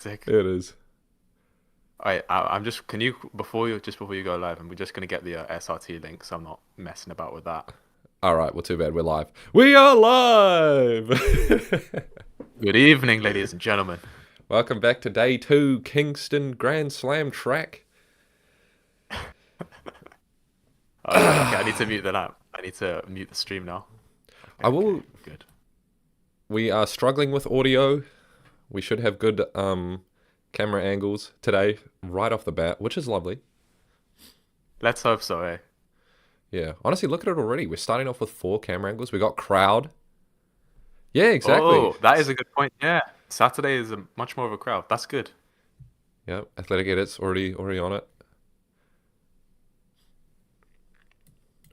Sick. It is. Alright, I'm just. Can you before you go live, and we're just gonna get the SRT link, so I'm not messing about with that. All right, well, too bad. We're live. We are live! Good evening, ladies and gentlemen. Welcome back to day 2, Kingston Grand Slam track. Okay, I need to mute the app. I need to mute the stream now. I Okay, will. good. We are struggling with audio. We should have good camera angles today, right off the bat, which is lovely. Let's hope so, eh? Yeah, honestly, look at it already. We're starting off with 4 camera angles. We got crowd. Yeah, exactly. Oh, that is a good point. Yeah, Saturday is much more of a crowd. That's good. Yep, Athletic Edit's already on it.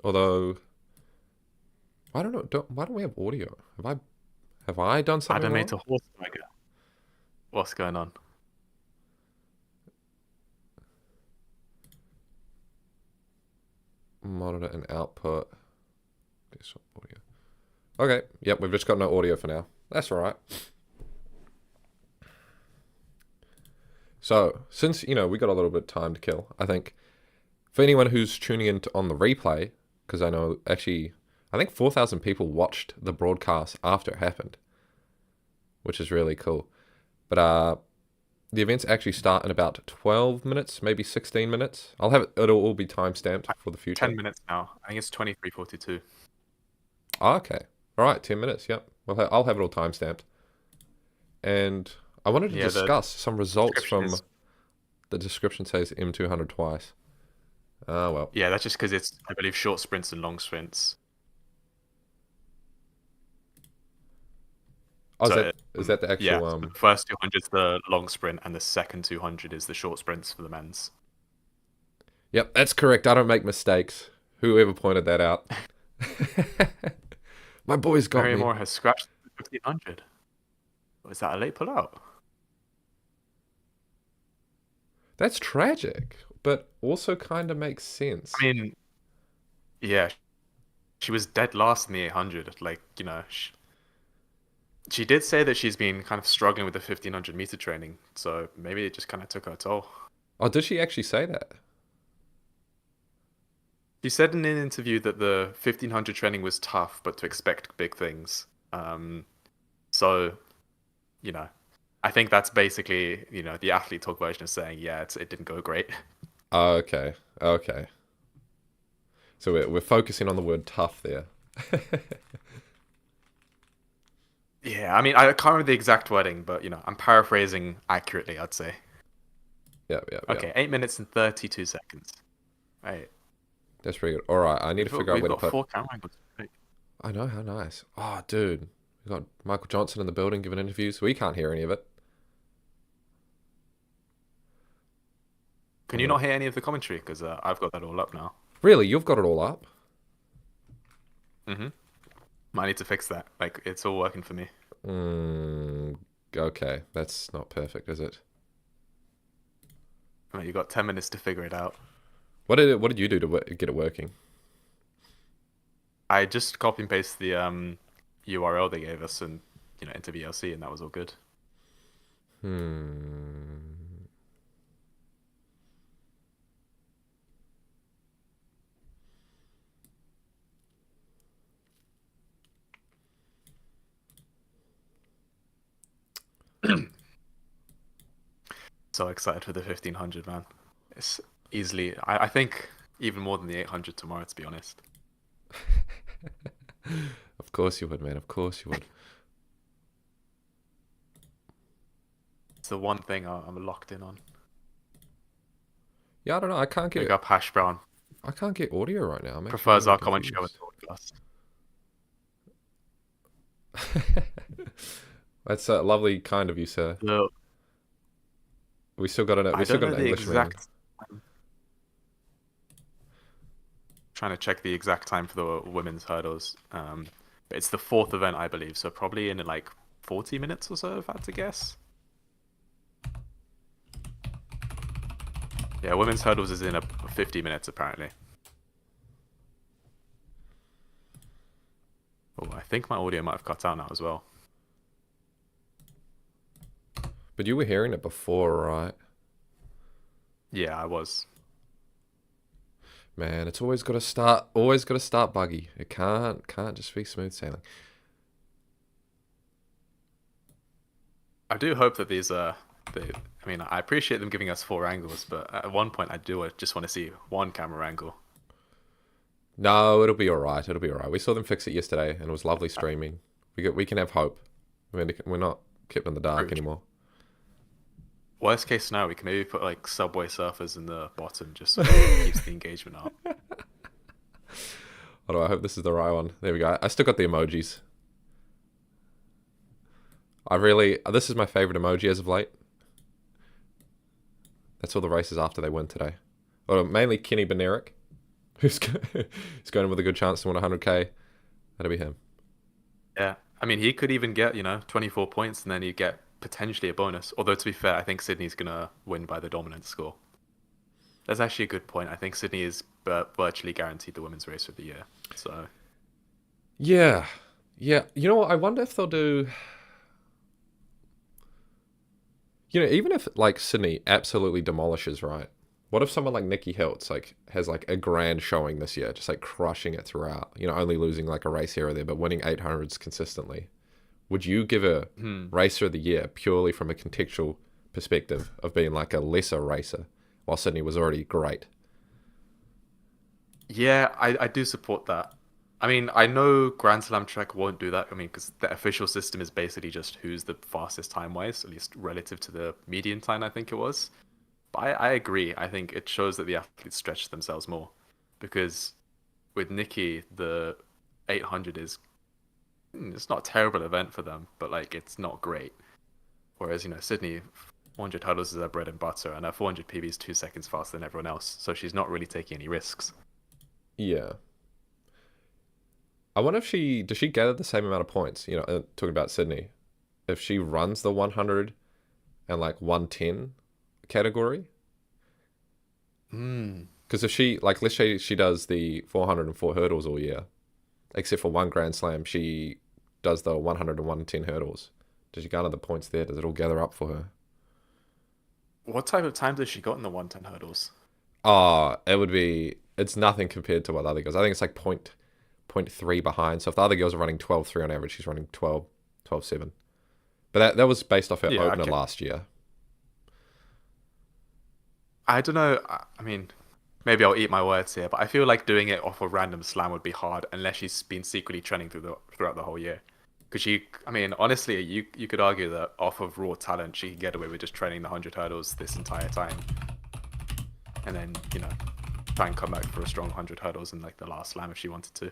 Although, I don't know. Why don't we have audio? Have I done something Adam made wrong? a horse tiger. What's going on? Monitor and output. Desktop audio. Okay, yep, we've just got no audio for now. That's all right. So, since, we got a little bit of time to kill, I think for anyone who's tuning in on the replay, because I know actually, I think 4,000 people watched the broadcast after it happened, which is really cool. But the events actually start in about 12 minutes, maybe 16 minutes. It'll all be timestamped for the future. 10 minutes now. I think it's 23:42. Oh, okay. All right, 10 minutes, yep. Well, I'll have it all timestamped. And I wanted to Yeah, the discuss some results description from is. the description says M200 twice. Oh, well. Yeah, that's just because it's, I believe, short sprints and long sprints. Oh, is So, that is that the yeah, actual so the first 200 is the long sprint, and the second 200 is the short sprints for the men's. Yep, that's correct. I don't make mistakes. Whoever pointed that out. My boys got me. Moore has scratched the 1500. Was that a late pullout? That's tragic, but also kind of makes sense. I mean, yeah, she was dead last in the 800. Like, she did say that she's been kind of struggling with the 1500-meter training, so maybe it just kind of took her toll. Oh, did she actually say that? She said in an interview that the 1500 training was tough, but to expect big things. So, you know, I think that's basically, the athlete talk version of saying, yeah, it didn't go great. Oh, okay. Okay. So we're focusing on the word tough there. Yeah, I mean, I can't remember the exact wording, but, I'm paraphrasing accurately, I'd say. Yep, yep, yep. Okay, 8 minutes and 32 seconds. Right. That's pretty good. All right, I need to figure out We've where to got put. 4 camera angles. I know, how nice. Oh, dude. We got Michael Johnson in the building giving interviews. We can't hear any of it. Can you not hear any of the commentary? Because I've got that all up now. Really? You've got it all up? Mm-hmm. I need to fix that. Like, it's all working for me. Okay. That's not perfect, is it? I mean, you got 10 minutes to figure it out. What did you do to get it working? I just copy and paste the URL they gave us and, into VLC, and that was all good. Hmm. So excited for the 1500, man. It's easily, I think, even more than the 800 tomorrow, to be honest. Of course you would, man. Of course you would. It's the one thing I'm locked in on. Yeah, I don't know. Big up Hash Brown. I can't get audio right now. I'm actually Prefers really our commentary over confused. the podcast. That's lovely, kind of you, sir. No, We still got I don't know an the Englishman. exact. I'm trying to check the exact time for the women's hurdles. But it's the fourth event, I believe. So probably in like 40 minutes or so, if I had to guess. Yeah, women's hurdles is in 50 minutes apparently. Oh, I think my audio might have cut out now as well. But you were hearing it before, right? Yeah, I was. Man, it's always got to start buggy. It can't just be smooth sailing. I do hope that these I mean, I appreciate them giving us four angles, but at one point I do just want to see one camera angle. No, it'll be all right. It'll be all right. We saw them fix it yesterday, and it was lovely streaming. We can have hope. We're not kept in the dark True. anymore. Worst case scenario, we can maybe put like Subway Surfers in the bottom just so it keeps the engagement up. Although I hope this is the right one. There we go. I still got the emojis. This is my favorite emoji as of late. That's all the races after they win today. Well, mainly Kenny Benerick, who's going in with a good chance to win 100k. That'll be him. Yeah, I mean, he could even get 24 points, and then you get potentially a bonus. Although to be fair, I think Sydney's gonna win by the dominant score. That's actually a good point. I think Sydney is virtually guaranteed the women's race of the year. So Yeah, yeah. You know what? I wonder if they'll do. Even if like Sydney absolutely demolishes, right? What if someone like Nikki Hiltz like has like a grand showing this year, just like crushing it throughout? Only losing like a race here or there, but winning 800s consistently. Would you give a racer of the year purely from a contextual perspective of being like a lesser racer, while Sydney was already great? yeah, I do support that. I mean, I know Grand Slam track won't do that. I mean, because the official system is basically just who's the fastest time wise, at least relative to the median time, I think it was. But I agree. I think it shows that the athletes stretch themselves more because with Nikki, the 800 is it's not a terrible event for them, but like it's not great. Whereas Sydney, 400 hurdles is her bread and butter, and her 400 PB is 2 seconds faster than everyone else, so she's not really taking any risks. Yeah. I wonder if does she gather the same amount of points? Talking about Sydney, if she runs the 100 and like 110 category. Because if she like, let's say she does the 404 hurdles all year, except for one Grand Slam, she does the 100 and 110 hurdles. Does she garner the points there? Does it all gather up for her? What type of times has she got in the 110 hurdles? Oh, it's nothing compared to what the other girls. I think it's like point three behind. So if the other girls are running 12.3 on average, she's running 12.7. But that was based off her Yeah, opener okay. last year. I don't know. I mean, maybe I'll eat my words here, but I feel like doing it off a random slam would be hard unless she's been secretly training throughout the whole year. Because I mean, honestly, you could argue that off of raw talent, she could get away with just training the 100 hurdles this entire time, and then try and come back for a strong 100 hurdles in like the last slam if she wanted to.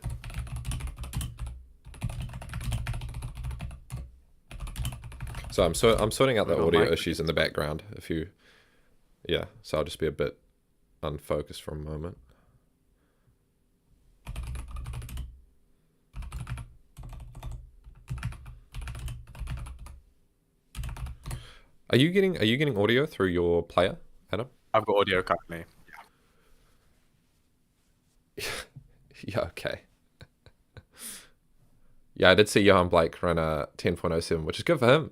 So I'm sorting out We the got audio Mike. issues in the background. Yeah. So I'll just be a bit unfocused for a moment. Are you getting audio through your player, Adam? I've got audio currently. Yeah. Okay. Yeah, I did see Johan Blake run a 10.07, which is good for him.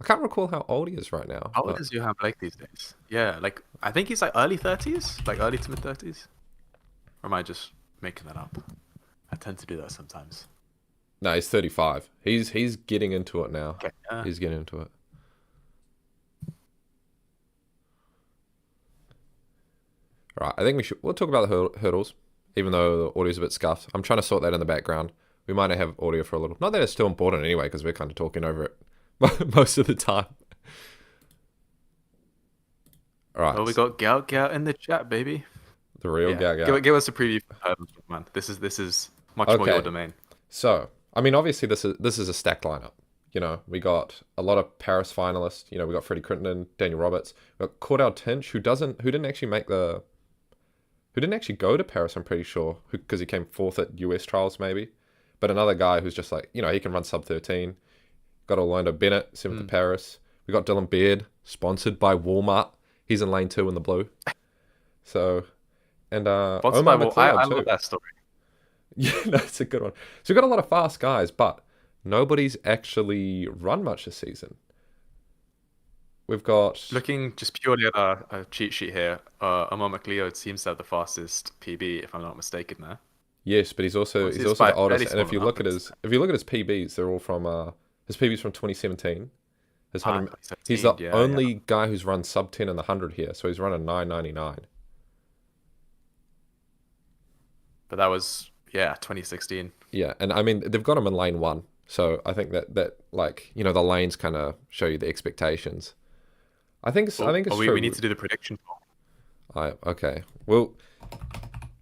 I can't recall how old he is right now, How old but is Johan Blake these days? Yeah, like I think he's like early 30s, like early to mid 30s. Or am I just making that up? I tend to do that sometimes. no, he's 35. He's getting into it now. Okay. He's getting into it. Right, I think we'll talk about the hurdles, even though the audio's a bit scuffed. I'm trying to sort that in the background. We might not have audio for a little. Not that it's still important anyway, because we're kind of talking over it most of the time. All right, Well, we got Gout in the chat, baby. the real Yeah, Gaga. give us a preview for hurdles, man. This is much more your Okay, domain. so I mean, obviously this is a stacked lineup. We got a lot of Paris finalists. We got Freddie Crittenden, Daniel Roberts. We got Cordell Tinch, who didn't actually go to Paris. I'm pretty sure because he came fourth at US trials maybe. But another guy who's just like he can run sub 13. Got Orlando Bennett, seventh at Paris. We got Dylan Beard, sponsored by Walmart. He's in lane 2 in the blue. So, and Sponsored by Omar I McLeod love too. that story. Yeah, that's a good one. So we've got a lot of fast guys, but nobody's actually run much this season. We've got Looking just purely at a cheat sheet here, Amon McLeod seems to have the fastest PB, if I'm not mistaken. There, yes, but he's also obviously, it's the by oldest. fairly And small numbers. if you look at his PBs, they're all from his PBs from 2017. His Ah, 100. He's the 2017. Yeah, yeah. only guy who's run sub 10 in the 100 here, so he's running 999. But that was, yeah, 2016. Yeah, and I mean they've got him in lane one, so I think that like the lanes kind of show you the expectations. I Oh, think oh, it's we need true. to do the prediction. Okay. Well,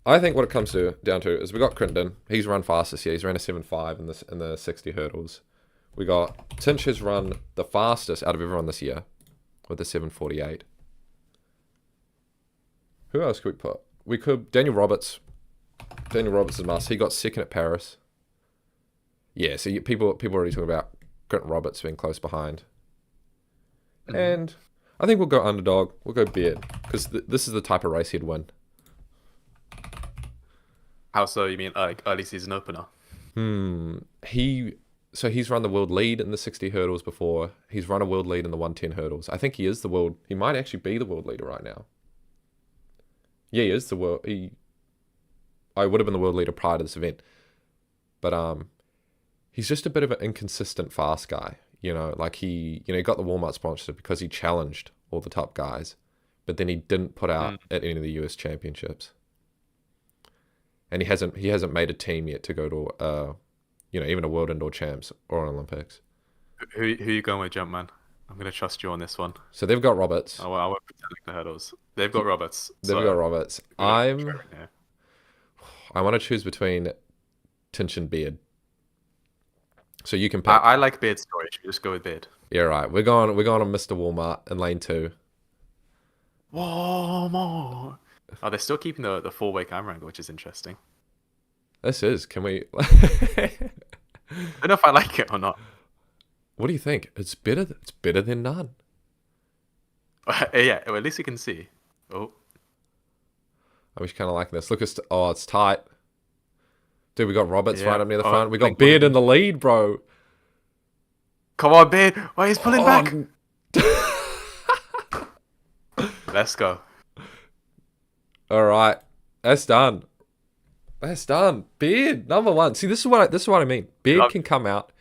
I think what it comes down to is we got Crittenden. He's run fastest here. He's ran a 7.5 in the 60 hurdles. We got Tinch has run the fastest out of everyone this year with the 7.48. Who else could we put? We could Daniel Roberts. Daniel Roberts is must. He got second at Paris. Yeah, so people already talk about Grant Roberts being close behind. Mhm. And I think we'll go underdog. We'll go Beard because this is the type of race he'd win. How so? You mean like early season opener? He he's run the world lead in the 60 hurdles before. He's run a world lead in the 110 hurdles. I think he is the world. He might actually be the world leader right now. Yeah, he is the world. I would have been the world leader prior to this event, but he's just a bit of an inconsistent fast guy. Like he got the Walmart sponsorship because he challenged all the top guys, but then he didn't put out Mm. at any of the US championships, and he hasn't made a team yet to go to even a world indoor champs or an Olympics. Who you going with, Jumpman? I'm gonna trust you on this one. So they've got Roberts. I won't pretend like the hurdles. They've got Roberts, They've got so Roberts. we're gonna go straight right here. I want to choose between Tinch and Beard. So you can I, pick. I like Beard storage. Just go with Beard. Yeah, right. We're going on Mr. Walmart in lane two. Whoa, more. Oh, they're still keeping the four-way camera angle, which is interesting. This is. Can we? I don't know if I like it or not. What do you think? It's better. It's better than none. Yeah, well, at least you can see. Oh, I'm just kind of liking this. Look, it's tight. Dude, we got Roberts right yeah. up near the Oh, front. We I think got Beard in the lead, bro. come on, Beard. Oh, he's pulling back. Oh, Let's go. all right, that's done. That's done. Beard number one. See, this is what I mean. Beard can come out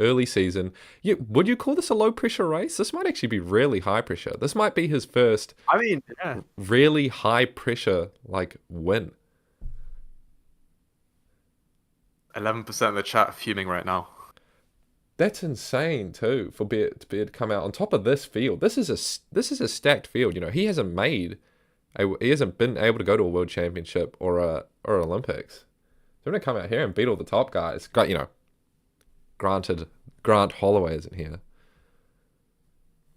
early season. Would you call this a low pressure race? This might actually be really high pressure. This might be his first I mean, yeah. really high pressure like win. 11% of the chat fuming right now. That's insane too for Beard to come out on top of this field. This is a stacked field. He hasn't been able to go to a world championship or Olympics. They're gonna come out here and beat all the top guys. Granted, Grant Holloway isn't here.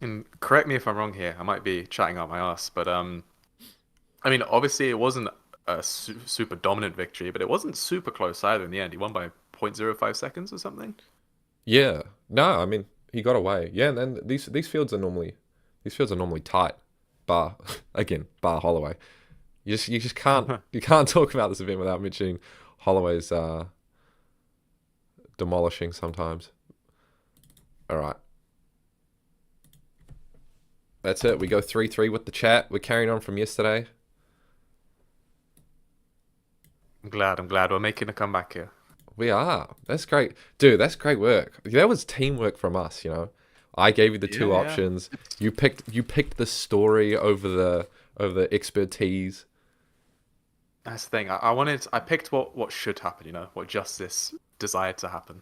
And correct me if I'm wrong here. I might be chatting out my ass, but I mean, obviously it wasn't a super dominant victory, but it wasn't super close either in the end. He won by 0.05 seconds or something. Yeah, no, I mean he got away. Yeah, and then these fields are normally tight. Bar bar Holloway. You just can't you can't talk about this event without mentioning Holloway's demolishing sometimes. All right. That's it. We go 3-3 with the chat. We're carrying on from yesterday. I'm glad we're making a comeback here. We are. That's great. Dude, that's great work. That was teamwork from us, I gave you the two Yeah, yeah. options. You picked the story over the expertise. That's the thing. I picked what should happen, what justice desired to happen.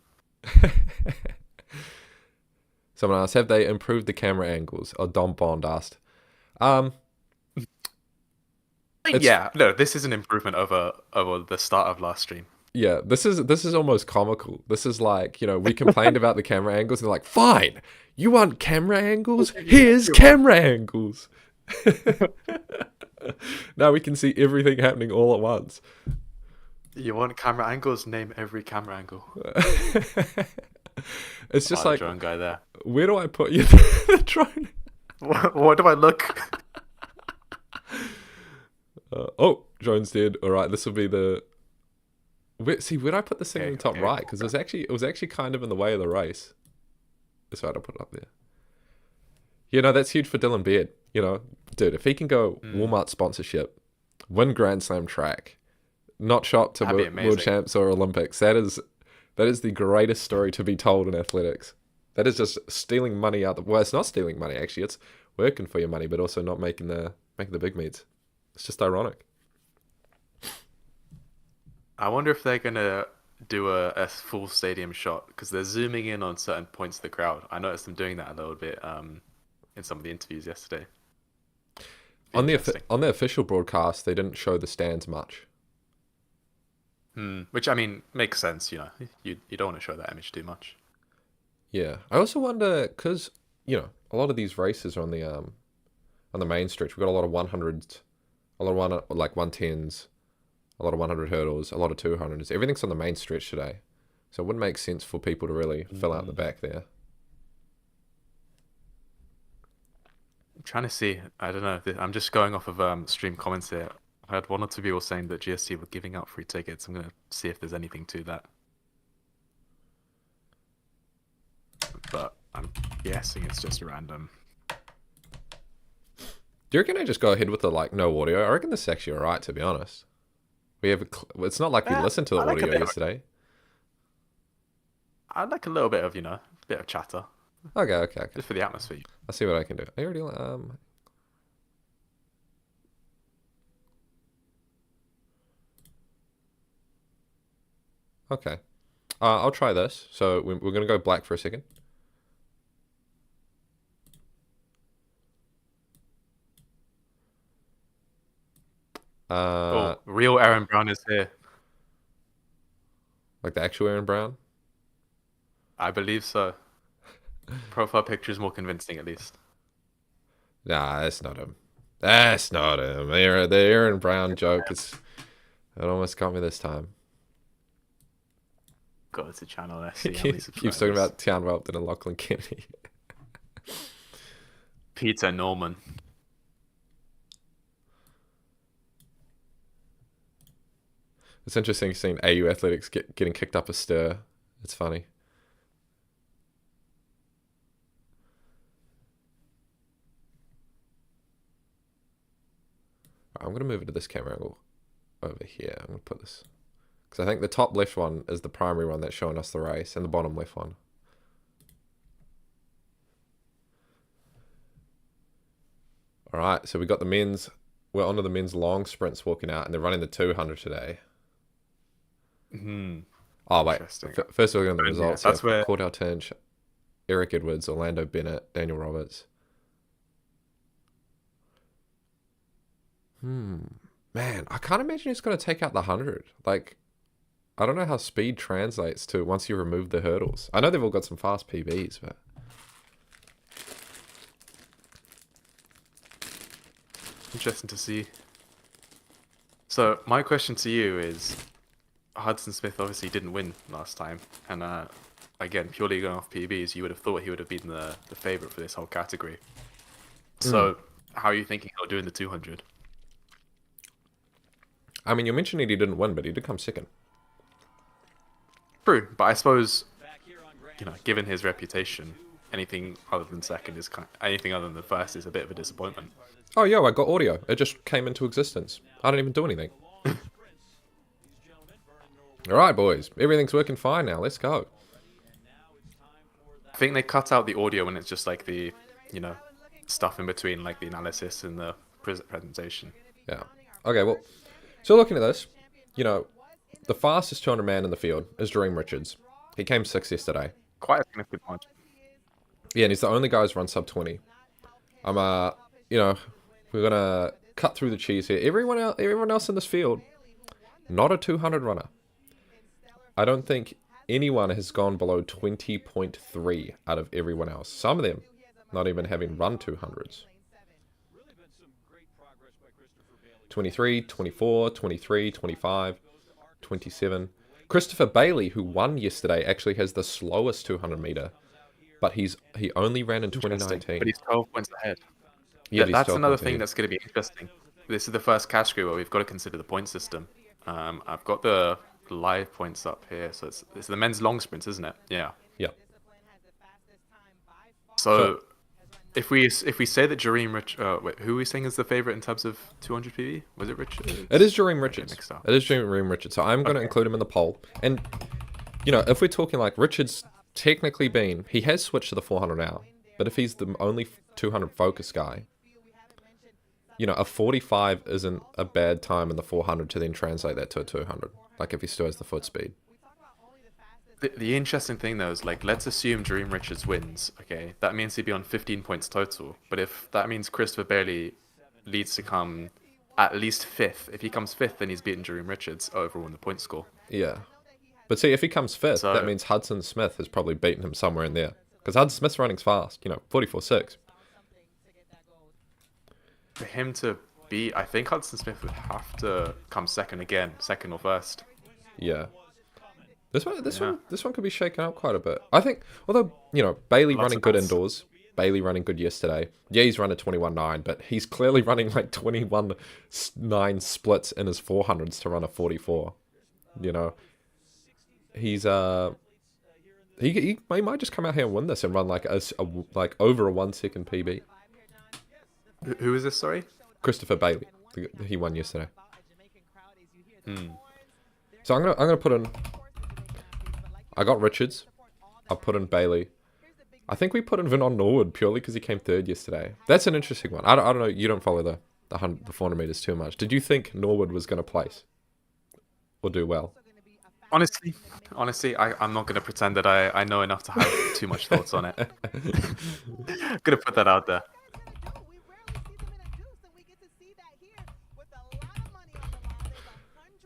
Someone asked, have they improved the camera angles? Oh, Dom Bond asked. Yeah, no, this is an improvement over the start of last stream. Yeah, this is almost comical. This is like, we complained about the camera angles and they're like, fine, you want camera angles? Here's camera angles. Now we can see everything happening all at once. You want camera angles? Name every camera angle. It's just The like, drone guy there. where do I put you? The drone. What do I look? Drone's dead. All right, this will be the. Where did I put this thing in the top right? Because it was actually kind of in the way of the race. That's right, I'll put it up there. That's huge for Dylan Beard. Dude, if he can go Mm, Walmart sponsorship, win Grand Slam track, not shot to that'd be world amazing. champs or Olympics, that is the greatest story to be told in athletics. That is just stealing money out. Well, it's not stealing money actually. It's working for your money, but also not making the big meets. It's just ironic. I wonder if they're gonna do a full stadium shot because they're zooming in on certain points of the crowd. I noticed them doing that a little bit in some of the interviews yesterday. Be interesting. On the official broadcast, they didn't show the stands much. Which I mean makes sense. You don't want to show that image too much. Yeah, I also wonder because a lot of these races are on the main stretch. We've got a lot of 100s, a lot of like 110s, a lot of 100 hurdles, a lot of 200s. Everything's on the main stretch today, so it wouldn't make sense for people to really fill out the Mm. back there. I'm trying to see. I don't know. I'm just going off of stream comments here. I heard one or two people saying that GST were giving out free tickets. I'm gonna see if there's anything to that, but I'm guessing it's just random. Do you reckon I just go ahead with the like no audio? I reckon this is actually alright to be honest. We have it's not like we listened to the I like a audio bit. yesterday. I like a little bit of bit of chatter Okay. just for the atmosphere. I'll see what I can do. I already okay. I'll try this. So we're gonna go black for a second. Uh, Oh, real Aaron Brown is here. like the actual Aaron Brown. I believe so. Profile picture is more convincing, at least. Nah, that's not him. That's not him. The Aaron Brown joke it almost got me this time. Go to channel S, see how many Keeps talking subscribers. about Town Welpton and Lachlan Kennedy. Peter Norman. It's interesting seeing AU athletics getting kicked up a stir. It's funny. I'm going to move it to this camera angle over here. I'm going to put this. Because I think the top left one is the primary one that's showing us the race, and the bottom left one. All right, so we got the men's. We're onto the men's long sprints walking out, and they're running the 200 today. Hmm. Oh, wait. Interesting. First, we're looking at the Yeah, results that's here. where. Cordell Tinch, Eric Edwards, Orlando Bennett, Daniel Roberts. Man, I can't imagine he's going to take out the 100. Like, I don't know how speed translates to once you remove the hurdles. I know they've all got some fast PBs, but Interesting to see. So my question to you is, Hudson Smith obviously didn't win last time, and again, purely going off PBs, you would have thought he would have been the favorite for this whole category. So how are you thinking he'll do in the 200? I mean, you mentioned he didn't win, but he did come second. True, but I suppose given his reputation, anything other than second is anything other than the first is a bit of a disappointment. Oh, yo, I got audio. It just came into existence. I don't even do anything. All right, boys. Everything's working fine now. Let's go. I think they cut out the audio when it's just like the, stuff in between, like the analysis and the presentation. Yeah. Okay, well, so looking at this, the fastest 200 man in the field is Dream Richards. He came sixth yesterday. Quite a significant one. Yeah, and he's the only guy who's run sub 20. We're gonna cut through the cheese here. Everyone else in this field, not a 200 runner. I don't think anyone has gone below 20.3 out of everyone else. Some of them not even having run 200s. 23, 24, 23, 25, 27. Christopher Bailey, who won yesterday, actually has the slowest 200 meter, but he only ran in 2019. But he's 12 points ahead. Yeah, That's another thing that's going to be interesting. This is the first category where we've got to consider the point system. I've got the live points up here, so it's the men's long sprints, isn't it? Yeah. Yeah. So if we say that Jareem Rich, wait, who are we saying is the favorite in terms of 200 PB? Was it Richards? It is Jareem I get Richards. mixed up. It is Jareem Richards. So I'm going to Okay. include him in the poll. And, you know, if we're talking like Richards technically been, he has switched to the 400 now. But if he's the only 200 focus guy, you know, a 45 isn't a bad time in the 400 to then translate that to a 200. Like if he still has the foot speed. The interesting thing though is like, let's assume Jareem Richards wins. Okay, that means he'd be on 15 points total. But if that means Christopher Bailey leads to come at least fifth, if he comes fifth, then he's beaten Jareem Richards overall in the point score. Yeah. But see, if he comes fifth, that So means Hudson Smith has probably beaten him somewhere in there. Because Hudson Smith's running's fast, you know, 44.6. for him to beat, I think Hudson Smith would have to come second again, second or first. Yeah. This Yeah. one could be shaken up quite a bit. I think, although, you know, Bailey Lots running of good bets. indoors, Bailey running good yesterday. Yeah, he's run a 21.9, but he's clearly running like 21.9 splits in his 400s to run a 44. You know, he's he might just come out here and win this and run like like over a 1 second PB. Who is this? Sorry. Christopher Bailey, he won yesterday. Hmm. So I'm gonna put in. I got Richards. I put in Bailey. I think we put in Vernon Norwood purely because he came third yesterday. That's an interesting one. I don't know. You don't follow the 400 meters too much. Did you think Norwood was going to place or do well? Honestly, I'm not going to pretend that I know enough to have too much thoughts on it. I'm going to put that out there.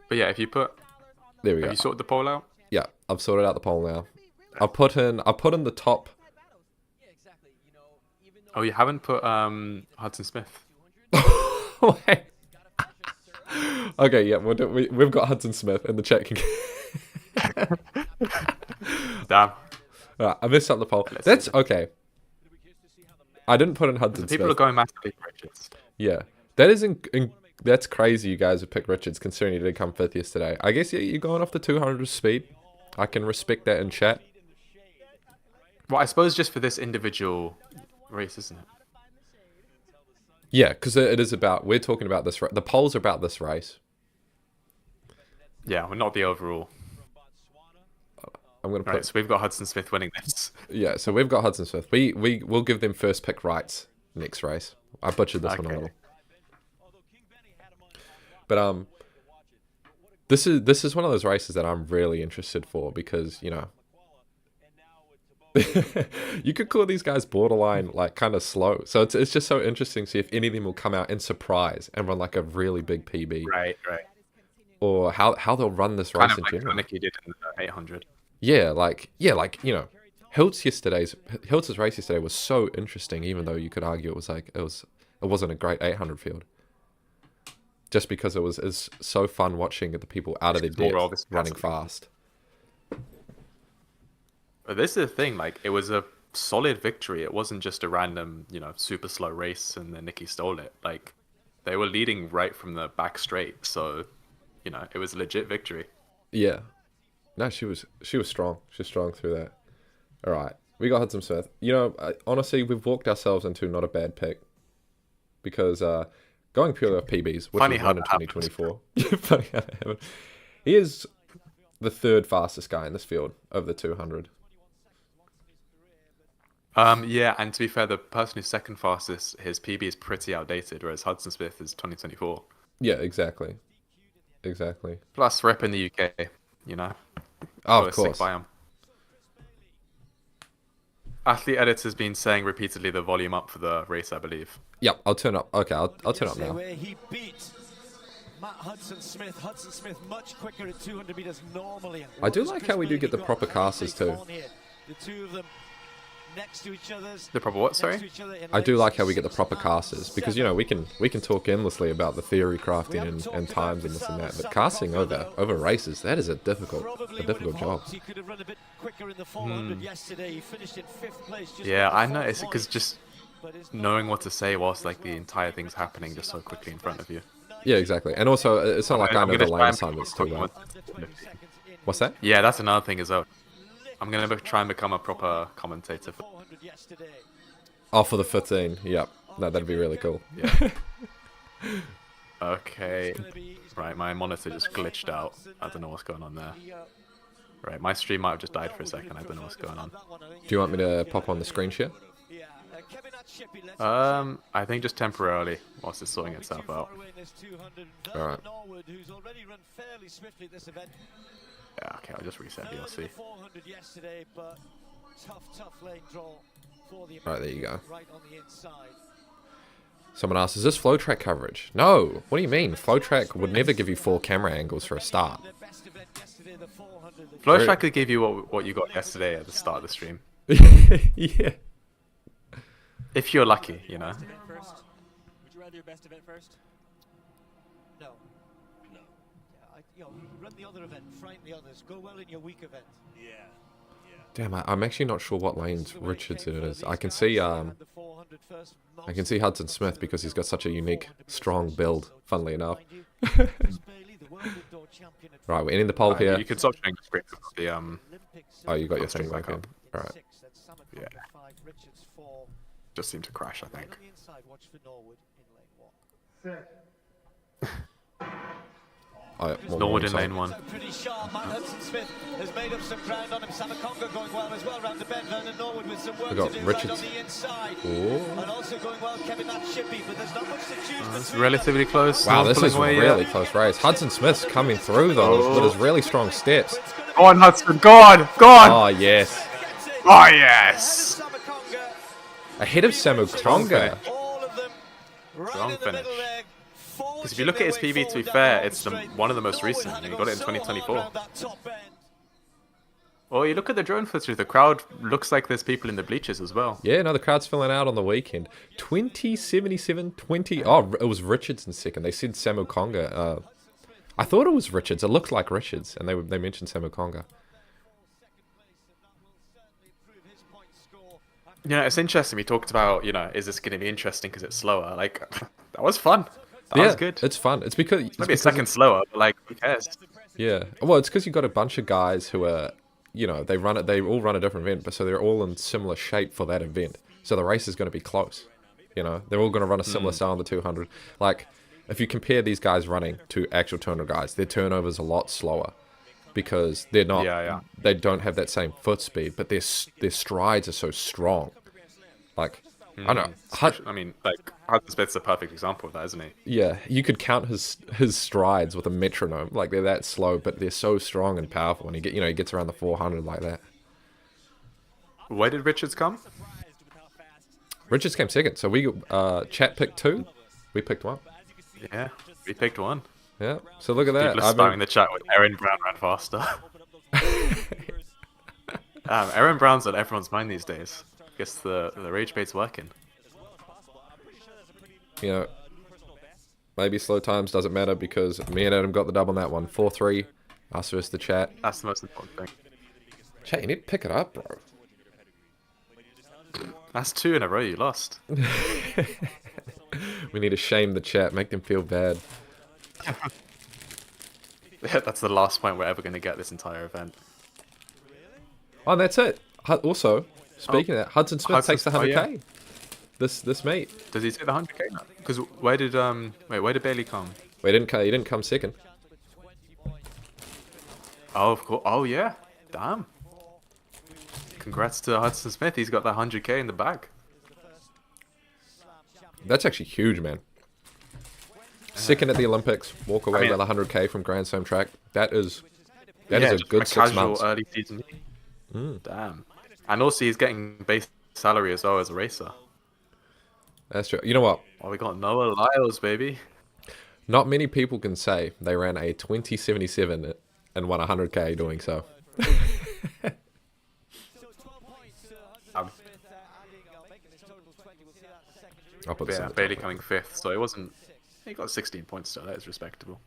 But yeah, if you put, There we have go. you sorted the poll out? Yeah, I've sorted out the poll now. I put in the top. Oh, you haven't put Hudson Smith. Wait. Okay, yeah, we've got Hudson Smith in the chat. Damn. Right, I messed up the poll. Let's That's see. okay. I didn't put in Hudson People are Smith. going massively for Richards. Yeah, that is that's crazy. You guys have picked Richards considering he did come fifth yesterday. I guess you're going off the 200 speed. I can respect that in chat. Well, I suppose just for this individual race, isn't it? Yeah, because it is about, we're talking about this, the polls are about this race. Yeah, well, not the overall. I'm going to put, Right, so we've got Hudson Smith winning this. yeah, so we've got Hudson Smith. We'll give them first pick rights next race. I butchered this one a Okay. little. But this is one of those races that I'm really interested for because, you know, you could call these guys borderline like kind of slow. So it's just so interesting to see if any of them will come out and surprise and run like a really big PB. Right. Or how they'll run this Kind race of in like general. what Nicky did in the 800. Yeah, like you know, Hiltz's race yesterday was so interesting, even though you could argue it wasn't a great 800 field. Just because it's so fun watching the people out of their Overall, depth this running passing. fast. But this is the thing, like, it was a solid victory. It wasn't just a random, super slow race and then Nicky stole it. Like, they were leading right from the back straight, so, it was a legit victory. Yeah. No, she was strong. She was strong through that. All right. We got Hudson Smith. Honestly, we've walked ourselves into not a bad pick. Because going purely off PBs, which Funny was how run in that happens. 2024. Funny how that happened. He is the third fastest guy in this field over the 200. Yeah, and to be fair, the person who's second fastest, his PB is pretty outdated, whereas Hudson Smith is 2024. Yeah, exactly. Plus, rep in the UK, Oh, Gotta of stick course. by 'em. Athlete Editor's been saying repeatedly the volume up for the race, I believe. Yep, I'll turn up. Okay, I'll turn up now. Where he beat Matt Hudson Smith. Hudson Smith much quicker at 200 meters normally. I do What like has how we do Chris get the Bailey proper got? How casters they too. fall here. The two of them next to each other's. The proper what, next sorry? to each other in I do lanes like how we get the 6 proper and casters because 7. we can talk endlessly about the theory crafting and times and this and that, but casting over races, that is a difficult Probably would job. have hoped he could have run a bit quicker in the 400 yesterday. He finished in 5th place. Just Yeah, by I the know. 4 It's because points. just But it's knowing what to say whilst like the entire thing's happening just so quickly in front of you. Yeah, exactly. And also, it's not like I I'm know gonna the try lane and assignments become too a well. proper- under 20 seconds in. What's that? Yeah, that's another thing as well. I'm gonna try and become a proper commentator. 400 yesterday. Oh, for the 15. Yep. No, that'd be really cool. Yeah. Okay. Right, my monitor just glitched out. I don't know what's going on there. Right, my stream might have just died for a second. I don't know what's going on. Do you want me to pop on the screen share? I think just temporarily whilst it's sorting itself out. Alright. Yeah, okay, I'll just reset VLC. Right, there you go. Someone asked, is this flow track coverage? No! What do you mean? Flow track would never give you 4 camera angles for a start. Flow track could give you what you got yesterday at the start of the stream. Yeah. If you're lucky, you know. Would you rather your best event first? No. No. Yeah, run the other event, frighten the others, go well in your weak event. Yeah. Damn, I'm actually not sure what lanes Richards in it is. I can see Hudson Smith because he's got such a unique, strong build, funnily enough. Right, we're ending the poll here. You can stop showing the screen with the Oh, you got your stream thing back working. up. Alright. Yeah. Just seemed to crash, I think. Oh, yeah, more Norwood in inside. lane 1. Pretty sharp. Matt Hudson Smith has made up some ground on him. Samakonga going well as well round the bend. Vernon Norwood with some work We got to do Richards. right on the inside. Ooh. And also going well, Kevin that Shippy, but there's not much to choose It's between relatively close. Wow, No this pulling is away really yet. close race. Hudson Smith's coming through though with his really strong steps. Go on, Hudson. Go on. Go on. Oh, yes. Oh, yes. Ahead of Samu Strong Conga. finish. All of them right Strong in the finish. middle there. Because if you look at his PV, to be fair, it's one of the most recent. And he got it in 2024. Well, you look at the drone footage, the crowd looks like there's people in the bleachers as well. Yeah, no, the crowd's filling out on the weekend. 2077, 20. Oh, it was Richards in second. They said Samu Conga. I thought it was Richards. It looked like Richards, and they mentioned Samu Conga. You know, it's interesting. We talked about, you know, is this going to be interesting because it's slower? Like, that was fun. That was good. It's fun. It's because Maybe a second slower, but like, who cares? Yeah. Well, it's because you've got a bunch of guys who are, you know, they all run a different event, but so they're all in similar shape for that event. So the race is going to be close. You know, they're all going to run a similar style on the 200. Like, if you compare these guys running to actual 200 guys, their turnover's a lot slower because they're not, they don't have that same foot speed, but their strides are so strong. Like, I don't know. I mean, like, Hudson Smith's a perfect example of that, isn't he? Yeah, you could count his strides with a metronome. Like, they're that slow, but they're so strong and powerful. And he gets around the 400 like that. Where did Richards come? Richards came second. So we chat picked 2. We picked 1. Yeah, we picked 1. Yeah. So look at that. People are spamming the chat with Aaron Brown ran faster. Aaron Brown's on everyone's mind these days. Guess the rage bait's working. You know, maybe slow times doesn't matter because me and Adam got the dub on that one. 4-3. Us versus the chat. That's the most important thing. Chat, you need to pick it up, bro. That's 2 in a row you lost. We need to shame the chat, make them feel bad. Yeah, that's the last point we're ever going to get this entire event. Oh, and that's it. Also, speaking of that, Hudson Smith takes the 100k. Yeah. This meet. Does he take the 100k now? Because where did Bailey come? Well, he didn't come second. Oh, of course. Oh, yeah. Damn. Congrats to Hudson Smith. He's got that 100k in the bag. That's actually huge, man. Second at the Olympics, walk away with 100k from Grand Slam track. That is a good 6 months. Early season. Damn. And also he's getting base salary as well as a racer. That's true. You know what? Oh, we got Noah Lyles, baby. Not many people can say they ran a 2077 and won 100k doing so. I'll put this in the Bailey top. coming 5th, so it wasn't. He got 16 points, so that is respectable.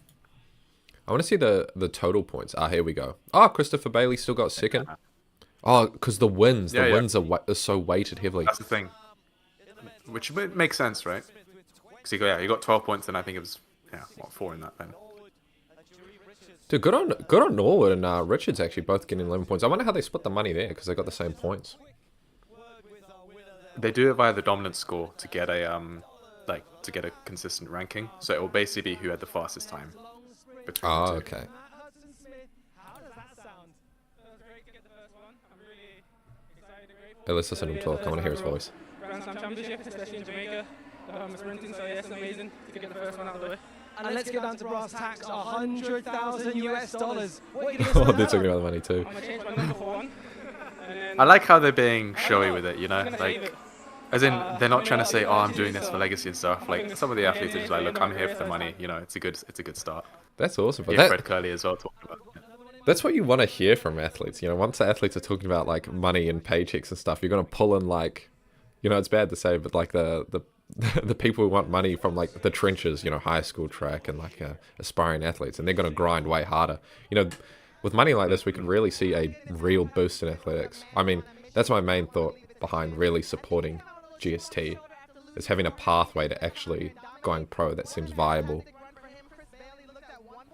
I want to see the total points. Here we go. Oh, Christopher Bailey still got second. Oh, because the wins are so weighted heavily. That's the thing. Which makes sense, right? Because he got 12 points, and I think it was 4 in that then. Dude, good on Norwood and Richards actually both getting 11 points. I wonder how they split the money there because they got the same points. They do it via the dominance score to get a to get a consistent ranking. So it will basically be who had the fastest time between the Oh, two. okay. How does that sound? That was great to get the first one. I'm really excited and grateful. Hey, let's listen to him talk. I want to hear his voice. Grand Slam Championship, especially in Jamaica. Sprinting, so yes, amazing to get the first one out of the way. And let's get down to brass tacks, $100,000. Oh, they're talking about the money too. I'm gonna change my number for one. I like how they're being showy with it, you know, like, as in they're not trying to say, "Oh, I'm doing this for legacy and stuff." Like some of the athletes are just like, "Look, I'm here for the money." You know, it's a good start. That's awesome. But Yeah, Fred Curley as well talking about it. that's what you want to hear from athletes. You know, once the athletes are talking about like money and paychecks and stuff, you're gonna pull in like, you know, it's bad to say, but like the the people who want money from like the trenches, you know, high school track and like aspiring athletes, and they're gonna grind way harder. You know, with money like this, we could really see a real boost in athletics. I mean, that's my main thought behind really supporting GST, is having a pathway to actually going pro that seems viable.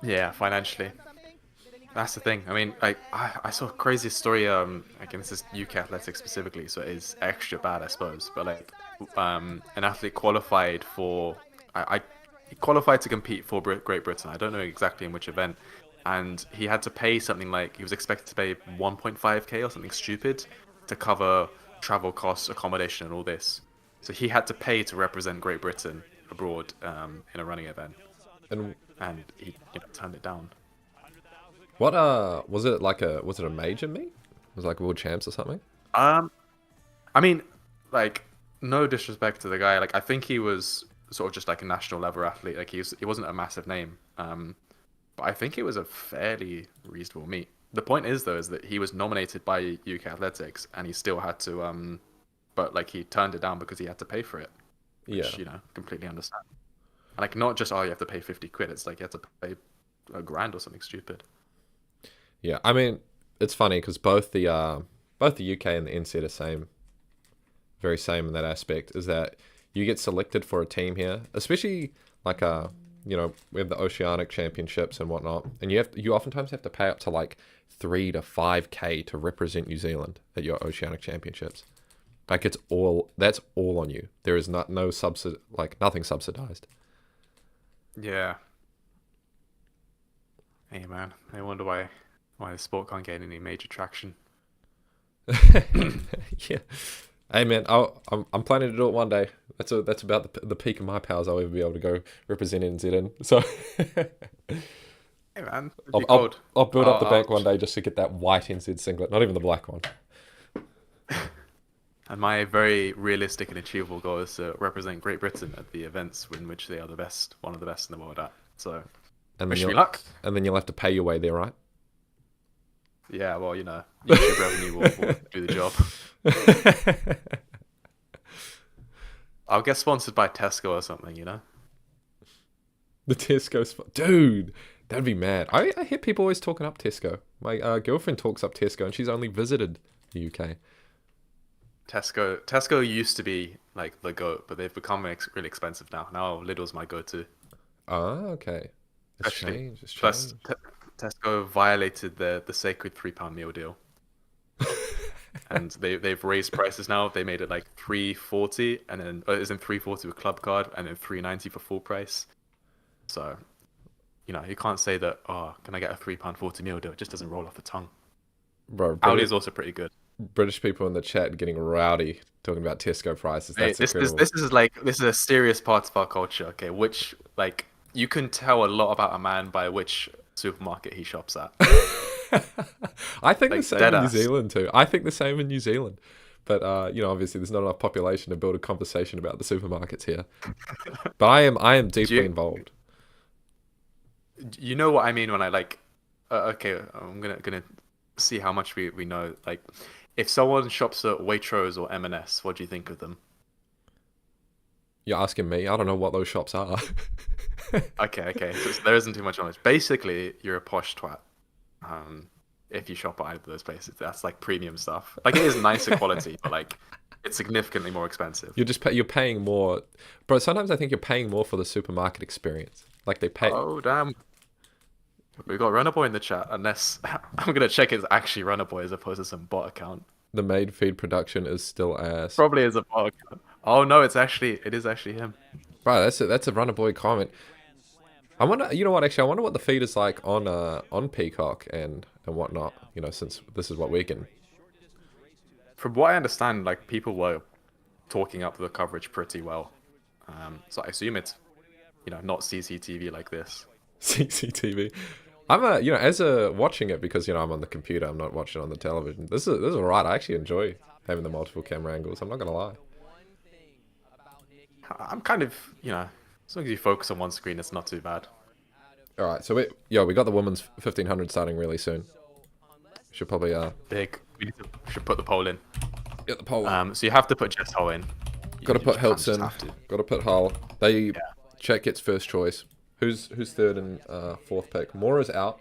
Yeah, financially. That's the thing. I mean, I saw a crazy story. Again, this is UK athletics specifically, so it is extra bad, I suppose. But like, an athlete qualified for, he qualified to compete for Great Britain. I don't know exactly in which event, and he had to pay something like, he was expected to pay 1.5k or something stupid to cover travel costs, accommodation, and all this. So he had to pay to represent Great Britain abroad in a running event, And and he turned it down. what was it like was it a major meet? Was it like world champs or something? I mean, like, no disrespect to the guy. Like, I think he was sort of just like a national level athlete. Like, he wasn't a massive name. But I think it was a fairly reasonable meet. The point is, though, is that he was nominated by UK Athletics, and he still had to, but like he turned it down because he had to pay for it, which Yeah. you know, completely understand. Like, not just, oh, you have to pay 50 quid. It's like you have to pay a grand or something stupid. Yeah, I mean, it's funny because both the UK and the NZ are same, very same in that aspect. Is that you get selected for a team here, especially like you know, we have the Oceanic Championships and whatnot, and you oftentimes have to pay up to like 3 to 5k to represent New Zealand at your Oceanic Championships. Like that's all on you. There is no subsid like nothing subsidized. Yeah. Hey man, I wonder why the sport can't get any major traction. Yeah. Hey man, I'm planning to do it one day. That's about the peak of my powers. I'll ever be able to go represent NZN. So Hey man, it'd I'll, be I'll, cold. I'll build up the I'll- bank one day just to get that white NZ singlet, not even the black one. And my very realistic and achievable goal is to represent Great Britain at the events in which they are the best, one of the best in the world at. So, And then wish me you'll luck. and then you'll have to pay your way there, right? Yeah, well, you know, YouTube revenue will do the job. I'll get sponsored by Tesco or something, you know? The Tesco dude, that'd be mad. I hear people always talking up Tesco. My girlfriend talks up Tesco, and she's only visited the UK. Tesco used to be like the GOAT, but they've become really expensive now. Now Lidl's my go-to. Oh, okay. It's Especially- changed. It's Plus, changed. Tesco violated the sacred £3 meal deal, and they've raised prices now. They made it like £3.40, and then it's in £3.40 with club card, and then £3.90 for full price. So, you know, you can't say that. Oh, can I get a £3.40 meal deal? It just doesn't roll off the tongue. Bro, Aldi is also pretty good. British people in the chat getting rowdy talking about Tesco prices. Hey, That's this incredible. is a serious part of our culture. Okay, which like you can tell a lot about a man by which supermarket he shops at. I think the Like, same dead in New ass. Zealand too. I think the same in New Zealand. But you know, obviously there's not enough population to build a conversation about the supermarkets here. But I am deeply you- involved. You know what I mean when I like. Okay, I'm gonna see how much we know. Like, if someone shops at Waitrose or M&S, what do you think of them? You're asking me. I don't know what those shops are. Okay. So there isn't too much knowledge. Basically, you're a posh twat. If you shop at either of those places, that's like premium stuff. Like, it is nicer quality, but like it's significantly more expensive. You're paying more, bro. Sometimes I think you're paying more for the supermarket experience. Like they pay. Oh damn. We got Runner Boy in the chat, unless I'm gonna check it's actually Runner Boy as opposed to some bot account. the maid feed production is still ass. Probably is a bug. Oh no, it is actually him. Right, that's a runner boy comment. I wonder, you know what? Actually, I wonder what the feed is like on Peacock and whatnot. You know, since this is what we can. From what I understand, like people were talking up the coverage pretty well. So I assume it's, not CCTV like this. CCTV. You know, as a watching it because I'm on the computer. I'm not watching on the television. This is alright. I actually enjoy having the multiple camera angles. I'm not gonna lie. I'm kind of, as long as you focus on one screen, it's not too bad. All right, so we got the women's 1500 starting really soon. Should probably Big. Should put the poll in. get the poll. So you have to put Jess Hull in. Got to put You just Hilton. have to. Got to put Hull. Chet gets first choice. Who's third and fourth pick? Mora's out.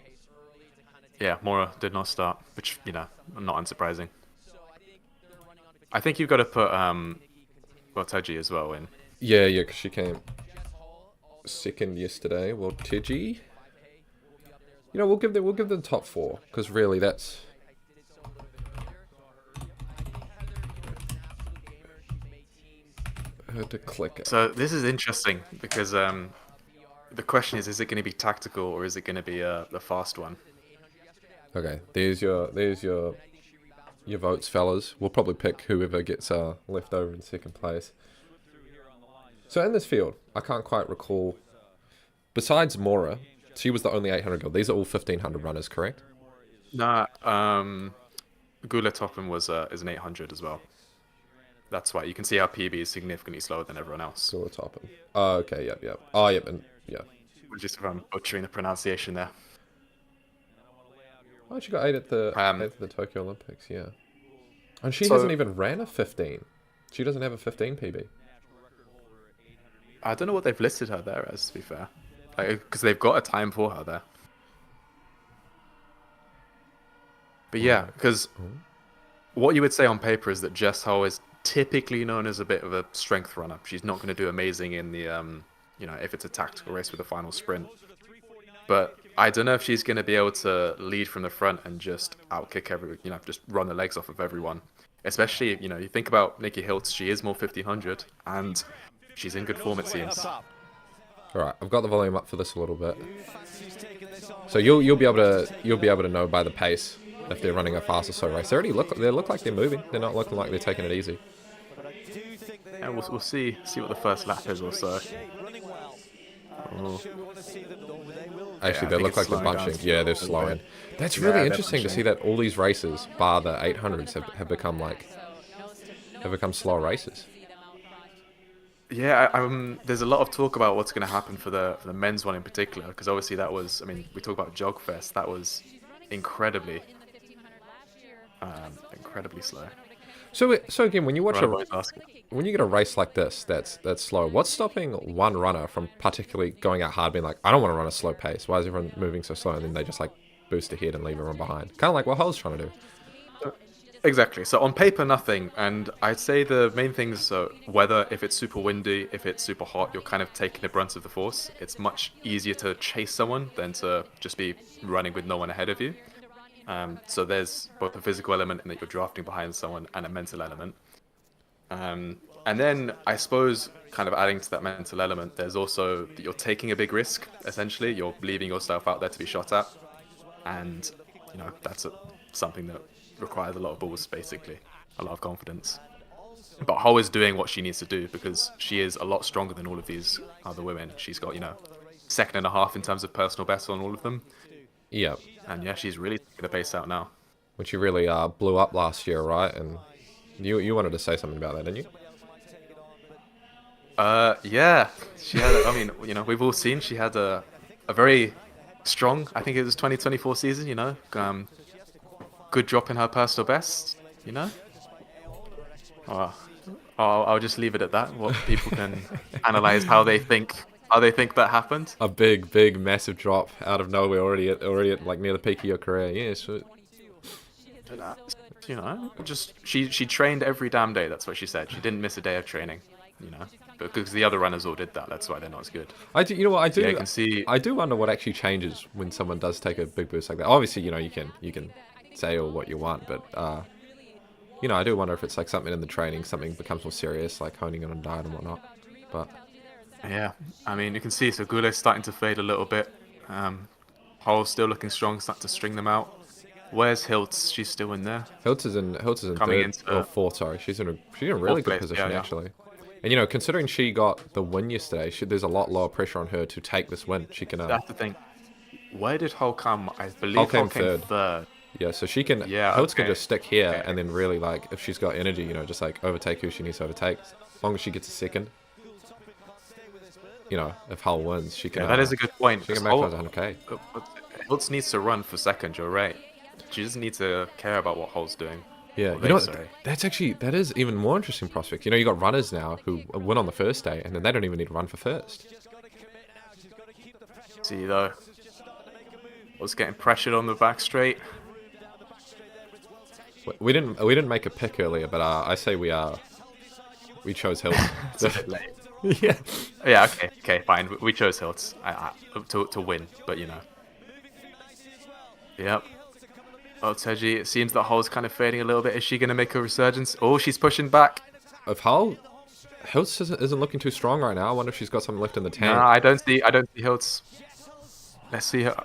Yeah, Mora did not start, which not unsurprising. I think you've got to put Teji as well in. Yeah, because she came second yesterday. Well, Tiji. We'll give them top four because really that's. To click it. So this is interesting because the question is it going to be tactical or is it going to be the fast one? Okay, there's your votes, fellas. We'll probably pick whoever gets left over in second place. So in this field, I can't quite recall. Besides Mora, she was the only 800 girl. These are all 1500 runners, correct? Nah, Gula Topham is an 800 as well. That's why you can see our PB is significantly slower than everyone else. Gula Topham. Oh, okay, yep. Oh, yep, and yeah. Just if I'm butchering the pronunciation there. Oh, she got 8 at the Tokyo Olympics, yeah. And she So- hasn't even ran a 15. She doesn't have a 15 PB. I don't know what they've listed her there as, to be fair. Because they've got a time for her there. But yeah, because what you would say on paper is that Jess Hull is typically known as a bit of a strength runner. She's not going to do amazing in the, if it's a tactical race with a final sprint. But I don't know if she's going to be able to lead from the front and just outkick just run the legs off of everyone. Especially, you think about Nikki Hiltz, she is more 1500 and she's in good form, it seems. All right, I've got the volume up for this a little bit. So you'll be able to know by the pace if they're running a fast or slow race. They look like they're moving. They're not looking like they're taking it easy. Yeah, we'll see what the first lap is or so. Oh. Actually, I they think look it's like they're slowing down. bunching. Yeah, they're slowing. That's Yeah, really they're interesting to bunching. see that all these races, bar the 800s, have become slow races. Yeah, there's a lot of talk about what's going to happen for the men's one in particular, because obviously that was, we talk about Jogfest, that was incredibly slow. So again, when you watch Runner boys asking. when you get a race like this, that's slow. What's stopping one runner from particularly going out hard, being like, I don't want to run a slow pace. Why is everyone moving so slow? And then they just like boost ahead and leave everyone behind. Kind of like what Hull's trying to do. Exactly. So on paper, nothing. And I'd say the main things are weather. If it's super windy, if it's super hot, you're kind of taking the brunt of the force. It's much easier to chase someone than to just be running with no one ahead of you. So there's both a physical element in that you're drafting behind someone and a mental element. And then I suppose kind of adding to that mental element, there's also that you're taking a big risk, essentially. You're leaving yourself out there to be shot at. And, that's something that requires a lot of balls, basically. A lot of confidence. But Ho is doing what she needs to do because she is a lot stronger than all of these other women. She's got, second and a half in terms of personal best on all of them. Yeah. And yeah, she's really taking the pace out now. Which you really blew up last year, right? And you wanted to say something about that, didn't you? Yeah. She had, we've all seen she had a very strong, I think it was 2024 season, good drop in her personal best, I'll just leave it at that. What people can analyze how they think that happened. A big, massive drop out of nowhere, already at like near the peak of your career. Yeah, so Just she trained every damn day. That's what she said. She didn't miss a day of training. Because the other runners all did that. That's why they're not as good. I do. You know what I do? Yeah, you can see. I do wonder what actually changes when someone does take a big boost like that. Obviously, you can say all what you want, but you know, I do wonder if it's like something in the training, something becomes more serious, like honing in on diet and whatnot. But Yeah, I mean, you can see Segule's starting to fade a little bit. Hull's still looking strong, starting to string them out. Where's Hiltz? She's still in there. Hiltz is in Coming third or into fourth. Sorry, she's in a really fourth good place. Yeah, position yeah. actually. And you know, considering she got the win yesterday, there's a lot lower pressure on her to take this win. She can. That's the thing. Where did Hull come? I Hull believe Hull came came third. third. Yeah, so she can. Yeah, Hiltz can okay. just stick here Okay. and then really like if she's got energy, you know, just like overtake who she needs to overtake. As long as she gets a second, you know, if Hull wins, she can. Yeah, that is a good point. She can Because maximize 100k. Hiltz needs to run for second, you're right. She doesn't need to care about what Hull's doing. Yeah, Or you know, sorry. that is even more interesting prospect. You know, you got runners now who win on the first day, and then they don't even need to run for first. See, though. Was getting pressured on the back straight. We didn't make a pick earlier, but I say we chose Hills. It's a bit late. Yeah. Yeah, okay, fine. We chose Hiltz to win, but you know. Yep. Well, Teji, it seems that Hull's kind of fading a little bit. Is she going to make a resurgence? Oh, she's pushing back. If Hull, Hills isn't looking too strong right now. I wonder if she's got something left in the tank. Nah, I don't see Hiltz. Let's see her.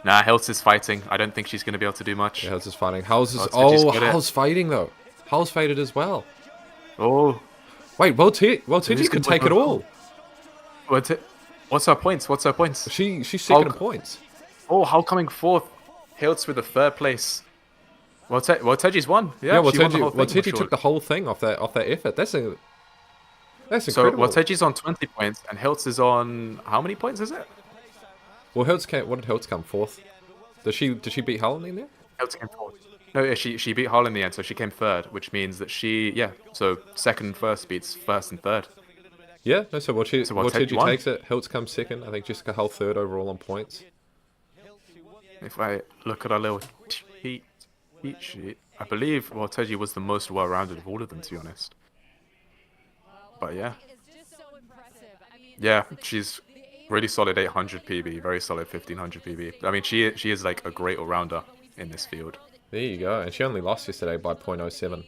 Nah, Hiltz is fighting. I don't think she's going to be able to do much. Yeah, Hills is fighting. Hull's Teji's Hull's fighting though. Hull's faded as well. Oh, Wait, Teji could take it all. what's her points? What's her points? She's second in Hull- points. Oh, Hull coming fourth. Hiltz with the third place. Well, Teji's won. Yeah, Yeah, well, she won the whole thing. Teji took the whole thing off that effort. That's So, incredible. Teji's on 20 points, and Hiltz is on how many points is it? Well, what did Hiltz come fourth? Did she beat Hull in there? Hiltz came fourth. No, yeah, she beat Hull in the end, so she came third, which means that so second and first beats first and third. Yeah, no. So Teji won. takes it. Hiltz comes second. I think Jessica Hull third overall on points. If I look at our little cheat sheet, I believe Teji was the most well-rounded of all of them, to be honest. But yeah, she's really solid 800 PB, very solid 1500 PB. I mean, she is like a great all-rounder in this field. There you go. And she only lost yesterday by 0.07.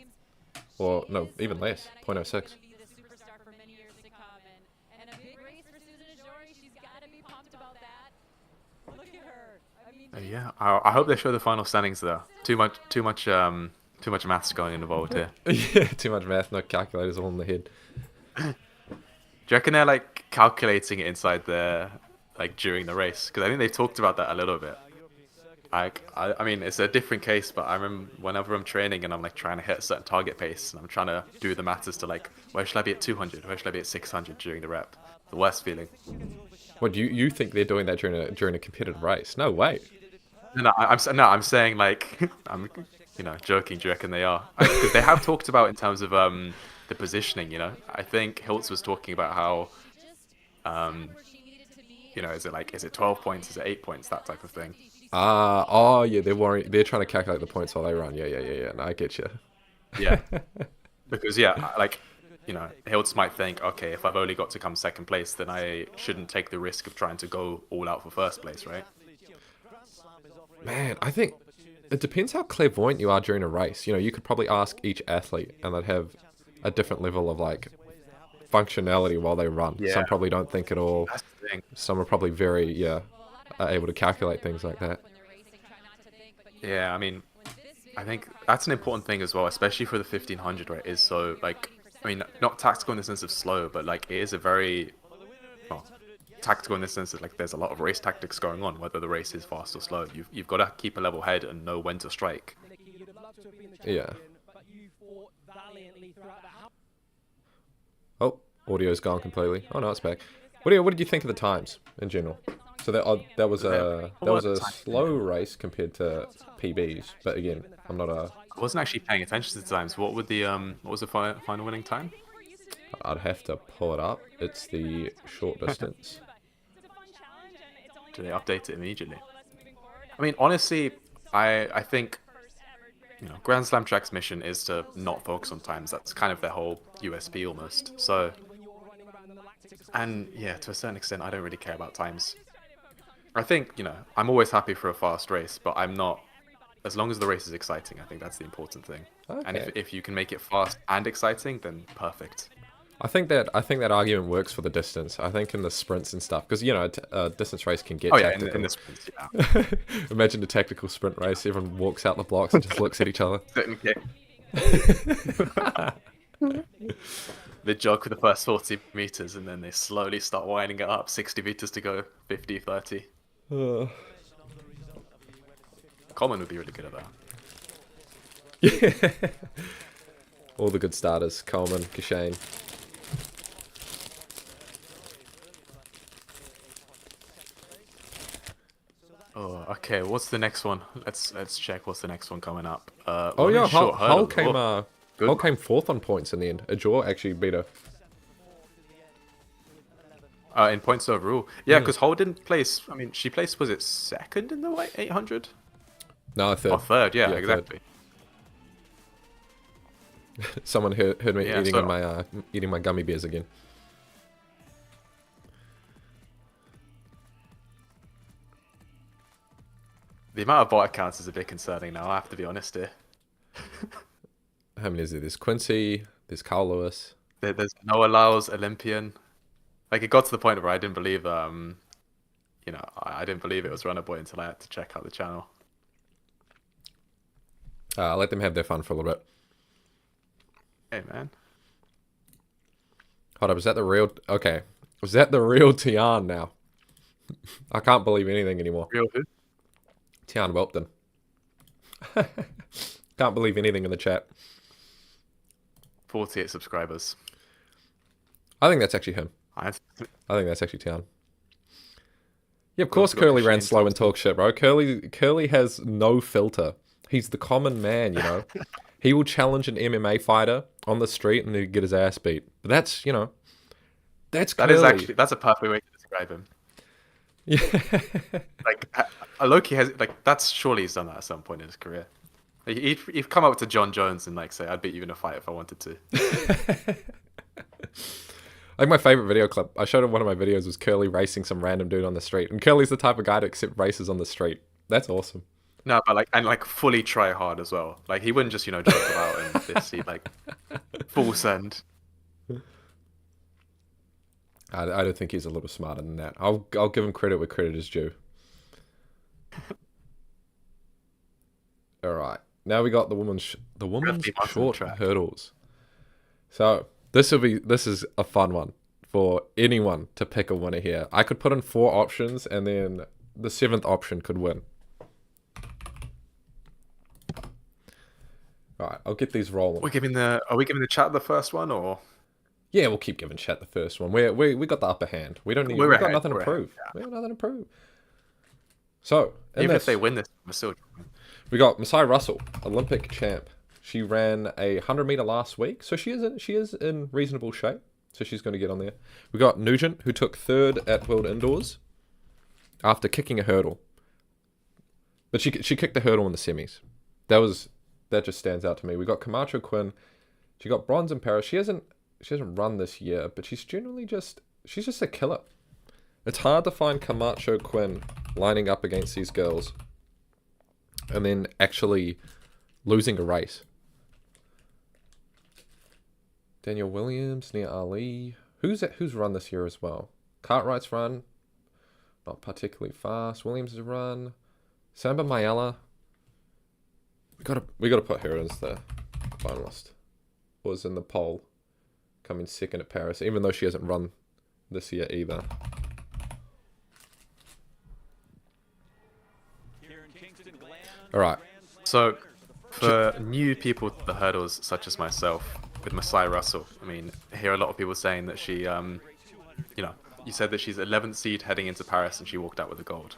Or no, even less, 0.06. Yeah, I hope they show the final standings there. Too much maths going involved here. Yeah, too much math, no calculators all in the head. Do you reckon they're like calculating it inside there, like during the race? Because I think they've talked about that a little bit. Like, I mean, it's a different case, but I remember whenever I'm training and I'm like trying to hit a certain target pace, and I'm trying to do the maths as to like, where should I be at 200? Where should I be at 600 during the rep? The worst feeling. What you think they're doing that during a competitive race? No way. No, I'm saying like, I'm joking. Do you reckon they are? Because they have talked about in terms of the positioning. You know, I think Hiltz was talking about how, is it 12 points? Is it 8 points? That type of thing. Yeah, they're trying to calculate the points while they run. Yeah. No, I get you. Yeah, because Hiltz might think, okay, if I've only got to come second place, then I shouldn't take the risk of trying to go all out for first place, right? Man, I think it depends how clairvoyant you are during a race. You know, you could probably ask each athlete, and they'd have a different level of like functionality while they run. Yeah. Some probably don't think at all. That's the thing. Some are probably very able to calculate things like that. Yeah, I mean, I think that's an important thing as well, especially for the 1500, right? Is so like, I mean, not tactical in the sense of slow, but like it is a very tactical in the sense that like there's a lot of race tactics going on, whether the race is fast or slow. You've got to keep a level head and know when to strike. Yeah. Oh, audio's gone completely. Oh no, it's back. What did you think of the times in general? So that was a slow race compared to PBs, but again, I'm not a. I wasn't actually paying attention to the times. What was the final winning time? I'd have to pull it up. It's the short distance. Do they update it immediately? I mean, honestly, I think Grand Slam Track's mission is to not focus on times. That's kind of their whole USP almost. So, and yeah, to a certain extent, I don't really care about times. I think I'm always happy for a fast race, but I'm not as long as the race is exciting, I think that's the important thing. And Okay. if you can make it fast and exciting, then perfect. I think that argument works for the distance. I think in the sprints and stuff, because a distance race can get Oh yeah, tactical. in the sprints, yeah. Imagine a tactical sprint race. Everyone walks out the blocks and just looks at each other. Sit and kick. They jog for the first 40 meters and then they slowly start winding it up. 60 meters to go, 50, 30. Coleman would be really good at that. Yeah. All the good starters. Coleman, Kishane. Oh, okay. What's the next one? Let's check. What's the next one coming up? Oh women's yeah, short Hull hurdle. came good Hull one. came fourth on points in the end. Ajor actually beat her. In points overall. Yeah, because Hull didn't place. I mean, she placed. Was it second in the white 800? No, third. Or third? Yeah, Yeah, exactly. Someone heard me Yeah, eating so- my eating my gummy bears again. The amount of bot accounts is a bit concerning now. I have to be honest here. How many is there? There's Quincy. There's Carl Lewis. There's Noah Lyles, Olympian. Like, it got to the point where I didn't believe, I didn't believe it was Runner Boy until I had to check out the channel. Let them have their fun for a little bit. Hey, man. Hold up, is that the real? Okay, was that the real Tian now? I can't believe anything anymore. Real who? Tian Welpton. Can't believe anything in the chat. 48 subscribers. I think that's actually him. I I think that's actually Tian. Yeah, of We've course also got Curly ran Shane slow and Thompson. talk shit, bro. Curly has no filter. He's the common man, you know. He will challenge an MMA fighter on the street and he'd get his ass beat. But that's, that's That Curly. is actually, that's a perfect way to describe him. Yeah. Like, Loki has, like, that's surely he's done that at some point in his career. Like, he'd come up to John Jones and, like, say, I'd beat you in a fight if I wanted to. Like my favorite video clip, I showed him one of my videos was Curly racing some random dude on the street. And Curly's the type of guy to accept races on the street. That's awesome. No, but, like, fully try hard as well. Like, he wouldn't just, joke about and this. He'd, like, full send. I don't think he's a little smarter than that. I'll give him credit where credit is due. All right, now we got the women's keep us on short track. hurdles. So this is a fun one for anyone to pick a winner here. I could put in 4 options, and then the 7th option could win. All right, I'll get these rolling. Are we giving the chat the first one, or? Yeah, we'll keep giving chat the first one. We got the upper hand. We don't need. We're We got ahead, nothing to we're ahead, prove. yeah. We got nothing to prove. So Even if they win this, we're still. we got Masai Russell, Olympic champ. She ran a 100-meter last week, so she is in reasonable shape. So she's going to get on there. We got Nugent, who took 3rd at World Indoors after kicking a hurdle, but she kicked the hurdle in the semis. That just stands out to me. We got Camacho Quinn. She got bronze in Paris. She hasn't run this year, but she's just a killer. It's hard to find Camacho Quinn lining up against these girls and then actually losing a race. Daniel Williams, Nia Ali. Who's run this year as well? Cartwright's run. Not particularly fast. Williams' run. Samba Mayala. We gotta put her as the finalist. Was in the poll. Coming second at Paris, even though she hasn't run this year either. All right. So, for new people to the hurdles, such as myself, with Masai Russell, I mean, I hear a lot of people saying that she, you said that she's 11th seed heading into Paris and she walked out with a gold.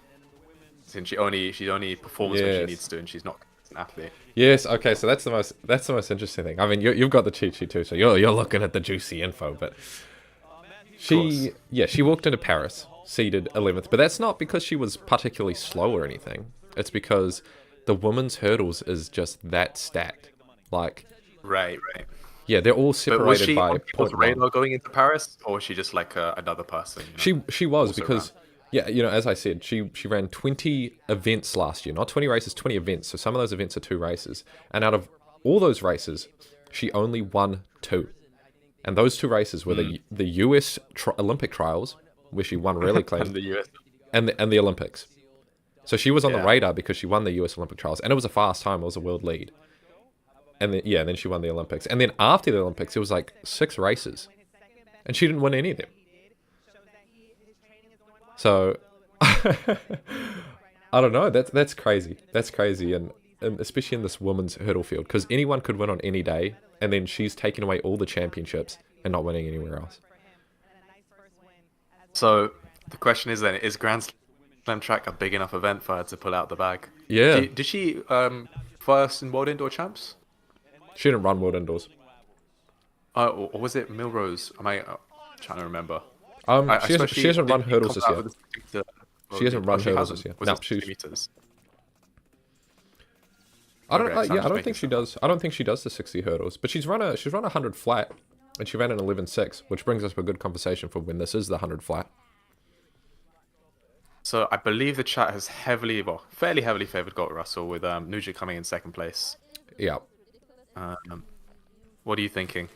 Since she only performs when she Yes. needs to, and she's not an athlete. Yes. Okay. So that's the most interesting thing. I mean, you've got the cheat sheet too, so you're looking at the juicy info. But she walked into Paris, seeded 11th, but that's not because she was particularly slow or anything. It's because the women's hurdles is just that stacked. Like, Right. yeah, they're all But was separated she by on people's 0.1. radar going into Paris, or was she just like another person? She was also because Yeah, you know, as I said, she ran 20 events last year. Not 20 races, 20 events. So some of those events are 2 races. And out of all those races, she only won 2. And those 2 races were the US Olympic trials, where she won really clean, And the US. and the Olympics. So she was on the radar because she won the US Olympic trials. And it was a fast time. It was a world lead. And then, then she won the Olympics. And then after the Olympics, it was like 6 races. And she didn't win any of them. So, I don't know. That's crazy. That's crazy. And especially in this women's hurdle field. Because anyone could win on any day. And then she's taking away all the championships and not winning anywhere else. So the question is then, is Grand Slam track a big enough event for her to pull out the bag? Yeah. Did she first in World Indoor Champs? She didn't run World Indoors. Or was it Milrose? Am I trying to remember? She hasn't run hurdles this year. She hasn't run hurdles this year. No, she's... meters? I don't think she does. I don't think she does the 60 hurdles. But she's run 100 flat, and she ran an 11.6, which brings us to a good conversation for when this is the 100 flat. So I believe the chat has fairly heavily favored Gold Russell, with Nugent coming in second place. Yeah. What are you thinking?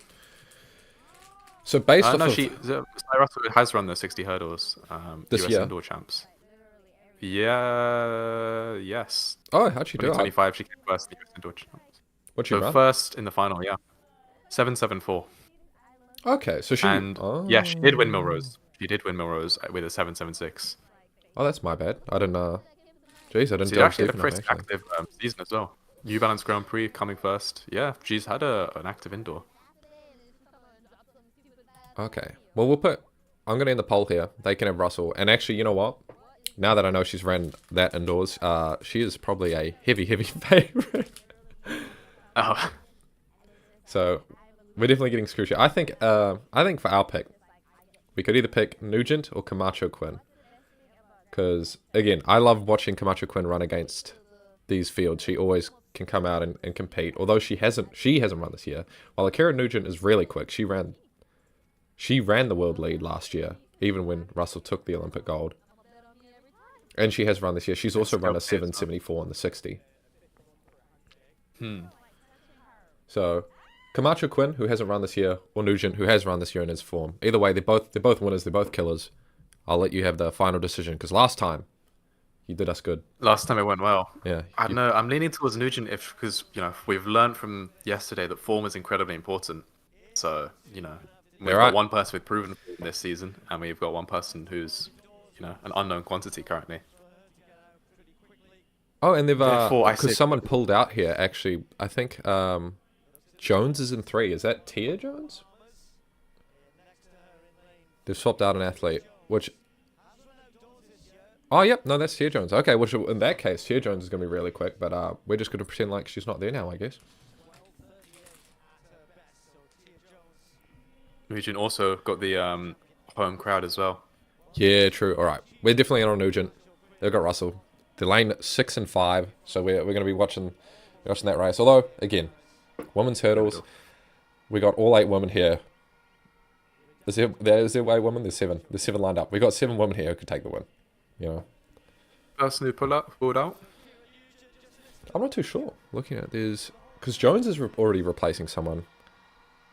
So based off Sky Russell has run the 60 hurdles this US year. Indoor Champs. Yeah, yes. Oh, how'd she do? 2025, she came first in the US Indoor Champs. What'd she So run? first in the final, yeah. 7.74. Okay, so she... Yeah, she did win Milrose. She did win Milrose with a 7.76. Oh, that's my bad. I didn't... Jeez, I didn't... She actually had a pretty active season as well. New Balance Grand Prix coming first. Yeah, she's had an active indoor. Okay. Well, I'm going to end the poll here. They can have Russell. And actually, you know what? Now that I know she's ran that indoors, she is probably a heavy favorite. Oh. So, we're definitely getting screwed here. I think for our pick, we could either pick Nugent or Camacho Quinn. Because, again, I love watching Camacho Quinn run against these fields. She always can come out and compete. Although she hasn't run this year. While Akira Nugent is really quick. She ran the world lead last year, even when Russell took the Olympic gold. And she has run this year. She's also run a 7.74 on the 60. So, Camacho Quinn, who hasn't run this year, or Nugent, who has run this year in his form. Either way, they're both winners. They're both killers. I'll let you have the final decision, because last time, you did us good. Last time it went well. Yeah. I don't know. I'm leaning towards Nugent because we've learned from yesterday that form is incredibly important. So we've got one person with proven form this season, and we've got one person who's an unknown quantity currently. Oh, and they've because someone pulled out here. Actually, I think Jones is in 3. Is that Tia Jones? They've swapped out an athlete, which. Oh, yep. No, that's Tia Jones. Okay, which in that case, Tia Jones is going to be really quick, but we're just going to pretend like she's not there now, I guess. Nugent also got the home crowd as well. Yeah, true. All right. We're definitely in on Nugent. They've got Russell. They're lane 6 and 5, so we're going to be watching that race. Although, again, women's hurdles, we got all 8 women here. Is there 8 women? There's 7. There's 7 lined up. We got 7 women here who could take the win. Person who pulled out? I'm not too sure. Looking at there's because Jones is already replacing someone.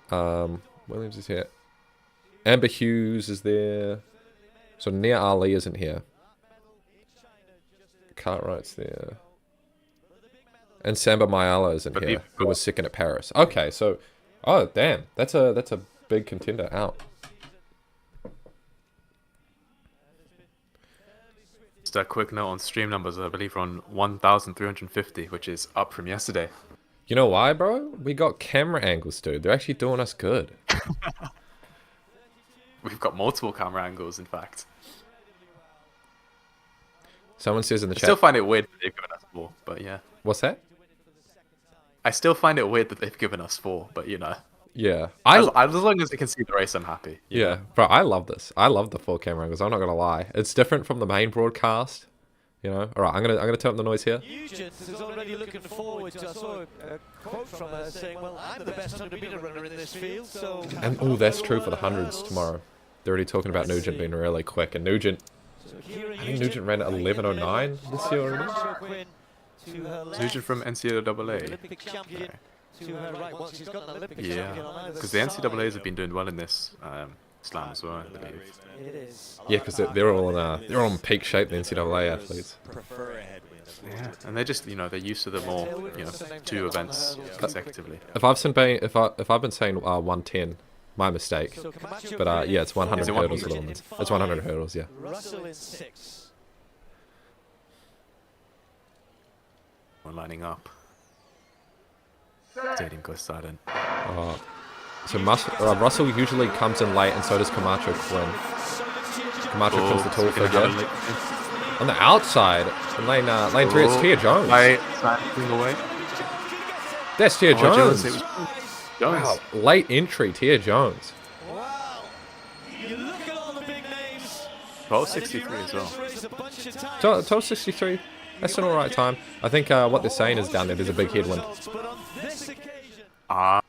Williams is here. Amber Hughes is there. So Nia Ali isn't here. Cartwright's there. And Samba Mayala isn't here, who was second at Paris. Okay, so oh damn, that's a big contender out. Just a quick note on stream numbers. I believe we're on 1,350, which is up from yesterday. You know why, bro? We got camera angles, dude. They're actually doing us good. We've got multiple camera angles, in fact. Someone says in the chat. I still find it weird that they've given us 4, but yeah. What's that? I still find it weird that they've given us 4, but Yeah. As long as they can see the race, I'm happy. Yeah, bro, I love this. I love the 4 camera angles. I'm not gonna lie. It's different from the main broadcast. All right, I'm gonna turn up the noise here. Nugent is already looking forward to. I saw a quote from her saying, "Well, I'm the best 100-meter runner in this field." So. And that's true for the hundreds tomorrow. They're already talking about Nugent being really quick, and Nugent I think Nugent ran at 11:09 this year already. Nugent from NCAA. Olympic champion to her right. Well, she's got an Olympic Yeah, champion on either because the side. NCAAs have been doing well in this slam as well, I believe. It is. Yeah, because they're all in peak shape. The NCAA athletes. Yeah, and they're just they're used to the more 2 events consecutively. If I've been saying 110, my mistake. So Camacho But yeah, it's 100 Is it hurdles 100? at It's 100 hurdles. Yeah. Russell in 6. We're lining up. Stadium goes silent. So Russell usually comes in late, and so does Camacho Quinn. Camacho Quinn's the tall figure. On the outside, in lane 3, it's Tia Jones. Slapping away. That's Tia Jones. It was Jones. Wow, late entry, Tia Jones. Wow. You look at all the big names. 12:63 as well. 12:63. That's an alright time. I think what they're saying is down there's a big headwind. But on this occasion, I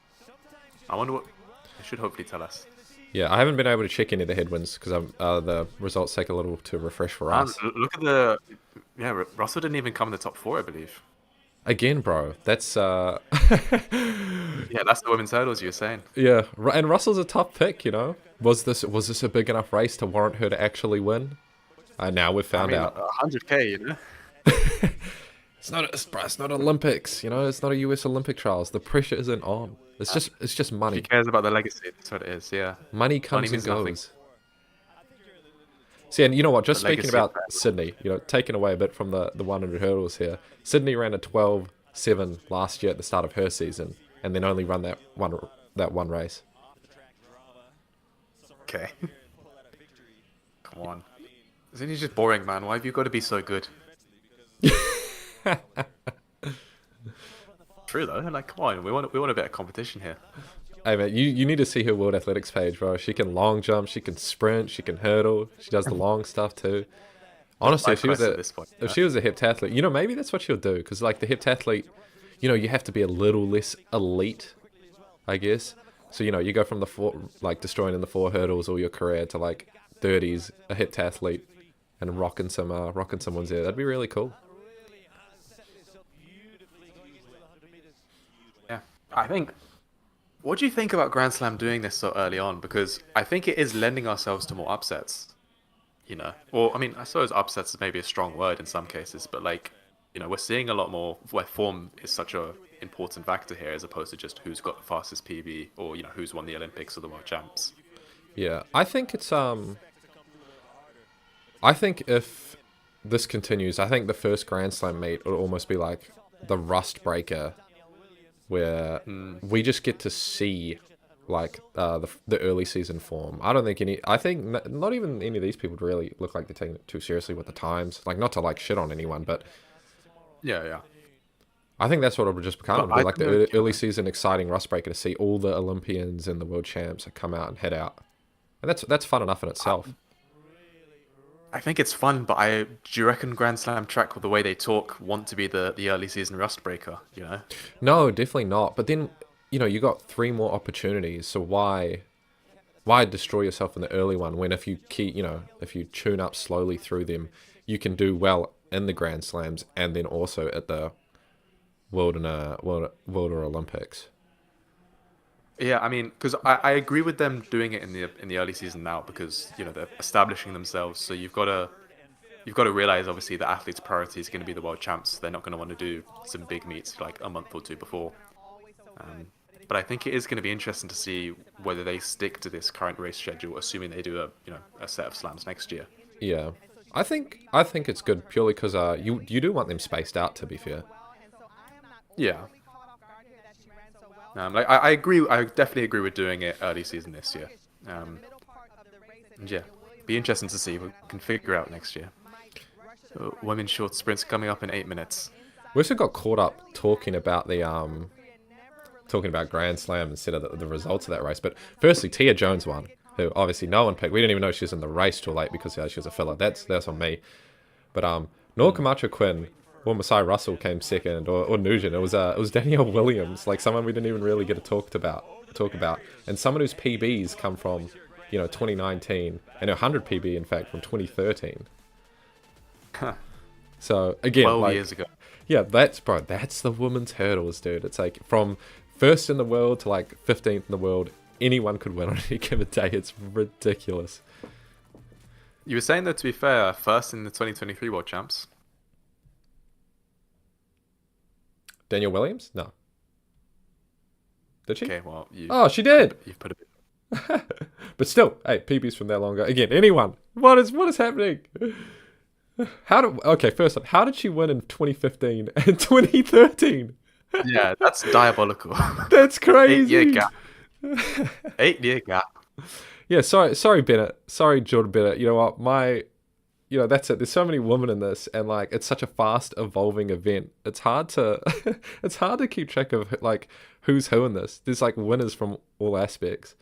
wonder what they should hopefully tell us. Yeah, I haven't been able to check any of the headwinds because the results take a little to refresh for us. Look at Russell didn't even come in the top 4, I believe. Again, bro, that's Yeah, that's the women's hurdles you were saying. yeah, and Russell's a tough pick, Was this a big enough race to warrant her to actually win? Now we've found out. 100K, It's not Olympics, It's not a US Olympic trials. The pressure isn't on. It's just money. He cares about the legacy. That's what it is. Yeah. Money comes and means nothing. goes. See, and you know what? Just The speaking legacy about of that. Sydney, taking away a bit from the 100 hurdles here. Sydney ran a 12:7 last year at the start of her season, and then only run that one race. Okay. Come on. Isn't he just boring, man? Why have you got to be so good? True though. Like, come on. We want a bit of competition here. Hey man, you need to see her World Athletics page, bro. She can long jump, she can sprint, she can hurdle. She does the long stuff too. Honestly, Life quest at this point, if she was a heptathlete, maybe that's what she'll do. Because like the heptathlete, you have to be a little less elite, I guess. So you go from destroying in the 4 hurdles all your career to like 30s, a heptathlete, and rocking some ones there. That'd be really cool. Yeah. I think. What do you think about Grand Slam doing this so early on? Because I think it is lending ourselves to more upsets. Or I mean, I suppose upsets is maybe a strong word in some cases, but we're seeing a lot more where form is such a important factor here, as opposed to just who's got the fastest PB or who's won the Olympics or the World Champs. Yeah, I think it's I think if this continues, I think the first Grand Slam meet will almost be like the rust breaker, where we just get to see the early season form. I think not even any of these people really look like they're taking it too seriously with the times. Like, not to shit on anyone, but Yeah. I think that's what it'll just become. But It'll be I like the think- early season exciting rust breaker to see all the Olympians and the world champs come out and head out, and that's fun enough in itself. I think it's fun, but do you reckon Grand Slam track, with the way they talk, want to be the early season rust breaker? No, definitely not. But then, you got 3 more opportunities. So why destroy yourself in the early one when if you if you tune up slowly through them, you can do well in the Grand Slams and then also at the World or Olympics. Yeah, I mean, because I agree with them doing it in the early season now, because they're establishing themselves. So you've got to realize, obviously, the athlete's priority is going to be the World Champs. They're not going to want to do some big meets like a month or 2 before. But I think it is going to be interesting to see whether they stick to this current race schedule, assuming they do a set of slams next year. Yeah, I think it's good purely because you do want them spaced out. To be fair. Yeah. I agree. I definitely agree with doing it early season this year. And yeah, be interesting to see what we can figure out next year. So, women's short sprints coming up in 8 minutes. We also got caught up talking about Grand Slam instead of the results of that race. But firstly, Tia Jones won, who obviously no one picked. We didn't even know she was in the race till late because she was a filler. That's on me. But nor Camacho Quinn or Masai Russell came second, or Nugent. It was Danielle Williams, like someone we didn't even really get to talk about, and someone whose PBs come from 2019 and her 100 PB in fact from 2013. So again, 12 like, years ago. yeah, that's the women's hurdles, dude. It's like from first in the world to like 15th in the world, anyone could win on any given day. It's ridiculous. You were saying, though, to be fair, first in the 2023 World Champs. Danielle Williams? No. Did she? Okay, well, Oh, she did. you've put a bit. But still, hey, PB's from there longer. Again, anyone. What is happening? First up, how did she win in 2015 and 2013? Yeah, that's diabolical. That's crazy. 8-year gap. 8-year gap. Yeah, sorry, Bennett. Sorry, Jordan Bennett. You know what? That's it. There's so many women in this, and like, it's such a fast evolving event. It's hard to, it's hard to keep track of like who's who in this. There's like winners from all aspects.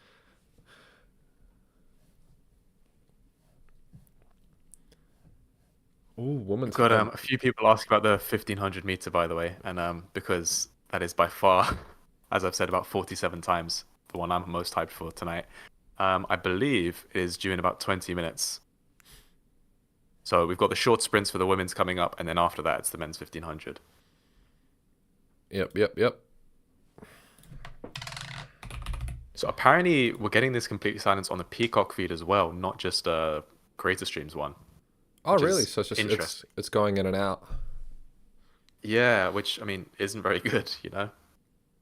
Ooh, women's. Got a few people ask about the 1500 meter, by the way, and because that is by far, as I've said about 47 times, the one I'm most hyped for tonight. I believe it is due in about 20 minutes. So we've got the short sprints for the women's coming up, and then after that, it's the men's 1500. Yep. So apparently, we're getting this complete silence on the Peacock feed as well, not just Creator Streams one. Oh, Which really? is So it's just interesting. it's going in and out. Yeah, which I mean isn't very good, you know.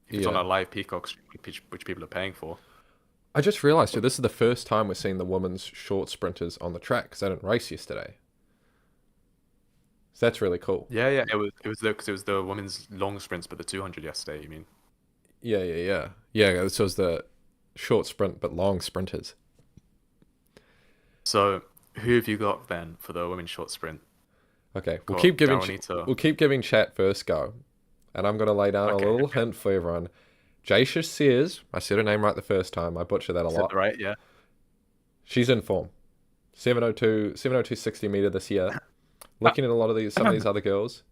If it's on Yeah. a live Peacock stream, which people are paying for. I just realised, this is the first time we're seeing the women's short sprinters on the track because they didn't race yesterday. So that's really cool. Yeah, because it was the women's long sprints, but the 200 yesterday. You mean? Yeah, this was the short sprint but long sprinters. So who have you got then for the women's short sprint? Okay, we'll Got keep giving Daronito. we'll keep giving chat first go, and I'm gonna lay down Okay, a little okay. hint for everyone. Jaisha Sears, I said her name right the first time. I butcher that a Is that lot. right? Yeah. She's in form. 702 60 meter this year. Looking at some of these other girls,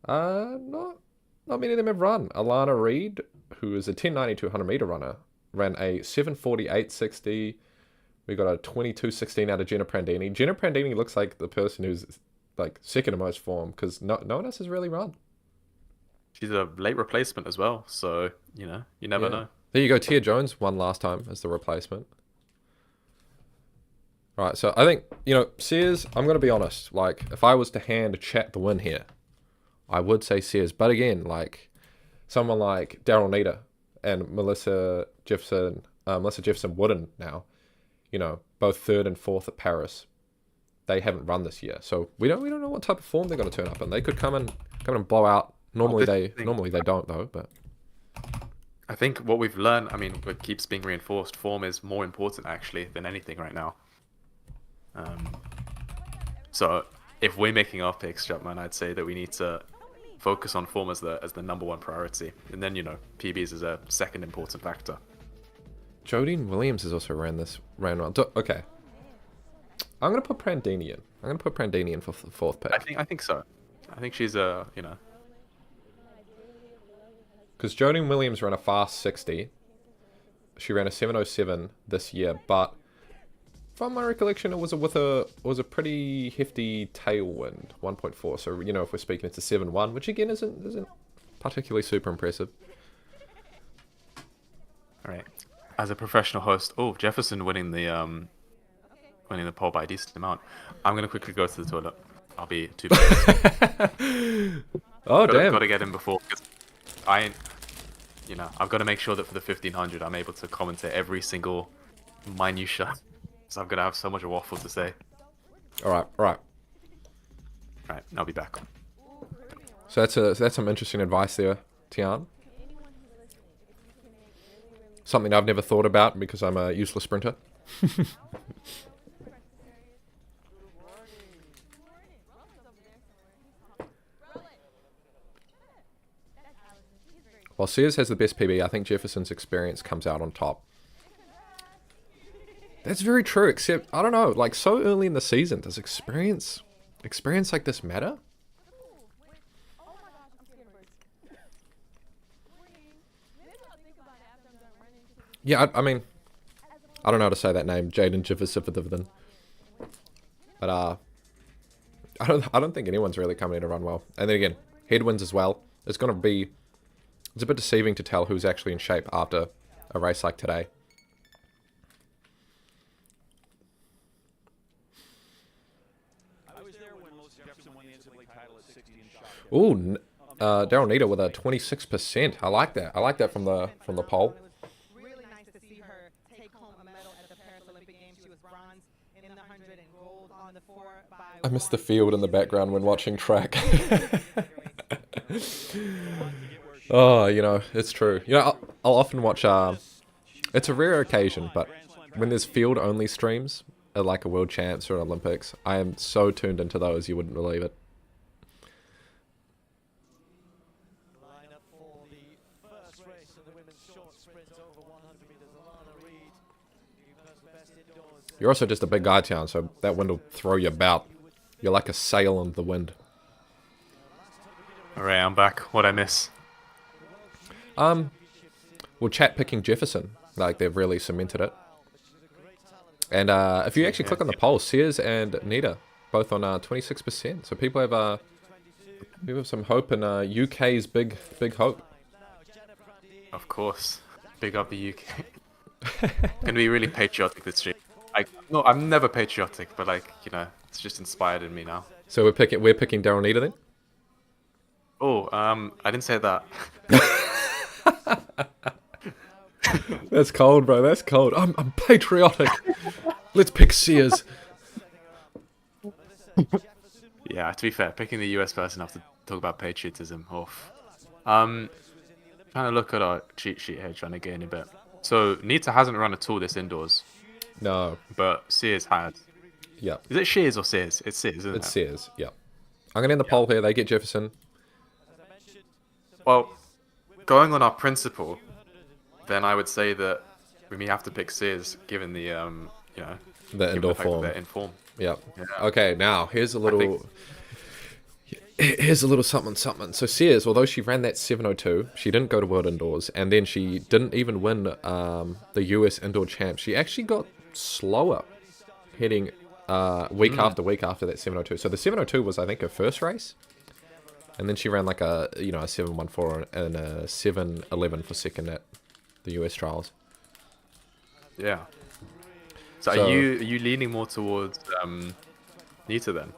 not many of them have run. Alana Reed, who is a 1090 200 meter runner, ran a 7:48:60. We got a 22:16 out of Jenna Prandini. Jenna Prandini looks like the person who's like second in most form because no one else has really run. She's a late replacement as well, so you never Yeah. know. There you go. Tia Jones won last time as the replacement. Right, so I think, Sears, I'm going to be honest. Like, if I was to hand chat the win here, I would say Sears. But again, like, someone like Daryl Nita and Melissa Jefferson Wooden now, both third and fourth at Paris, they haven't run this year. So we don't know what type of form they're going to turn up in. They could come and blow out. Normally they don't though, but I think what we've learned, I mean, what keeps being reinforced, form is more important actually than anything right now. So if we're making our picks, Jumpman, I'd say that we need to focus on form as the number one priority, and then PBs is a second important factor. Jodine Williams has also ran well. Okay, I'm gonna put Prandini in. I'm gonna put Prandini in for the fourth pick. I think so. I think she's because Jodine Williams ran a fast 60. She ran a 7:07 this year, but from my recollection, it was a pretty hefty tailwind, 1.4. So if we're speaking, it's a 7:1, which again isn't particularly super impressive. all right. As a professional host, Jefferson winning the poll by a decent amount. I'm gonna quickly go to the toilet. I'll be 2 minutes. Oh damn! Got to get in before, because I've got to make sure that for the 1500 I'm able to commentate every single minutia. So I'm gonna have so much waffle to say. All right. Right, I'll be back. So that's some interesting advice there, Tian. Something I've never thought about because I'm a useless sprinter. While Sears has the best PB, I think Jefferson's experience comes out on top. That's very true, except, I don't know, like so early in the season, does experience like this matter? Yeah, I mean, I don't know how to say that name, Jaden Jefferson. But I don't think anyone's really coming in to run well. And then again, headwinds as well. It's a bit deceiving to tell who's actually in shape after a race like today. Ooh, Daryl Nita with a 26%. I like that. I like that from the poll. Really nice to see her take home a medal at the Paris Olympic Games. She was bronze in the 100 and gold on the 4 by I miss the field in the background when watching track. Oh, it's true. I'll often watch. It's a rare occasion, but when there's field-only streams at like a World Champs or an Olympics, I am so tuned into those you wouldn't believe it. Line up for the first race of the women's short sprint over 100 meters. Alana Reid, Newcastle best indoors. You're also just a big guy, Tian, so that wind will throw you about. You're like a sail in the wind. Alright, I'm back. What'd I miss? Well, chat picking Jefferson, like they've really cemented it. And if you actually click on the poll, Sears and Nita both on 26%. So people have some hope in UK's big hope. Of course. Big up the UK. Gonna be really patriotic this stream. No, I'm never patriotic, but it's just inspired in me now. So we're picking Daryl Nita then. Oh, I didn't say that. That's cold, bro. That's cold. I'm patriotic. Let's pick Sears. Yeah, to be fair, picking the US person after talk about patriotism off. Trying to look at our cheat sheet here, trying to get in a bit. So Nita hasn't run at all this indoors, No. but Sears had. Yeah. Is it Shears or Sears? It's Sears, isn't It's it? Sears. Yeah. I'm gonna end the poll here. They get Jefferson. Well, going on our principle, then I would say that we may have to pick Sears, given the The given indoor the fact that form. they're in form. Yeah. Yeah. Okay. Now here's a think- little something. So Sears, although she ran that 7:02, she didn't go to World Indoors, and then she didn't even win the US Indoor Champs. She actually got slower heading week after week after that 7:02. So the 7:02 was, I think, her first race, and then she ran like a 7:14 and a 7:11 for second at the US trials. Yeah. So So- are you leaning more towards Nita then?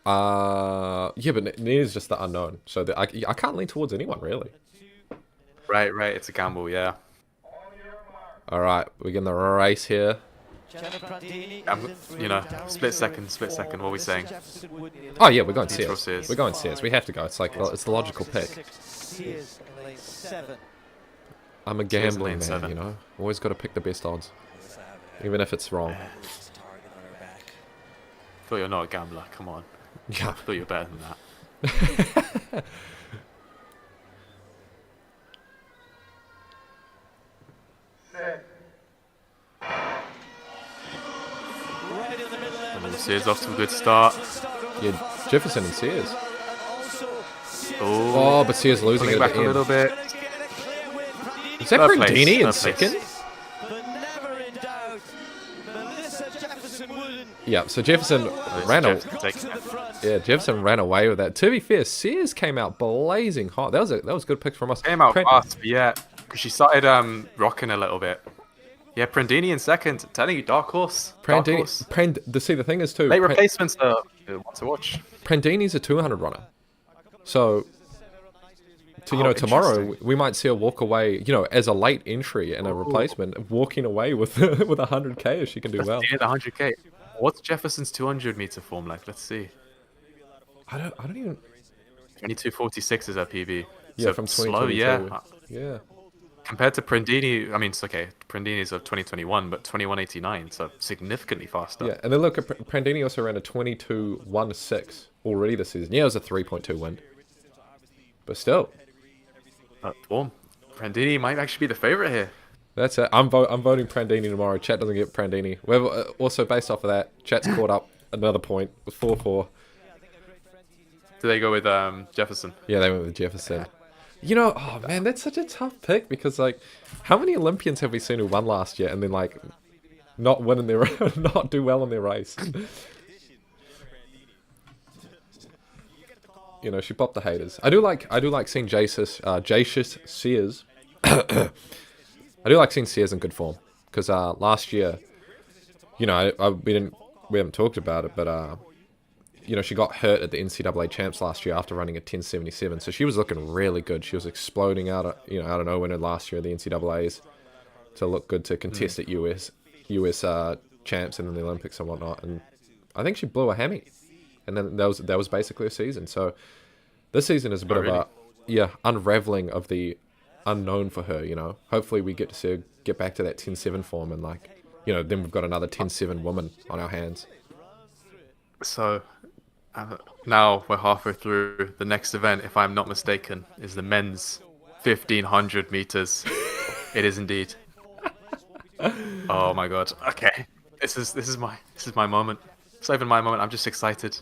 Yeah, but Nita's just the unknown, so I can't lean towards anyone really. Right. It's a gamble. Yeah. All right, we're getting the race here. Split second. What are we saying? Oh yeah, we're going Neutral Sears. Sears. We're going Sears. We have to go. It's the logical pick. Sears in lane 7. I'm a Sears in gambling lane man, 7. Always got to pick the best odds, even if it's wrong. Thought you're not a gambler. Come on. Yeah. Thought you were better than that. Right in the middle there. Melissa Sears off to a Jefferson good with start. start. Yeah, Jefferson and Sears. Also, Sears Oh, Oh, but Sears losing pulling it back at a the little end. bit. gonna get a clear win. Is that Third place, Brandini in third place. second? But never in doubt. Melissa Jefferson Wooden Yeah. So Jefferson ran Jeff away. taking to the it. front. Yeah, Jefferson ran away with that. To be fair, Sears came out blazing hot. That was a good pick from us. Came out Pran- fast, but yeah. Because she started rocking a little bit. Yeah, Prandini in second. Telling you, dark horse. Dark Prandini, horse. see, the thing is too. Late replacements are one to watch. Prandini's a 200 runner, so Oh, tomorrow interesting. we might see her walk away. As a late entry and a replacement, walking away with with 100k if she can do well. Yeah, the 100k. What's Jefferson's 200 meter form like? Let's see. I don't even. 22:46 is her PB. Yeah, So from slow, 2022. yeah. Yeah. Compared to Prandini, I mean, it's okay. Prandini's of 2021, but 21:89, so significantly faster. Yeah, and then look, Prandini also ran a 22:16 already this season. Yeah, it was a 3.2 win, but still, Form. Prandini might actually be the favorite here. that's it. I'm voting Prandini tomorrow. Chat doesn't get Prandini. Also, based off of that, Chat's caught up another point with 4-4. Do they go with Jefferson? Yeah, they went with Jefferson. Oh man, that's such a tough pick because how many Olympians have we seen who won last year and then not win in their not do well in their race? you know, she popped the haters. I do like seeing Jacius Sears. I do like seeing Sears in good form because last year, you know, we haven't talked about it, but you know, she got hurt at the NCAA champs last year after running a 10.77, so she was looking really good. She was exploding out of nowhere last year at the NCAA's to look good to contest at US champs and then the Olympics and whatnot. And I think she blew a hammy, and then that was basically a season. So this season is a bit of a unraveling of the unknown for her. You know, hopefully we get to see her get back to that 10.7 form, and like, you know, then we've got another 10.7 woman on our hands. So now we're halfway through. The next event, if I'm not mistaken, is the men's 1500 meters. It is indeed. Oh my god. Okay. This is my moment. It's not even my moment. I'm just excited.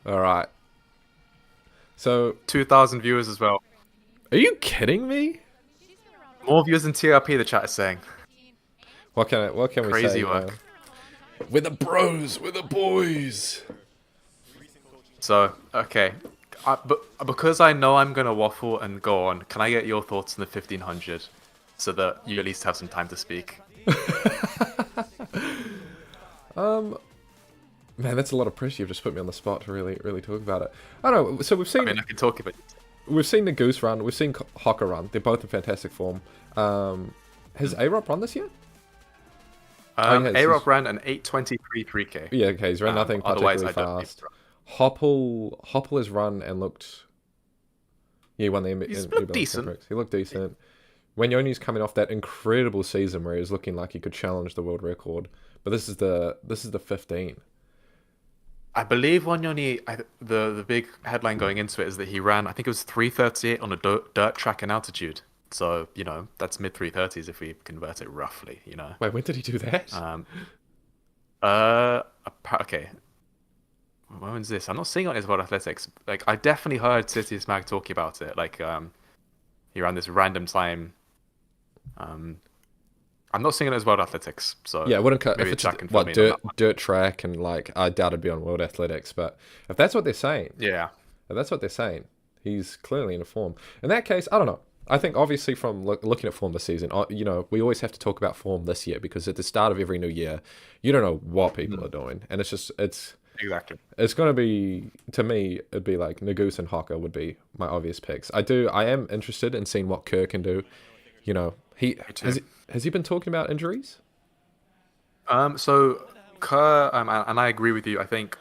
All right. So 2,000 viewers as well. are you kidding me? More viewers than TRP, the chat is saying. What can we say? Crazy work. We're the bros. We're the boys. So, okay. But because I know I'm going to waffle and go on, can I get your thoughts on the 1500 so that you at least have some time to speak? Man, that's a lot of pressure. You've just put me on the spot to really talk about it. I don't know. So we've seen. I mean, I can talk about it. We've seen the Goose run. We've seen Hocker run. They're both in fantastic form. Has A-Rob run this year? A-Rob ran an 8:23 3K. Yeah, okay. He's run nothing particularly fast. Hopple has run and looked. Yeah, he won the He's looked decent. He looked decent. Wanyoni's coming off that incredible season where he was looking like he could challenge the world record. But this is the 15. I believe Wanyoni, the big headline going into it is that he ran, I think it was 3:38 on a dirt track in altitude. So, you know, that's mid 3:30s if we convert it roughly, you know. Wait, when did he do that? Okay. When was this? I'm not seeing it on his World Athletics. Like, I definitely heard Citius Mag talking about it. Like, he ran this random time. I'm not seeing it as World Athletics, so yeah, it wouldn't cut. Maybe If it's Jack can fill what me in on dirt track and like, I doubt it'd be on World Athletics. But if that's what they're saying, yeah, if that's what they're saying, he's clearly in a form. In that case, I don't know. I think obviously from looking at form this season, you know, we always have to talk about form this year because at the start of every new year, you don't know what people are doing, and it's exactly. It's going to be, to me, it'd be like Nagoose and Hocker would be my obvious picks. I am interested in seeing what Kerr can do. You know, has he been talking about injuries? So Kerr, and I agree with you. I think,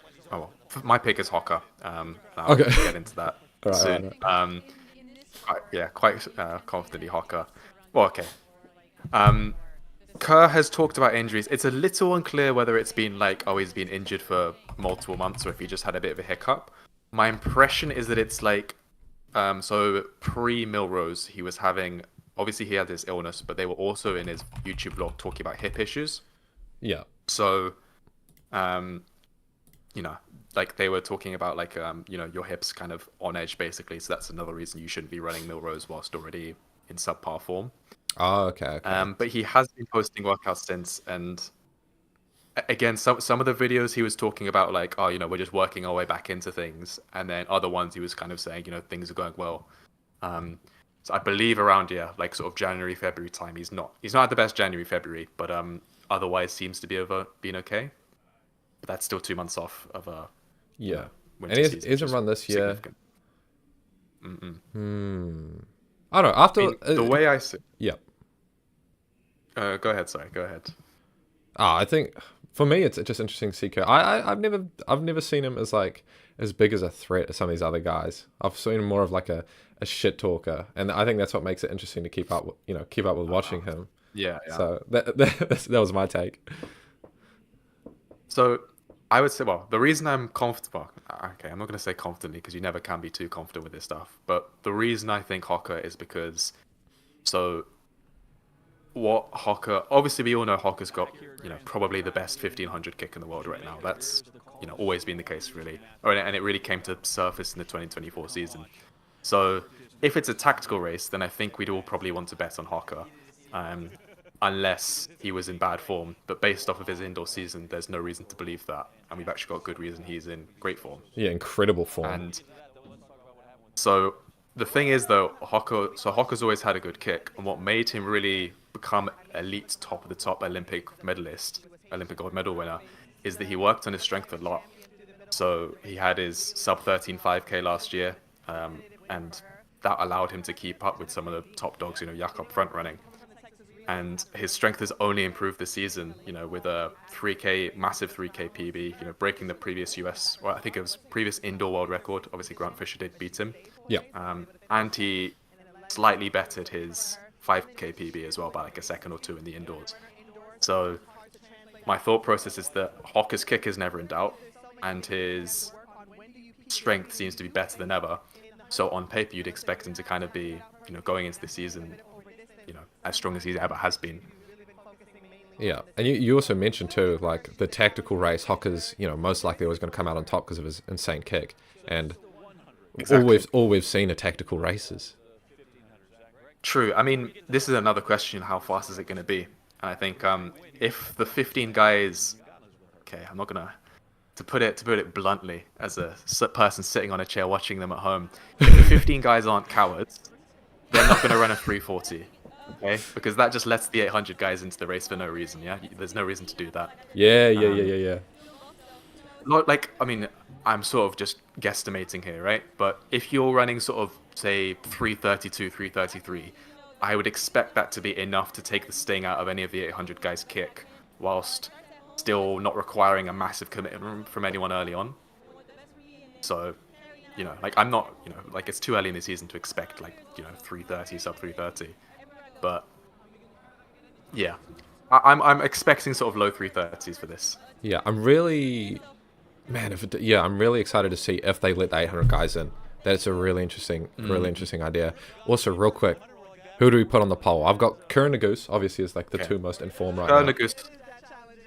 my pick is Hocker. I'll Okay. get into that soon. Right. Quite confidently Hocker. Well, okay. Kerr has talked about injuries. It's a little unclear whether it's been like, he's been injured for multiple months or if he just had a bit of a hiccup. My impression is that it's like, so pre-Milrose, he was having, obviously he had this illness, but they were also in his YouTube vlog talking about hip issues. Yeah. So, you know, like they were talking about like, you know, your hips kind of on edge basically. So that's another reason you shouldn't be running Milrose whilst already in subpar form. Oh, okay. But he has been posting workouts since, and again, some of the videos he was talking about like, you know, we're just working our way back into things, and then other ones he was kind of saying, you know, things are going well. So I believe around like sort of January, February time, he's not at the best January, February, but otherwise seems to be being okay. But that's still 2 months off of yeah. Winter And he season, hasn't run this year. I don't know. After the way I see. Yeah. Go ahead. Sorry. Go ahead. I think for me it's just interesting to see Kerr. I've never seen him as like as big as a threat as some of these other guys. I've seen him more of like a shit talker, and I think that's what makes it interesting to keep up with watching him. Yeah. So that was my take. So I would say, the reason I'm comfortable, okay, I'm not going to say confidently because you never can be too confident with this stuff, but the reason I think Hocker is because, what Hocker, obviously we all know Hocker's got, you know, probably the best 1500 kick in the world right now. That's, you know, always been the case really. And it really came to surface in the 2024 season. So if it's a tactical race, then I think we'd all probably want to bet on Hocker. unless he was in bad form. But based off of his indoor season, there's no reason to believe that, and we've actually got good reason he's in great form. Yeah, incredible form. And so the thing is, though, Hocker's always had a good kick, and what made him really become elite, top of the top Olympic medalist, Olympic gold medal winner, is that he worked on his strength a lot. So he had his sub 13 5K last year, and that allowed him to keep up with some of the top dogs, Jakob front running. And his strength has only improved this season, with a 3K, massive 3K PB, breaking the previous US, well, I think it was previous indoor world record. Obviously, Grant Fisher did beat him. Yeah. And he slightly bettered his 5K PB as well by like a second or two in the indoors. So my thought process is that Hocker's kick is never in doubt, and his strength seems to be better than ever. So on paper, you'd expect him to kind of be, going into the season, as strong as he ever has been. Yeah, and you also mentioned too, like the tactical race, Hocker's, most likely always going to come out on top because of his insane kick, and Exactly. all we've seen are tactical races. True. I mean, this is another question: how fast is it going to be? And I think if the 15 guys, okay, I'm not gonna to put it bluntly, as a person sitting on a chair watching them at home, if the 15 guys aren't cowards, they're not going to run a 340. Okay, because that just lets the 800 guys into the race for no reason. Yeah, there's no reason to do that. Yeah. Like, I mean, I'm sort of just guesstimating here, right? But if you're running sort of, say, 332, 333, I would expect that to be enough to take the sting out of any of the 800 guys' kick, whilst still not requiring a massive commitment from anyone early on. So, like, I'm not, like, it's too early in the season to expect, like, 330, sub 330. But, yeah, I'm expecting sort of low 330s for this. Yeah, I'm really excited to see if they let the 800 guys in. That's a really interesting idea. Also, real quick, who do we put on the poll? I've got Kieran Goose, obviously, is like the two most informed right now. Goose.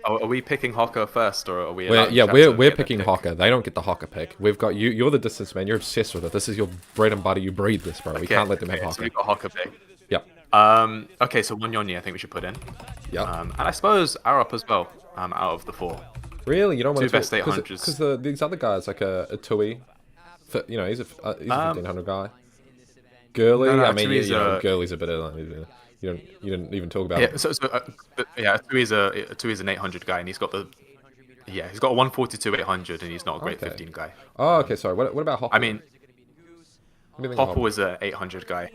Are we picking Hocker first, or are we? We're picking Hocker. They don't get the Hocker pick. We've got you. You're the distance man. You're obsessed with it. This is your bread and butter. You breathe this, bro. We can't let them have Hocker. So we've got Hocker pick. Yep. Okay, so Wanyonyi I think we should put in. Yep. And I suppose Arup as well. Out of the four. Really, you don't want to best 800s because these other guys like a Tui, he's a 1500 guy. Gurley, no, I mean, Tui's Gurley's a bit of you didn't even talk about. Yeah, Tui's an 800 guy, and he's got a 142 800, and he's not a great 15 guy. Oh, okay, sorry. What about Hopper? I mean, Hopper was an 800 guy.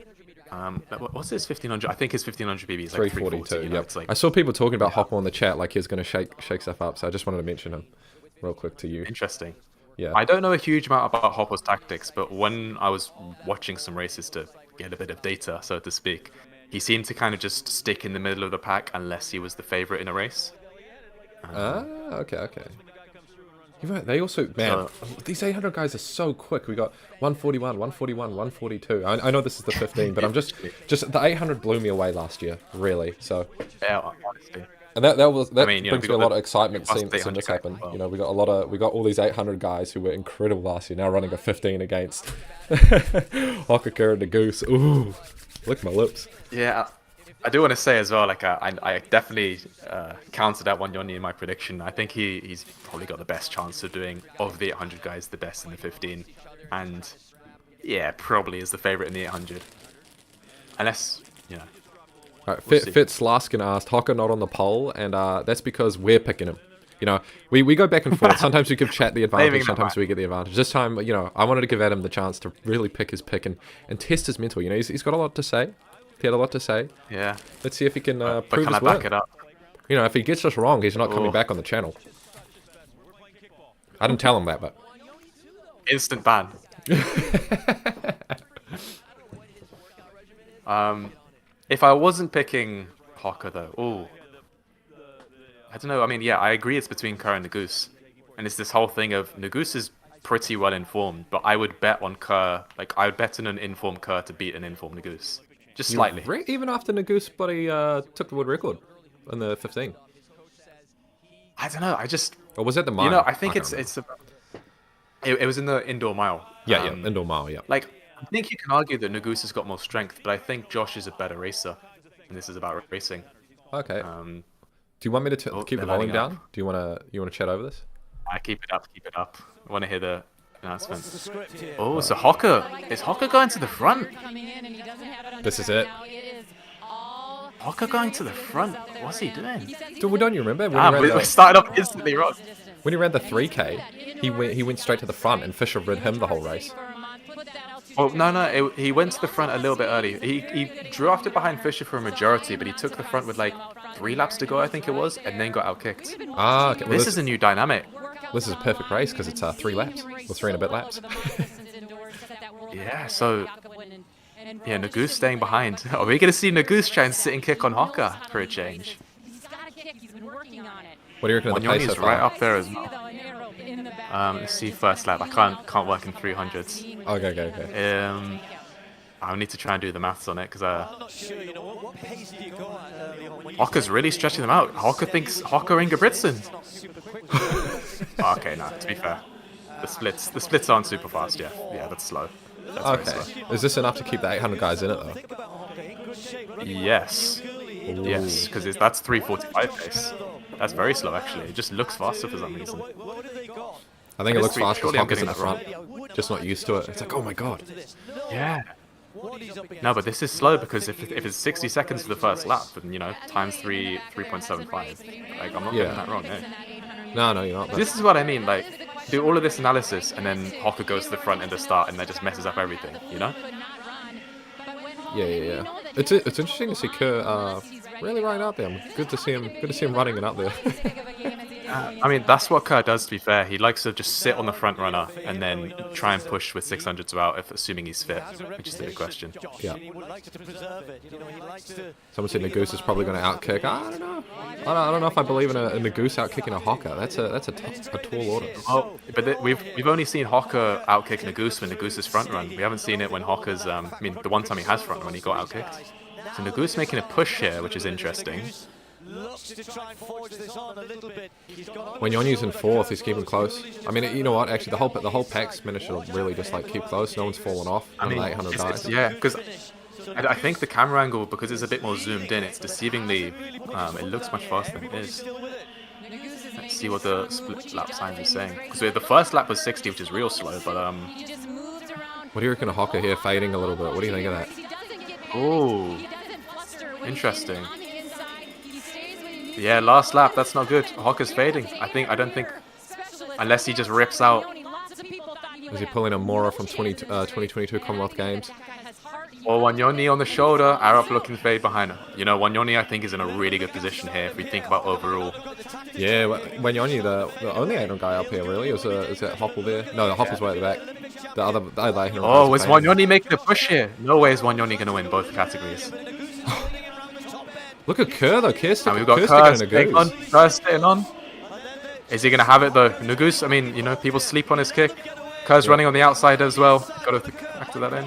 What's his 1500? I think his 1500 PB is like 342. Yep. I saw people talking about Hopper on the chat, like he was going to shake stuff up. So I just wanted to mention him real quick to you. Interesting. Yeah. I don't know a huge amount about Hopper's tactics, but when I was watching some races to get a bit of data, so to speak, he seemed to kind of just stick in the middle of the pack unless he was the favorite in a race. Okay. You're right. They also, these 800 guys are so quick. We got 141, 141, 142. I know this is the 15, but I'm just the 800 blew me away last year, really. So yeah, honestly. And that brings me a lot of excitement seeing this happen. Well. We got all these 800 guys who were incredible last year now running a 15 against Hocker and the Goose. Ooh, lick my lips. Yeah. I do want to say as well, like I definitely counted out Wanyonyi in my prediction. I think he's probably got the best chance of doing, of the 800 guys, the best in the 15, and yeah, probably is the favorite in the 800. Unless, All right, Fitz Laskin asked, Hocker not on the poll, and that's because we're picking him. We go back and forth. Sometimes we give chat the advantage, sometimes we get the advantage. This time, I wanted to give Adam the chance to really pick his pick and test his mental. He's got a lot to say. He had a lot to say. Yeah. Let's see if he can prove can his I work. back it up? If he gets us wrong, he's not coming back on the channel. I didn't tell him that, but Instant ban. If I wasn't picking Hocker though, I don't know. I mean, yeah, I agree. It's between Kerr and Nagoose, and it's this whole thing of Nagoose is pretty well informed, but I would bet on Kerr. Like, I would bet on an informed Kerr to beat an informed Nagoose, just slightly. Even after Nagoose buddy took the world record in the 15. I don't know. Or was that the mile? I think it was in the indoor mile. Yeah, indoor mile. Yeah. Like, I think you can argue that Nagoose has got more strength, but I think Josh is a better racer, and this is about racing. Okay. Do you want me to keep the they're volume lining up. down? Do you wanna chat over this? I keep it up, keep it up. I want to hear the announcement. What's the script here? Oh, so is Hocker going to the front? This is it. Hocker going to the front? What's he doing? Dude, well, don't you remember when Ah, he ran we started off instantly wrong. when he ran the 3K? He went straight to the front, and Fisher rid him the whole race. Oh, no, he went to the front a little bit early. He drafted behind Fisher for a majority, but he took the front with like 3 laps to go, I think it was, and then got outkicked. Ah, okay. Well, This is a new dynamic. this is a perfect race because it's 3 laps or 3 and a bit laps. Yeah, so yeah, Nagoose staying behind. Are we gonna see Nagoose try and sit and kick on Hocker for a change? What do you reckon of the pace so Wanyoni's right far? up there as well. Let's see first lap. I can't work in 300s. Okay. I'll need to try and do the maths on it because I'm not sure, you know, what pace do you go at early on when you Hocker's really stretching them out. Hocker thinks Hocker Ingebrigtsen. not super quick? Okay, no, to be fair. The splits aren't super fast, yeah. Yeah, that's slow. That's very slow. Okay. Is this enough to keep the 800 guys in it though? Think about Hocker, in good shape. Yes. Yes, because that's 345 pace. That's very slow, actually. It just looks faster for some reason. What have they got? I think it looks fast because Surely I'm Hocker's in getting the that front. wrong. Just not used to it. It's like, oh my god. Yeah. What he's up against. No, but this is slow because if it's 60 seconds for the first lap, and times 3.75, like I'm not getting that wrong, eh? No, you're not. But This is what I mean, like, do all of this analysis and then Hocker goes to the front in the start and that just messes up everything, you know? yeah. It's interesting to see Kerr really running out there. Good to see him running it out there. I mean, that's what Kerr does, to be fair. He likes to just sit on the front runner and then try and push with 600 to out, if assuming he's fit, which is the big question. Yeah. He would like to preserve it. You know, he likes to. Someone said Nagoose is probably going to outkick. I don't know. I don't know if I believe in a Nagoose outkicking a Hocker. That's a tall order. Oh, but we've only seen Hocker outkick Nagoose when Nagoose is front run. We haven't seen it when Hocker's, I mean, the one time he has front run, he got outkicked. So Nagoose making a push here, which is interesting. Looks to try and forge this on a little bit. He's got When Yonyu's in 4th, he's keeping close. I mean, you know what? Actually, the whole pack's managed to really just like keep close. No one's fallen off. I mean, the 800 guys. yeah, because I think the camera angle, because it's a bit more zoomed in, it's deceivingly, it looks much faster than it is. Let's see what the split lap signs are saying. Because the first lap was 60, which is real slow, but What do you reckon of Hocker here fading a little bit? What do you think of that? oh, interesting. Yeah, last lap, that's not good. Hocker's fading. I don't think, unless he just rips out. Is he pulling a Mora from 2022 Commonwealth Games? Or Wanyoni on the shoulder, Arab looking fade behind her. You know, Wanyoni I think is in a really good position here if we think about overall. Yeah, when Yonyu, the only 800 guy up here really, is that Hoppel there? No, the Hoppel's way at the back. The other 800 Oh, guys was are fading. Wanyoni making a push here? No way is Wanyoni going to win both categories. Look at Kerr though. Kerr's And we've got Kerr Kerr sticking in a staying on. goose. Kerr staying on. Is he going to have it though? Nagoose, I mean, people sleep on his kick. Kerr's running on the outside as well. Got to factor that in.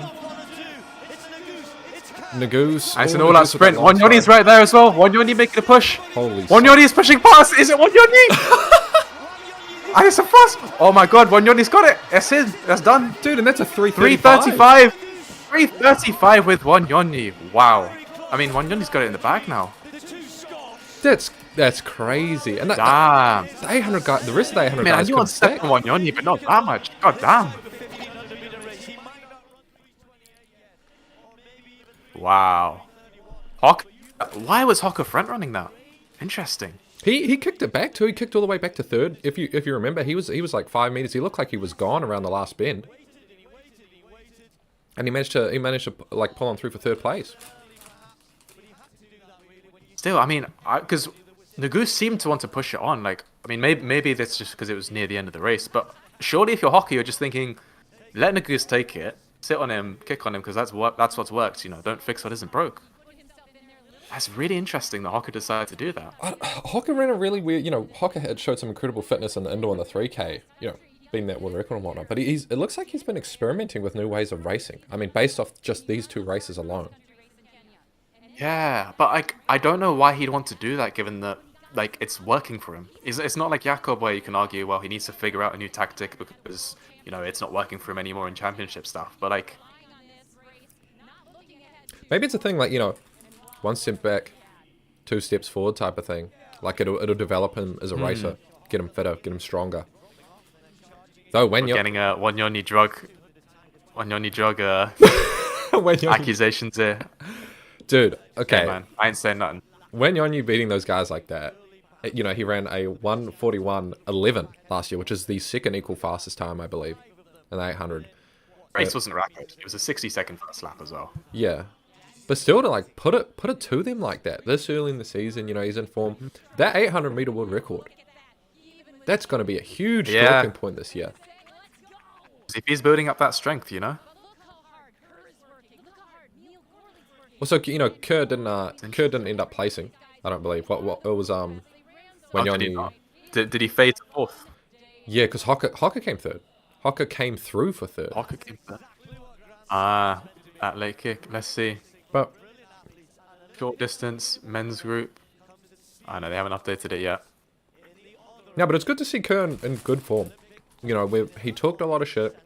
Nagoose. And it's an oh, all-out Nagoose with sprint. that long Wanyoni's stride. right there as well. Wanyoni making a push. Holy Wanyoni is pushing past. Is it Wanyoni? And it's a fast. Oh my god, Wanyoni's got it. That's in. That's done. Dude, and that's a 335. 335. 335 with Wanyoni. Wow. I mean, Wanyoni's got it in the bag now. That's crazy. And that, Damn. the 800 guy, the rest of the 800 I mean, I guys knew couldn't on stick. second Wanyoni, but not that much. God damn. Wow. Hock. Why was Hocker front running that? Interesting. He kicked it back too. He kicked all the way back to third. If you remember, he was like 5 meters. He looked like he was gone around the last bend. And he managed to like pull on through for third place. Still, I mean, because Nagoose seemed to want to push it on. Like, I mean, maybe that's just because it was near the end of the race. But surely, if you're Hockey, you're just thinking, let Nagoose take it, sit on him, kick on him, because that's what's worked. Don't fix what isn't broke. That's really interesting that Hocker decided to do that. Hocker ran a really weird. Hocker had showed some incredible fitness in the indoor and the 3K. Being that world record and whatnot. But it looks like he's been experimenting with new ways of racing. I mean, based off just these 2 races alone. Yeah, but I don't know why he'd want to do that, given that it's working for him. It's not like Jakob where you can argue, well, he needs to figure out a new tactic because it's not working for him anymore in championship stuff. But maybe it's a thing like one step back, 2 steps forward type of thing. Like it'll develop him as a racer, get him fitter, get him stronger. Though when We're you're getting a Wanyoni drug when you're, accusations here. dude, Okay, okay, man. I ain't saying nothing. when you're beating those guys like that, you know, he ran a 1:41.11 last year, which is the second equal fastest time, I believe, in the 800. Race wasn't rapid. It was a 60-second first lap as well. Yeah, but still to like put it to them like that this early in the season, you know, he's in form. That 800-meter world record, that's going to be a huge talking point this year. If he's building up that strength, you know. Also, you know, Kerr didn't end up placing. I don't believe. What it was when Did he not? Did he fade to fourth? yeah, because Hocker came third. Hocker came through for third. Pocket came third. That late kick. Let's see. But Short distance men's group. I know they haven't updated it yet. yeah, but it's good to see Kerr in good form. You know, he talked a lot of shit.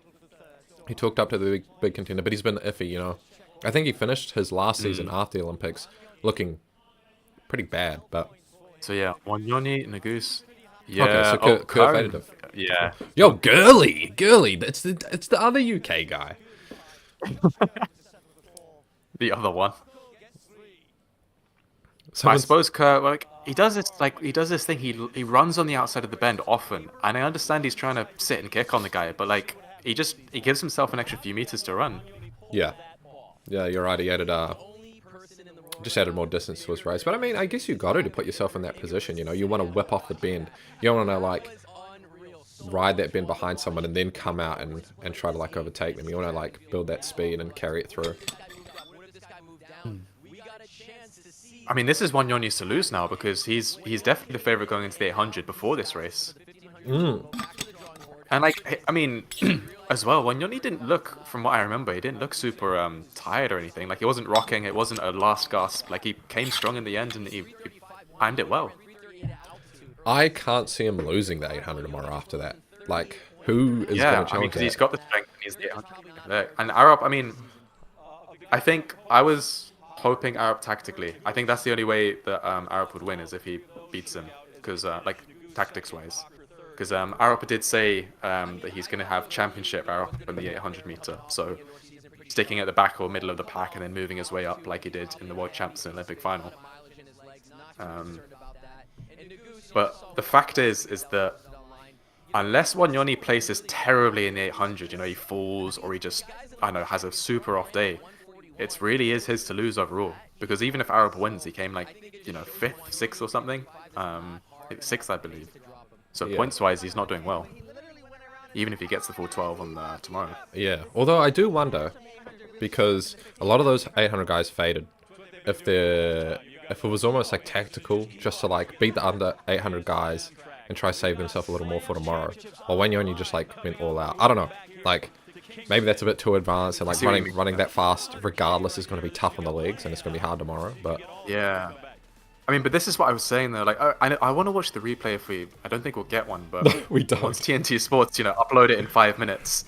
He talked up to the big contender, but he's been iffy. You know, I think he finished his last season after the Olympics looking pretty bad. But So yeah, Wanyoni, Nagus. Yeah. okay, so Kerr Karen. faded. Yeah. Yo, Gurley, it's the other UK guy. The other one. I Someone's- suppose Kurt, like he does this thing. He runs on the outside of the bend often, and I understand he's trying to sit and kick on the guy, but like he gives himself an extra few meters to run. Yeah, you're right. He added just added more distance to his race. But I mean, I guess you got to put yourself in that position. You know, you want to whip off the bend. You don't want to like ride that bend behind someone and then come out and try to like overtake them. You want to like build that speed and carry it through. I mean, this is Wanyoni's to lose now because he's definitely the favorite going into the 800 before this race. And like, I mean, as well, Wanyoni didn't look, from what I remember, he didn't look super tired or anything. Like he wasn't rocking. It wasn't a last gasp. Like he came strong in the end and he timed it well. I can't see him losing the 800 tomorrow after that. Like, who is Yeah, going to I mean, challenge because he's that? got the strength and he's the 800. And Arab, I mean, I think I was hoping Arab tactically. I think that's the only way that Arab would win is if he beats him, because like tactics-wise. Because Arab did say that he's going to have championship Arab in the 800 meter, so sticking at the back or middle of the pack and then moving his way up like he did in the World Champs and Olympic final. But the fact is that unless Wanyoni places terribly in the 800, you know, he falls or he just, I don't know, has a super off day, it really is his to lose overall. Because even if Arab wins, he came like, you know, 5th, 6th or something. 6th, I believe. So Yeah. points-wise, he's not doing well. Even if he gets the full 12 on tomorrow. Yeah, although I do wonder, because a lot of those 800 guys faded. If it was almost like tactical, just to like beat the under 800 guys and try to save themselves a little more for tomorrow, or when you only just like went all out. I don't know, like maybe that's a bit too advanced, and like see what you mean. running that fast regardless is going to be tough on the legs and it's going to be hard tomorrow. But Yeah. I mean, but this is what I was saying though. Like, I want to watch the replay if I don't think we'll get one, but we don't. once TNT Sports, you know, upload it in 5 minutes.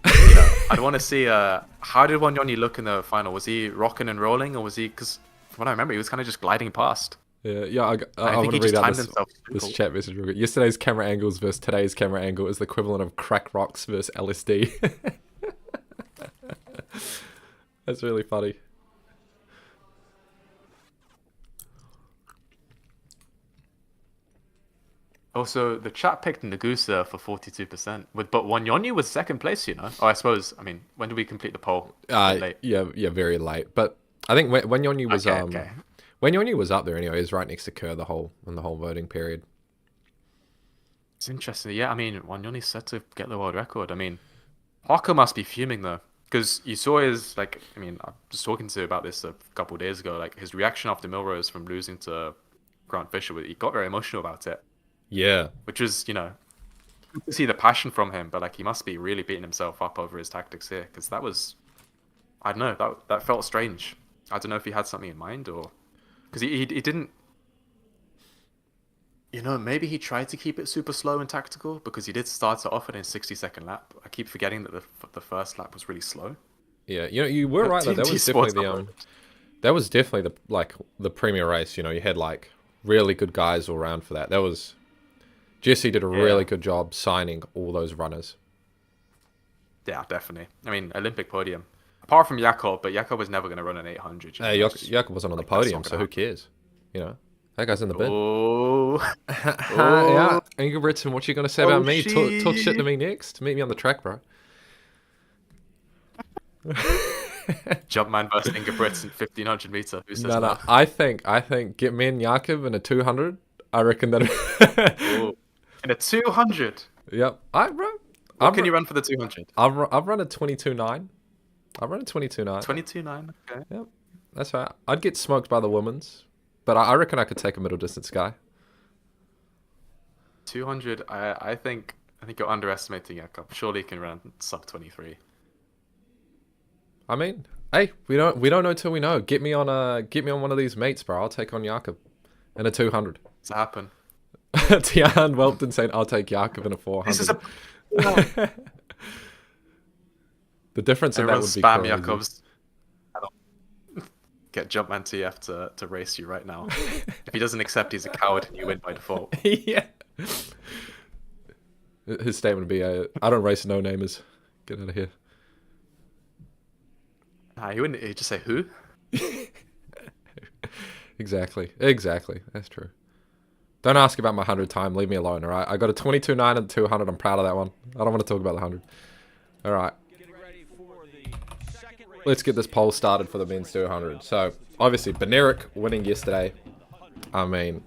You know, I'd want to see how did Wanyoni look in the final? Was he rocking and rolling, or was he? Because from what I remember, he was kind of just gliding past. Yeah. I think want he to read just out timed this, himself this super chat message real quick. Yesterday's camera angles versus today's camera angle is the equivalent of crack rocks versus LSD. That's really funny. Also, the chat picked Nagusa for 42%, but Wanyoni was second place, you know. Oh, I suppose. I mean, when did we complete the poll? A bit late. Yeah, very late. But I think when Yonyi was Okay. when Yonyi was up there anyway, he was right next to Kerr the whole voting period. It's interesting. Yeah, I mean, Wanyoni's set to get the world record. I mean, Hawker must be fuming though, because you saw his like. I mean, I was talking to you about this a couple of days ago. Like his reaction after Milrose from losing to Grant Fisher, he got very emotional about it. Yeah, Which is, you know, good to see the passion from him, but like he must be really beating himself up over his tactics here, because that was, I don't know, that felt strange. I don't know if he had something in mind or, because he didn't, you know, maybe he tried to keep it super slow and tactical because he did start it off at a 60-second lap. I keep forgetting that the first lap was really slow. yeah. You know, you were right though. That TNT was Sports definitely that was definitely the premier race. You know, you had like really good guys all around for that. That was Jesse did a really good job signing all those runners. Yeah, definitely. I mean, Olympic podium. Apart from Jakob, but Jakob was never going to run an 800. You know, Jakob wasn't on the like, that's podium, not so gonna who happen. cares? You know, that guy's in the bin. Oh, Yeah, Ingebrigtsen, what you gonna say about me? Talk shit to shit. me next. Meet me on the track, bro. Jumpman versus Ingebrigtsen 1500 meter. Who says No, no? no. I think get me and Jakob in a 200. I reckon that. Oh, in a 200. Yep. Bro. What can you run for the 200? I've run a 22.9. I've run a 22.9. 22.9. Okay. Yep. That's right. I'd get smoked by the women's, but I reckon I could take a middle distance guy. 200. I think you're underestimating Jakob. Surely he can run sub 23. I mean, hey, we don't know till we know. Get me on one of these mates, bro. I'll take on Jakob in a 200. Does that happen? Tian Welpton saying I'll take Jakob in a 400. This is a The difference in that everyone would be spam crazy. Jakobs. I don't get Jumpman TF to race you right now. If he doesn't accept, he's a coward and you win by default. Yeah. His statement would be, "I don't race no-namers. Get out of here." Nah, he wouldn't. He'd just say who? Exactly. That's true. Don't ask about my 100 time. Leave me alone, all right? I got a 22.9 and 200. I'm proud of that one. I don't want to talk about the 100. All right. Let's get this poll started for the men's 200. So, obviously, Benerick winning yesterday. I mean,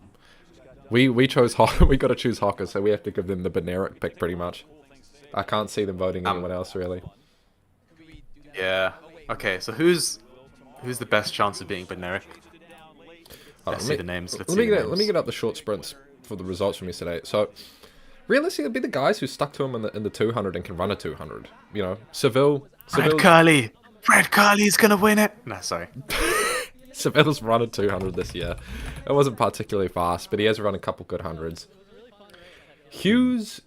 we chose we got to choose Hocker, so we have to give them the Benerick pick pretty much. I can't see them voting anyone else, really. Yeah. Okay, so who's the best chance of being Benerick? Let's see the names. Let me get up the short sprints for the results from yesterday. So, realistically, it'd be the guys who stuck to him in the 200 and can run a 200. You know, Seville. Fred Curley's gonna win it. No, sorry. Seville's run a 200 this year. It wasn't particularly fast, but he has run a couple good hundreds. Hughes.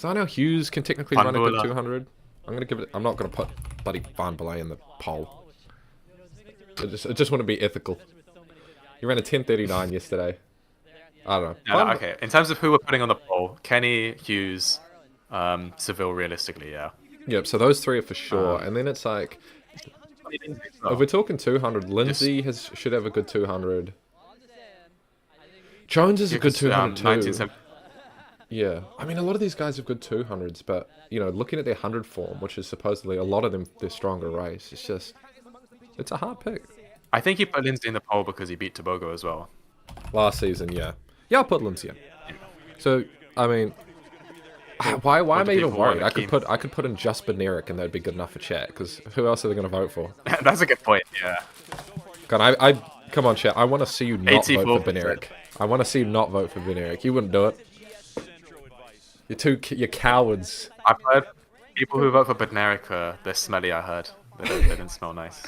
I know Hughes can technically run a good 200. I'm not gonna put bloody Van Belay in the poll. It just wouldn't be ethical. He ran a 10:39 yesterday. I don't know. No, okay, in terms of who we're putting on the poll, Kenny, Hughes, Seville, realistically, yeah. Yep, so those three are for sure. And then it's like, if we're talking 200, Lindsay should have a good 200. Jones is a good 200 too. Yeah, I mean, a lot of these guys have good 200s, but, you know, looking at their 100 form, which is supposedly a lot of them, their stronger race, it's a hard pick. I think you put Lindsay in the poll because he beat Tobago as well. Last season, yeah. Yeah, I'll put Lindsay in. So, I mean, why am I even worried? I could put in just Benerick and that'd be good enough for chat, because who else are they going to vote for? That's a good point, yeah. God, come on, chat. I want to see you not vote for Benerick. I want to see you not vote for Benerick. You wouldn't do it. You're cowards. I've heard people who vote for Benerick, they're smelly, I heard. They didn't smell nice.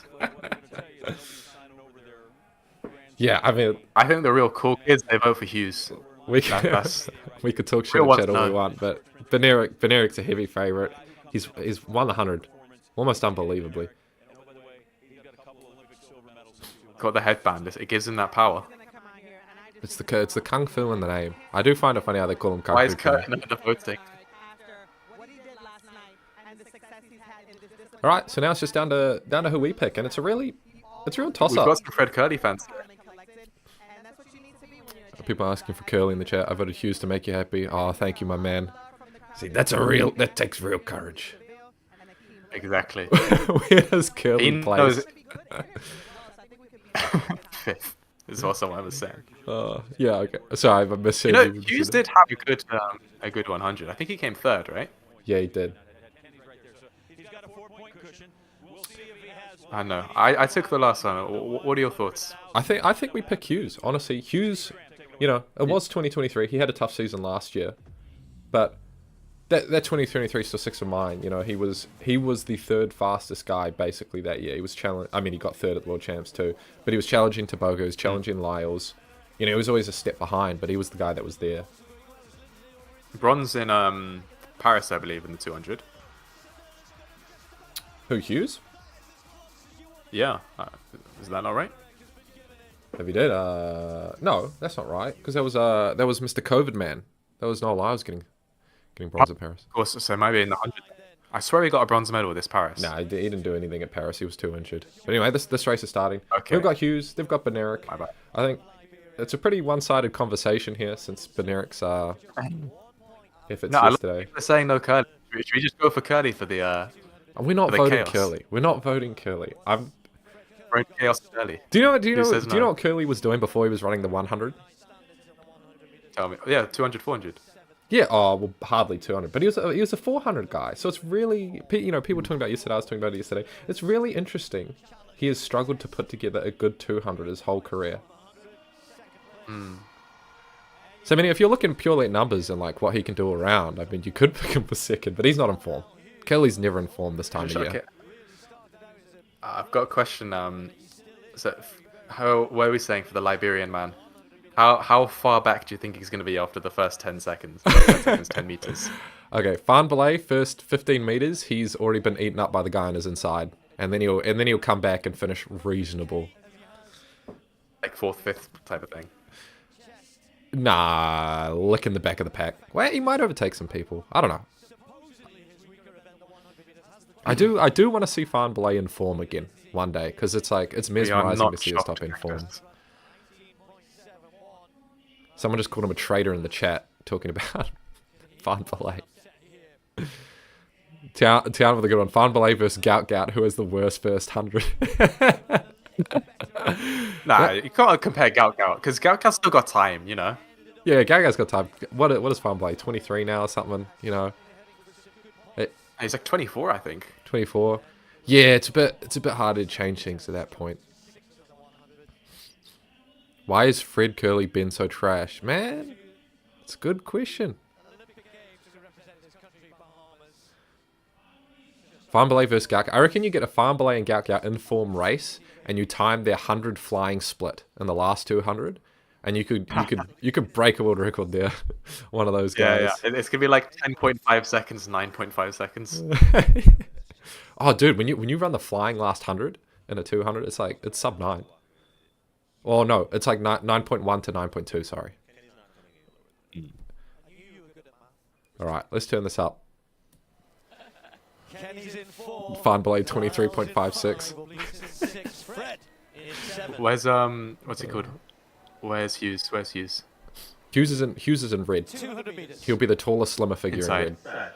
Yeah, I mean, I think the real cool kids, they vote for Hughes. We could talk shit in chat all we want, but Benerick's a heavy favourite. He's won the 100, almost unbelievably. Got the headband. It gives him that power. It's the kung fu in the name. I do find it funny how they call him kung fu. Why is Kurt not the voting? All right, so now it's just down to who we pick, and it's a real toss up. We've got some Fred Curley fans. People asking for Curly in the chat. I voted Hughes to make you happy. Oh, thank you, my man. See, that takes real courage. Exactly. Where does Curly place? Fifth is what someone was saying. Yeah, okay. Sorry, I missed it. Hughes did have a good 100. I think he came third, right? Yeah, he did. I know. I took the last one. What are your thoughts? I think we pick Hughes. Honestly, Hughes, you know, it was 2023. He had a tough season last year, but that 2023 still sticks in mind. You know, he was the third fastest guy basically that year. He was I mean, he got third at the World Champs too, but he was challenging Tobago, he was challenging Lyles. You know, he was always a step behind, but he was the guy that was there. Bronze in Paris, I believe, in the 200. Who, Hughes? Yeah, is that not right? If he did, no, that's not right. Because that was Mr. COVID man. That was Noel Lyles getting bronze at Paris. Of course, so maybe in the 100. I swear he got a bronze medal this Paris. Nah, he didn't do anything at Paris. He was too injured. But anyway, this race is starting. Okay. We've got Hughes. They've got Benerick. My bad. I think it's a pretty one-sided conversation here since Benerick's efforts No, I love yesterday. people are saying no curly. Should we just go for curly for the We're not for the voting chaos? Curly. We're not voting Curly. for chaos curly? Do you know? Do you Who know? says Do you know no? what Curly was doing before he was running the 100? Tell me. Yeah, 200, 400. Yeah, oh, well, hardly 200, but he was a 400 guy. So it's really, people talking about yesterday. I was talking about it yesterday. It's really interesting. He has struggled to put together a good 200 his whole career. So I mean, if you're looking purely at numbers and like what he can do around, I mean, you could pick him for second, but he's not in form. Curly's never in form this time of year. Okay. I've got a question. What are we saying for the Liberian man? How far back do you think he's going to be after the first 10 seconds? 10 seconds, 10 meters. Okay, Fan Belay, first 15 meters, he's already been eaten up by the guy on his inside, and then he'll come back and finish reasonable. Like fourth, fifth type of thing. Nah, lick in the back of the pack. Well, he might overtake some people. I don't know. I do want to see Fan Belay in form again one day, because it's mesmerizing not to see his shocked top in form. actors. Someone just called him a traitor in the chat, talking about Fan Belay. Tian with a good one. Fan Belay versus Gout, who has the worst first 100. Nah, you can't compare Gout, because Gout's still got time, you know? Yeah, Gaga's got time. What is Fan Belay? 23 now or something, you know? He's like 24, I think. 24. Yeah, it's a bit harder to change things at that point. Why is Fred Curly been so trash? Man, it's a good question. Fan Belay versus Gout. I reckon you get a Fan Belay and Gout in form race, and you time their 100 flying split in the last 200, and you could break a world record there. One of those guys. Yeah. It's gonna be like 10.5 seconds, 9.5 seconds. Oh, dude, when you run the flying last 100 in a 200, it's sub 9. Well, no, it's like 9.1 to 9.2. Sorry. All right, let's turn this up. Fan Belay 23.56. Where's what's he called? Where's Hughes? Hughes is in red. He'll be the tallest, slimmer figure Inside. in red.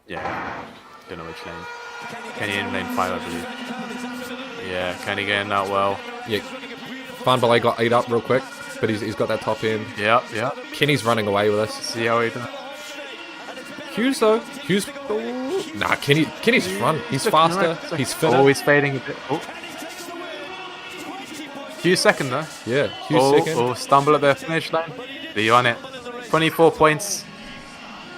Yeah. Don't know which lane. Kenny in lane 5, I believe. Yeah, Kenny getting that well. Yeah. Fan Belay got ate up real quick, but he's got that top end. Yeah. Kenny's running away with us. See how he does. Hughes though. Oh, nah, Kenny's run. He's faster. He's fitter. Always fading a bit. Oh. Hughes second though. Yeah, Hughes second. Oh, stumble at the finish line. Are you on it? 24 points.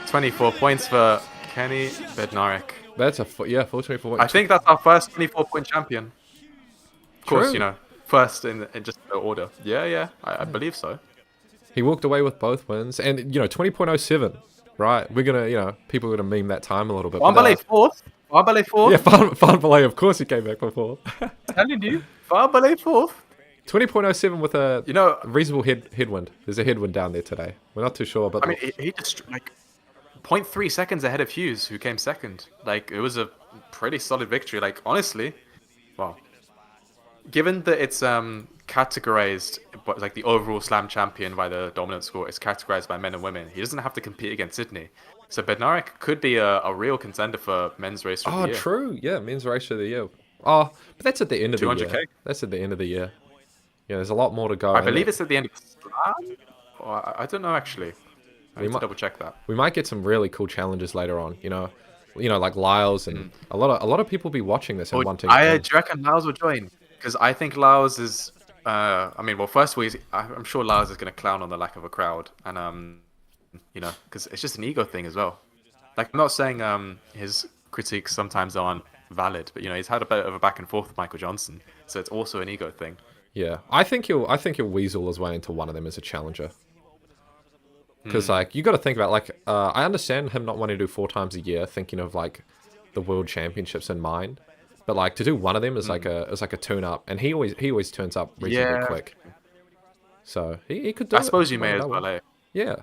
24 points for Kenny Bednarek. That's full 24 points. I think that's our first 24-point champion. Of course, True. you know, first in just the order. Yeah, I believe so. He walked away with both wins, and 20.07. Right, we're gonna, people are gonna meme that time a little bit. Wambale fourth. Yeah, Fan Belay, of course, he came back for fourth. Telling you, Wambale fourth. 20.07 with a You know, reasonable headwind. There's a headwind down there today. We're not too sure, but I mean, he just like 0.3 seconds ahead of Hughes, who came second. Like, it was a pretty solid victory. Like, honestly, well, given that it's categorized, but like the overall slam champion by the dominant score is categorized by men and women, he doesn't have to compete against Sydney. So Bednarek could be a real contender for men's race of the year. True. Yeah, men's race of the year. Oh, but that's at the end of the year. 200K? That's at the end of the year. Yeah, there's a lot more to go. I believe it's at the end of the slam. Or I don't know actually. I need to double check that. We might get some really cool challenges later on. Like Lyles and a lot of people be watching this and wanting. Do you reckon Lyles will join? Because I think Lyles is. First of all, I'm sure Lyles is going to clown on the lack of a crowd, and because it's just an ego thing as well. Like, I'm not saying his critiques sometimes aren't valid, but he's had a bit of a back and forth with Michael Johnson, so it's also an ego thing. Yeah, I think he'll weasel his way into one of them as a challenger. Because you got to think about I understand him not wanting to do 4 times a year, thinking of like the world championships in mind. But like to do one of them is like a tune up, and he always turns up reasonably Yeah. quick. So he could do I it. suppose you Not may a as bad well. one. Eh? Yeah.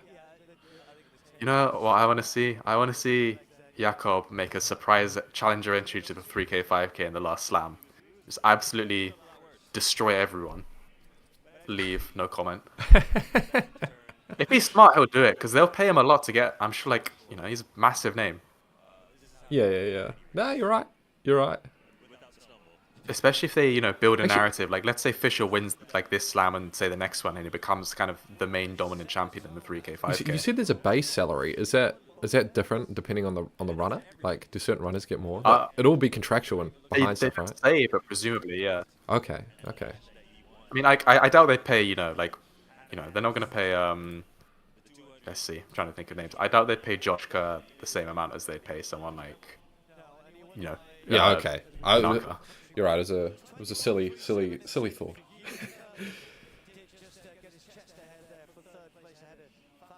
You know what I want to see? I want to see Jakob make a surprise challenger entry to the 3K, 5K in the last slam. Just absolutely destroy everyone. Leave, no comment. If he's smart, he'll do it because they'll pay him a lot to get. I'm sure, like he's a massive name. Yeah. No, you're right. You're right. Especially if they, build a Actually- narrative. Like, let's say Fisher wins like this slam and say the next one, and he becomes kind of the main dominant champion in the 3K, 5K. You said there's a base salary. Is that different depending on the runner? Like, do certain runners get more? Like, it'll all be contractual and They behind stuff, don't right? say, but presumably, yeah. Okay. I mean, I doubt they'd pay, they're not gonna pay. Let's see, I'm trying to think of names. I doubt they'd pay Josh Kerr the same amount as they'd pay someone like, Yeah. Okay. Naka. You're right. It was a silly thought.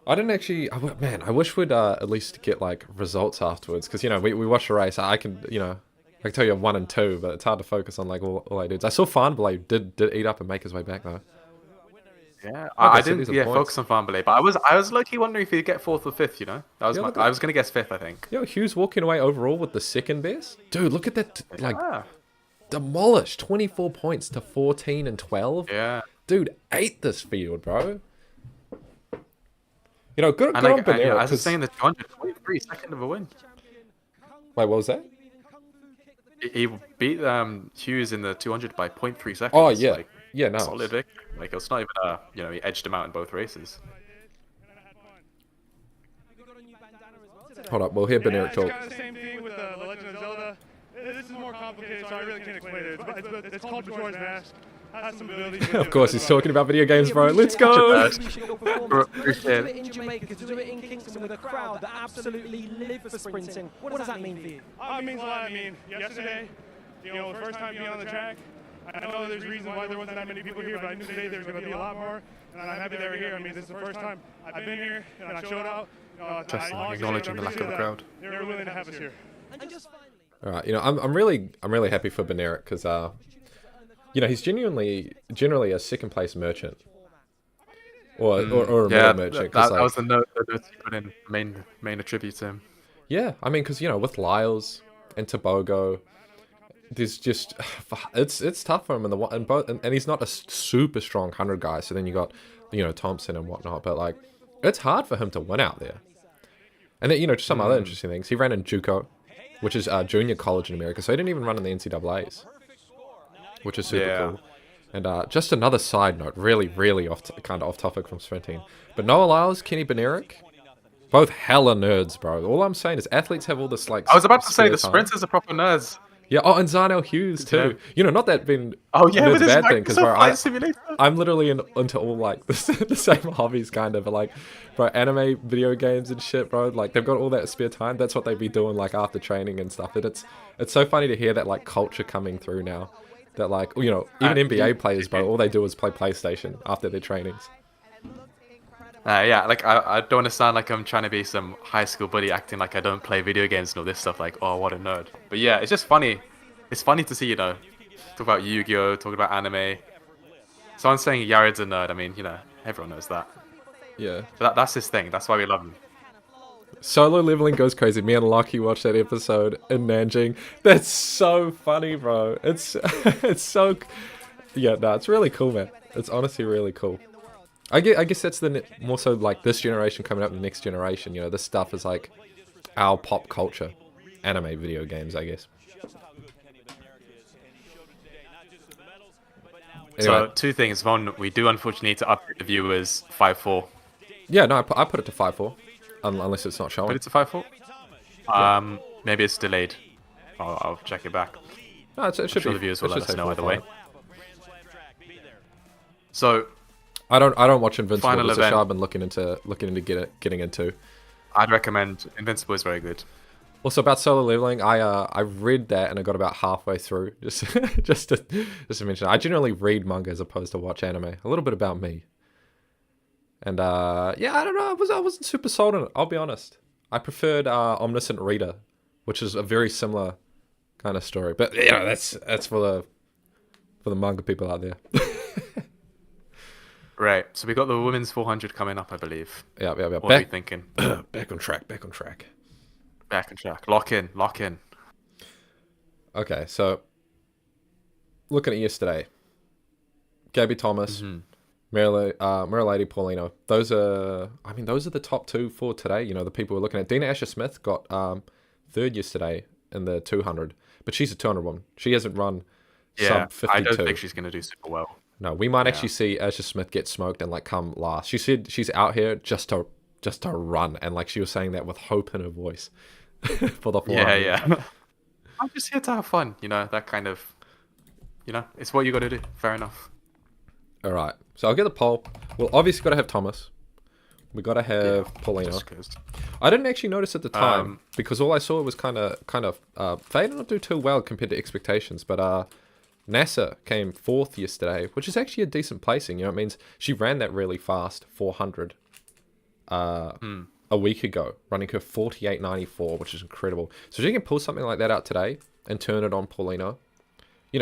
I didn't actually. Man, I wish we'd at least get like results afterwards, because we watched the race. I can tell you I'm 1 and 2, but it's hard to focus on like all I did. I saw Farnborough did eat up and make his way back though. Yeah, Okay, I so didn't these are points. focus on Farnborough, but I was low-key wondering if he'd get 4th or 5th. That was Yeah, look I at- was gonna guess 5th, I think. Hughes walking away overall with the second best. Dude, look at that! Like Yeah. demolished 24 points to 14 and 12. Yeah. Dude, ate this field, bro. Good And on like, Banera. as I was 'Cause- saying, the 223 second of a win. Wait, what was that? He beat Hughes in the 200 by 0.3 seconds. Oh yeah, Like, yeah, no. solid victory. Like, it's not even he edged him out in both races. Hold up, we'll hear Yeah, Banera it's talk. kind of the same thing with the Legend of Zelda. This is more complicated, so I really can't explain it. It's called Majora's Mask. Has some abilities. Of course, he's talking about video games, bro. Let's go. Do it in Jamaica, to do it in Kingston with a crowd that absolutely live for sprinting. What does that mean for you? It means a lot. I mean, yesterday, the first time being on the track, I know there's reasons why there wasn't that many people here, but I knew today there's going to be a lot more, and I'm happy they were here. I mean, this is the first time I've been here, and I showed out. Interesting, I acknowledging the lack of a appreciate crowd. that They were willing to have us here. And just finally, All right, I'm really happy for Banera because he's generally a second place merchant, or a middle merchant. 'Cause, that was the note that you put in main attribute to him. Yeah, I mean, because with Lyles and Tobago, there's just it's tough for him and he's not a super strong 100 guy. So then you got Thompson and whatnot, but like it's hard for him to win out there. And then just some other interesting things. He ran in JUCO, which is junior college in America, so he didn't even run in the NCAA's, which is super cool. And just another side note, really kind of off topic from sprinting, but Noah Lyles, Kenny Benerick, both hella nerds, bro. All I'm saying is athletes have all this like. I was about to say the spare time. sprinters are proper nerds. Yeah. Oh, and Zarnell Hughes too. Not that being. Oh yeah, nerds with his bad thing, because Microsoft Flight Simulator. I'm literally into all like the same hobbies, kind of, but like, bro, anime, video games, and shit, bro. Like they've got all that spare time. That's what they'd be doing like after training and stuff. And it's so funny to hear that like culture coming through now. That like even NBA players, bro, all they do is play PlayStation after their trainings. Yeah, like I don't want to sound like I'm trying to be some high school buddy acting like I don't play video games and all this stuff. Like, oh, what a nerd. But yeah, it's just funny. It's funny to see, talk about Yu-Gi-Oh, talk about anime. Someone saying Yared's a nerd. I mean, everyone knows that. Yeah. But that's his thing. That's why we love him. Solo leveling goes crazy. Me and Lockie watched that episode in Nanjing. That's so funny, bro. It's so. Yeah, no, it's really cool, man. It's honestly really cool. I guess that's more so like this generation coming up, the next generation. This stuff is like our pop culture, anime, video games, I guess. Anyway. So 2 things. One, we do unfortunately need to update the viewers 5-4. Yeah, no, I put it to 5-4, unless it's not showing. But it's a 5-4. Maybe it's delayed. I'll check it back. No, it should Sure, be. the viewers will it let should us say know either 4-5. way. So I don't watch Invincible. Final It's a show event. I've been looking into getting into. I'd recommend Invincible is very good. Also about solo leveling, I read that and I got about halfway through. Just to mention, I generally read manga as opposed to watch anime. A little bit about me. And yeah, I don't know. I wasn't super sold on it. I'll be honest. I preferred Omniscient Reader, which is a very similar kind of story. But that's for the manga people out there. Right. So we got the women's 400 coming up, I believe. Yeah. What are we thinking? Back on track. Back on track. Lock in. Okay, so looking at yesterday, Gabby Thomas, Marilady Paulino. Those are the top two for today. The people we're looking at. Dina Asher-Smith got third yesterday in the 200, but she's a 200 woman. She hasn't run sub 52. I don't think she's going to do super well. No, we might actually see Asher-Smith get smoked and come last. She said she's out here just to run, and she was saying that with hope in her voice for the 400. Yeah. I'm just here to have fun. That kind of. It's what you got to do. Fair enough. All right, so I'll get the poll. Well, obviously got to have Thomas. We got to have Paulino. I didn't actually notice at the time because all I saw was kind of they did not do too well compared to expectations, but NASA came fourth yesterday, which is actually a decent placing. It means she ran that really fast 400 a week ago, running her 48.94, which is incredible. So she can pull something like that out today and turn it on Paulino.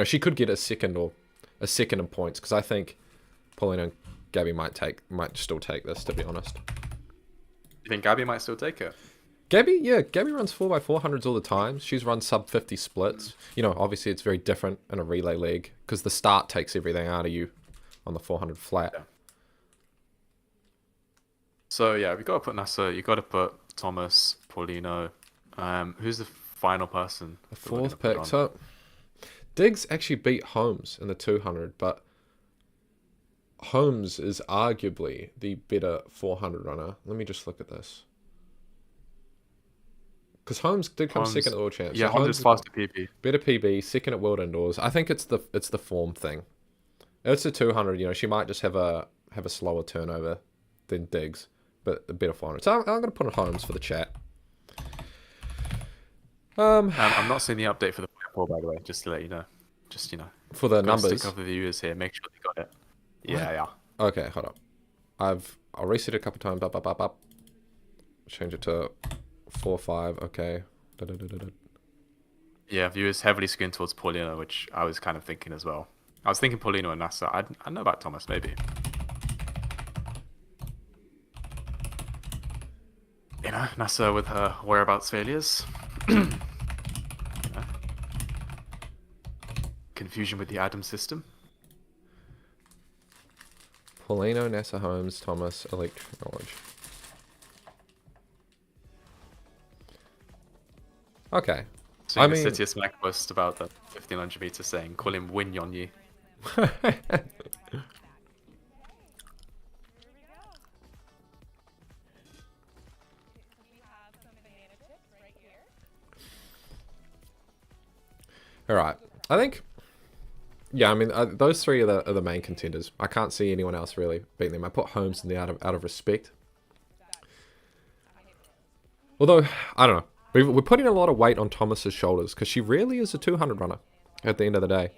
She could get a second in points, because I think Paulino and Gabby might still take this, to be honest. You think Gabby might still take it? Gabby runs 4x400s all the time. She's run sub 50 splits. Obviously it's very different in a relay leg because the start takes everything out of you on the 400 flat. Yeah. So yeah, we got to put NASA. You got to put Thomas, Paulino. Who's the final person? The fourth pick. So Diggs actually beat Holmes in the 200, but Holmes is arguably the better 400 runner. Let me just look at this. Because Holmes did come second at the World Champs. Yeah, so Holmes is faster PB. Better PB, second at World Indoors. I think it's the form thing. It's a 200. She might just have a slower turnover than Diggs, but a better 400. So I'm going to put on Holmes for the chat. I'm not seeing the update for the poll, by the way. Just to let you know. For the numbers. Stick up the viewers here. Make sure they got it. Yeah. Okay, hold up. I'll reset it a couple times. Up. Change it to 4-5. Okay. Yeah, viewers heavily skewing towards Paulino, which I was kind of thinking as well. I was thinking Paulino and NASA. I don't know about Thomas, maybe. NASA with her whereabouts failures. Confusion with the Adam system. Paulino, NASA, Holmes, Thomas, electric knowledge. Okay. So I mean, Citius Mac post about the 1500 meter saying, call him Win Yonyi. All right. I think, those three are the main contenders. I can't see anyone else really beating them. I put Holmes in there out of respect. Although, I don't know. We're putting a lot of weight on Thomas's shoulders because she really is a 200 runner at the end of the day.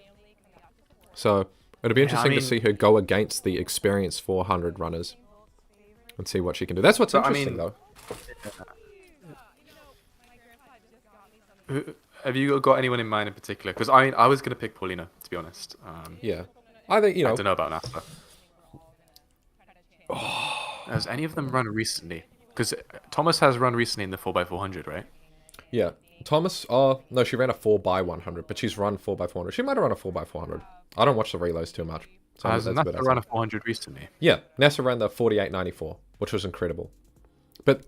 So it'll be interesting to see her go against the experienced 400 runners and see what she can do. That's what's interesting, though. Have you got anyone in mind in particular? Because I was going to pick Paulina, to be honest. Yeah. I think, I don't know about NASA. Has any of them run recently? Because Thomas has run recently in the 4x400, right? Yeah. Thomas, no, she ran a 4x100, but she's run 4x400. She might have run a 4x400. I don't watch the reloads too much. So has NASA run a 400 recently? Yeah. NASA ran the 48.94, which was incredible. But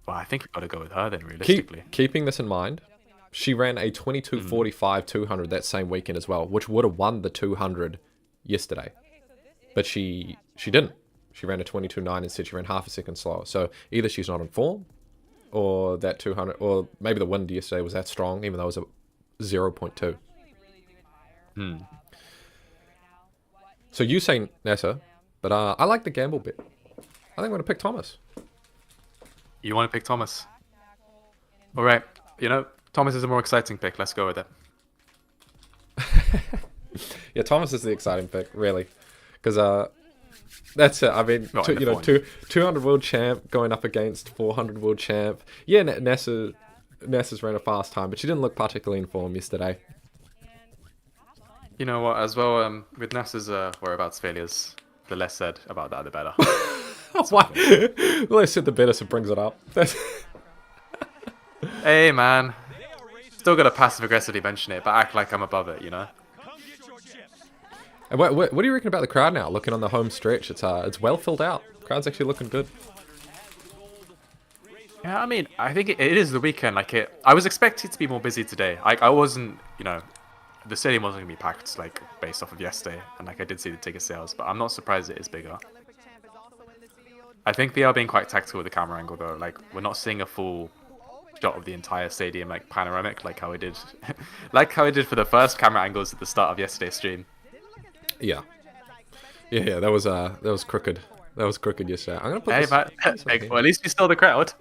well, I think you've got to go with her then, realistically. Keeping this in mind, she ran a 22.45 200 that same weekend as well, which would have won the 200 yesterday. But she didn't. She ran a 22.9 instead. She ran half a second slower. So either she's not in form, or that 200, or maybe the wind yesterday was that strong, even though it was a 0.2. So you say NASA, but I like the gamble bit. I think I'm going to pick Thomas. You want to pick Thomas? All right. Thomas is a more exciting pick. Let's go with it. Yeah, Thomas is the exciting pick, really. Because that's it. I mean, 200 world champ going up against 400 world champ. Yeah, NASA Nasser's ran a fast time, but she didn't look particularly in form yesterday. You know what? As well, with NASA's whereabouts failures, the less said about that, the better. Why? The less said, the better, so brings it up. Hey, man. Still gotta passive aggressively mention it, but act like I'm above it, you know? And what do you reckon about the crowd now? Looking on the home stretch, it's well filled out. Crowd's actually looking good. Yeah, I mean, I think it is the weekend. Like, I was expecting it to be more busy today. I wasn't, you know, the stadium wasn't gonna be packed, like, based off of yesterday. And, like, I did see the ticket sales, but I'm not surprised it is bigger. I think they are being quite tactical with the camera angle, though. Like, we're not seeing a full shot of the entire stadium, like, panoramic, like how I did, like how I did for the first camera angles at the start of yesterday's stream. Yeah. Yeah, that was crooked. That was crooked yesterday. I'm gonna put Hey, this. but well, at least we still the crowd.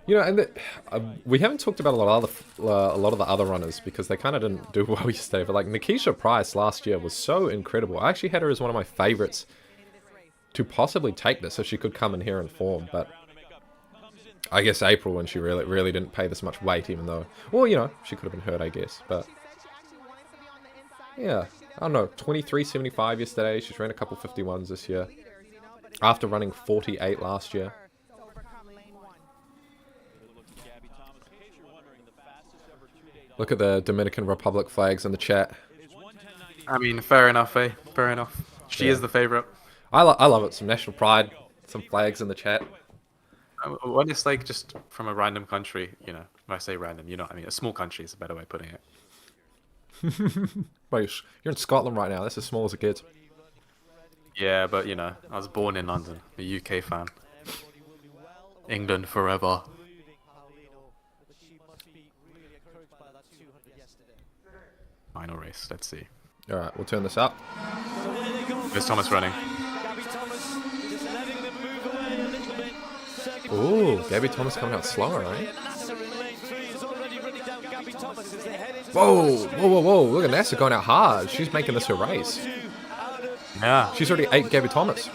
You know, and we haven't talked about a lot of the other runners because they kind of didn't do well yesterday. But like Nikisha Price last year was so incredible. I actually had her as one of my favorites to possibly take this if she could come in here in form. But I guess April, when she really didn't pay this much weight, even though, well, you know, she could have been hurt, I guess. But yeah, I don't know, 23.75 yesterday. She's ran a couple 51s this year after running 48 last year. Look at the Dominican Republic flags in the chat. I mean, fair enough, eh? Fair enough. She is the favorite. I love it. Some national pride, some flags in the chat. When it's like just from a random country, you know, when I say random, you know what I mean? A small country is a better way of putting it. Wait, you're in Scotland right now. That's as small as it gets. Yeah, but you know, I was born in London, a UK fan. England forever. Final race, let's see. Alright, we'll turn this up. There's Thomas running. Ooh, Gabby Thomas coming out slower, right? Whoa. Look at Nessa going out hard. She's making this her race. Yeah. She's already ate Gabby Thomas.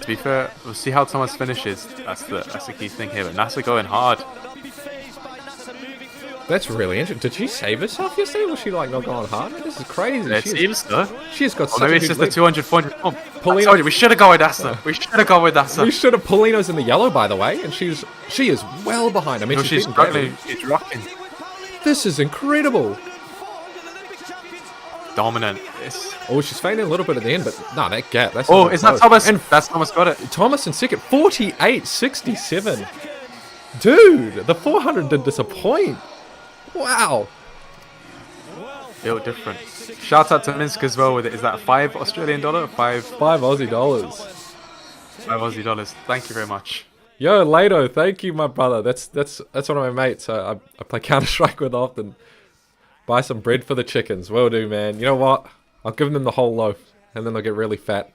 To be fair, we'll see how Thomas finishes. That's the key thing here. But NASA going hard. That's really interesting. Did she save herself yesterday? Was she like not going hard? This is crazy. It seems so. She's got such maybe a it's good just lead. the 200, 400 pump. Paulino- We should have gone with NASA. We should have gone with NASA. We should have. Paulino's in the yellow, by the way, and she is well behind. I mean, No, she's she's beaten Gabby. struggling. She's rocking. This is incredible. Dominant. Oh, she's fading a little bit at the end, but no, that gap. That's Oh, not is that close. Thomas? And That's Thomas got it. Thomas in second, 48.67. Dude, the 400 did disappoint. Wow. Feel different. Shout out to Minsk as well with it. Is that $5 Australian? $5 $5 Aussie dollars. Aussie dollars. Thank you very much. Yo, Lato, thank you, my brother. That's one of my mates. I play Counter-Strike with often. Buy some bread for the chickens. Will do, man. You know what? I'll give them the whole loaf, and then they'll get really fat.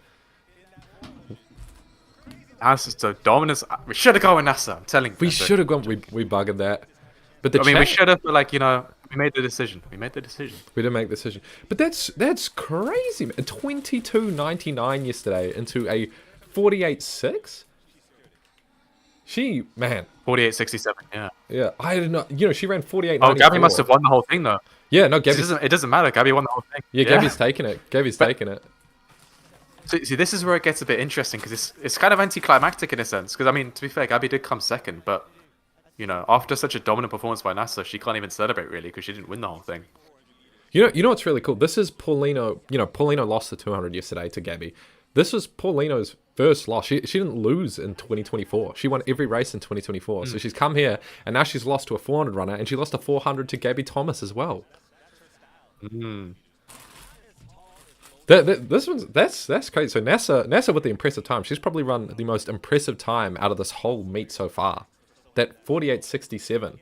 That's just a dominance. We should have gone with NASA. I'm telling you. We should have gone. We buggered that. But the I mean, we chat- should have, but like, you know, we made the decision. We didn't make the decision. But that's crazy, man. 22.99 yesterday into a 48.6. Man. 48.67. Yeah. Yeah, I did not. You know, she ran 48.94. Oh, Gabby must have won the whole thing though. Yeah, no, It Gabby. doesn't matter. Gabby won the whole thing. Yeah, Gabby's taking it. Gabby's taking it. So, see, this is where it gets a bit interesting because it's kind of anticlimactic in a sense. Because I mean, to be fair, Gabby did come second, but you know, after such a dominant performance by NASA, she can't even celebrate really because she didn't win the whole thing. You know what's really cool? This is Paulino. You know, Paulino lost the 200 yesterday to Gabby. This was Paulino's first loss. She didn't lose in 2024. She won every race in 2024. So she's come here and now she's lost to a 400 runner and she lost a 400 to Gabby Thomas as well. This one's that's crazy. So NASA with the impressive time. She's probably run the most impressive time out of this whole meet so far. That 48.67,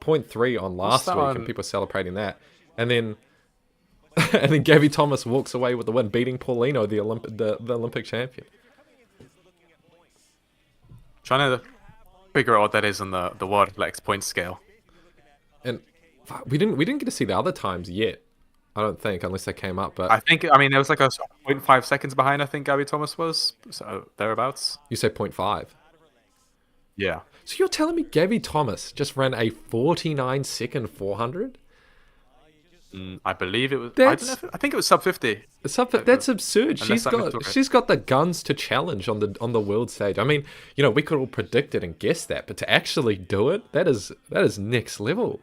0.3 on last week, and people are celebrating that. And then Gabby Thomas walks away with the win, beating Paulino, the Olympic champion. Trying to figure out what that is on the World Athletics point scale. And we didn't get to see the other times yet. I don't think, unless they came up. But I mean, there was like a 0.5 seconds behind. I think Gabby Thomas was, so thereabouts. You say 0.5. Yeah. So you're telling me Gabby Thomas just ran a 49-second 400? I believe it was. That's I think it was sub 50. that's absurd. Unless I mistook it. She's got the guns to challenge on the world stage. I mean, we could all predict it and guess that, but to actually do it, that is next level.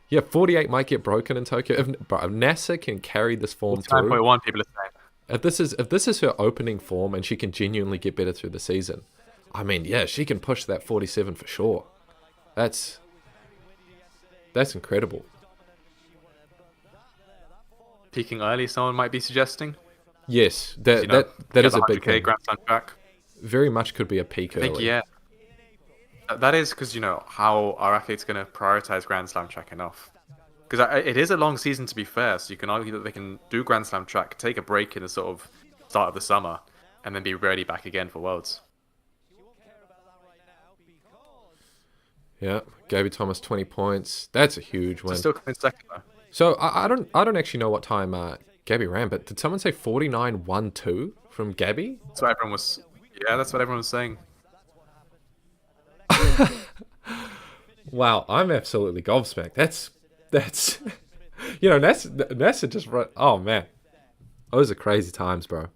Yeah, 48 might get broken in Tokyo. If NASA can carry this form through, 9.1 people are saying. if this is her opening form and she can genuinely get better through the season, I mean, yeah, she can push that 47 for sure. That's incredible. Peaking early, someone might be suggesting. Yes, You know, that is get a the big 100K thing. Grand Slam track. Very much could be a peak I think, early. yeah. That is because, how are athletes going to prioritize Grand Slam track enough? Because it is a long season, to be fair, so you can argue that they can do Grand Slam track, take a break in the sort of start of the summer, and then be ready back again for Worlds. Yeah, Gabby Thomas 20 points. That's a huge win. So still coming second, though. So I don't actually know what time Gabby ran, but did someone say 49.12 from Gabby? That's what everyone was. Yeah, that's what everyone was saying. Wow, I'm absolutely gobsmacked. That's NASA just run. Oh man, those are crazy times, bro.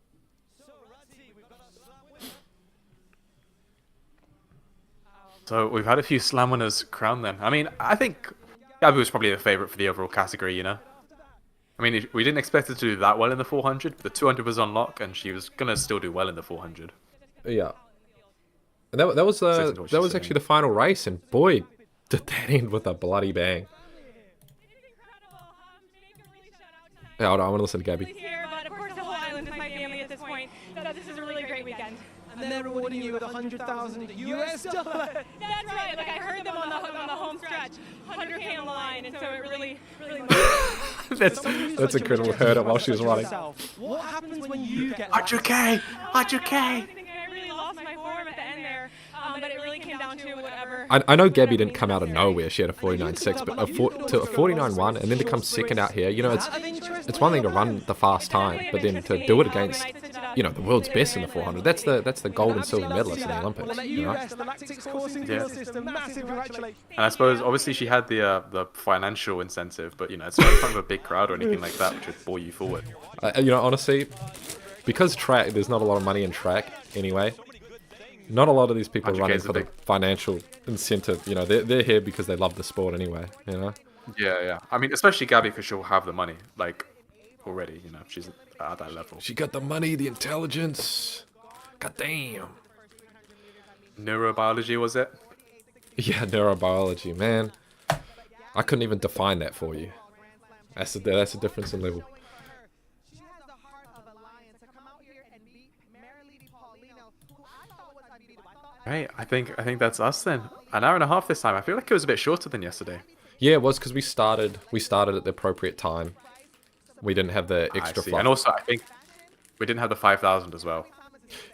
So we've had a few slam winners crowned then. I mean, I think Gabby was probably the favourite for the overall category, I mean, we didn't expect her to do that well in the 400, but the 200 was on lock, and she was going to still do well in the 400. Yeah. And that was actually the final race, and boy, did that end with a bloody bang. Yeah, hold on, I want to listen to Gabby. Here, but of course the whole island is my family at this point, so this is a really great weekend. And they're rewarding you with $100,000 US. That's right. Like I heard them on the home stretch, 100K on the line, and so it really That's incredible. Heard it while she was running. What happens when you get 100K! 100K! I really lost my form at the end there, but it really came down to whatever. I know Gabby didn't come out of nowhere. She had a 49.6, but to a 49.1 and then to come second out here, it's one thing to run the fast time, but then to do it against, the world's best in the 400. That's the gold and silver medalist in the Olympics. Yeah. And I suppose, obviously, she had the financial incentive, but, it's not in front of a big crowd or anything like that, which would bore you forward. Honestly, because track, there's not a lot of money in track anyway. Not a lot of these people are 100K running is a for the big- financial incentive. They're here because they love the sport anyway. Yeah. I mean, especially Gabby, because she'll have the money, already, she's at that level. She got the money, the intelligence. God damn. Neurobiology, was it? Yeah, neurobiology, man. I couldn't even define that for you. That's a difference in level. She has the heart of a lion to come out here and beat Marilady Paulino, who I thought was unbeatable. Right, I think that's us then. An hour and a half this time. I feel like it was a bit shorter than yesterday. Yeah, it was because we started at the appropriate time. We didn't have the extra I see. fluff. And also, I think we didn't have the 5,000 as well.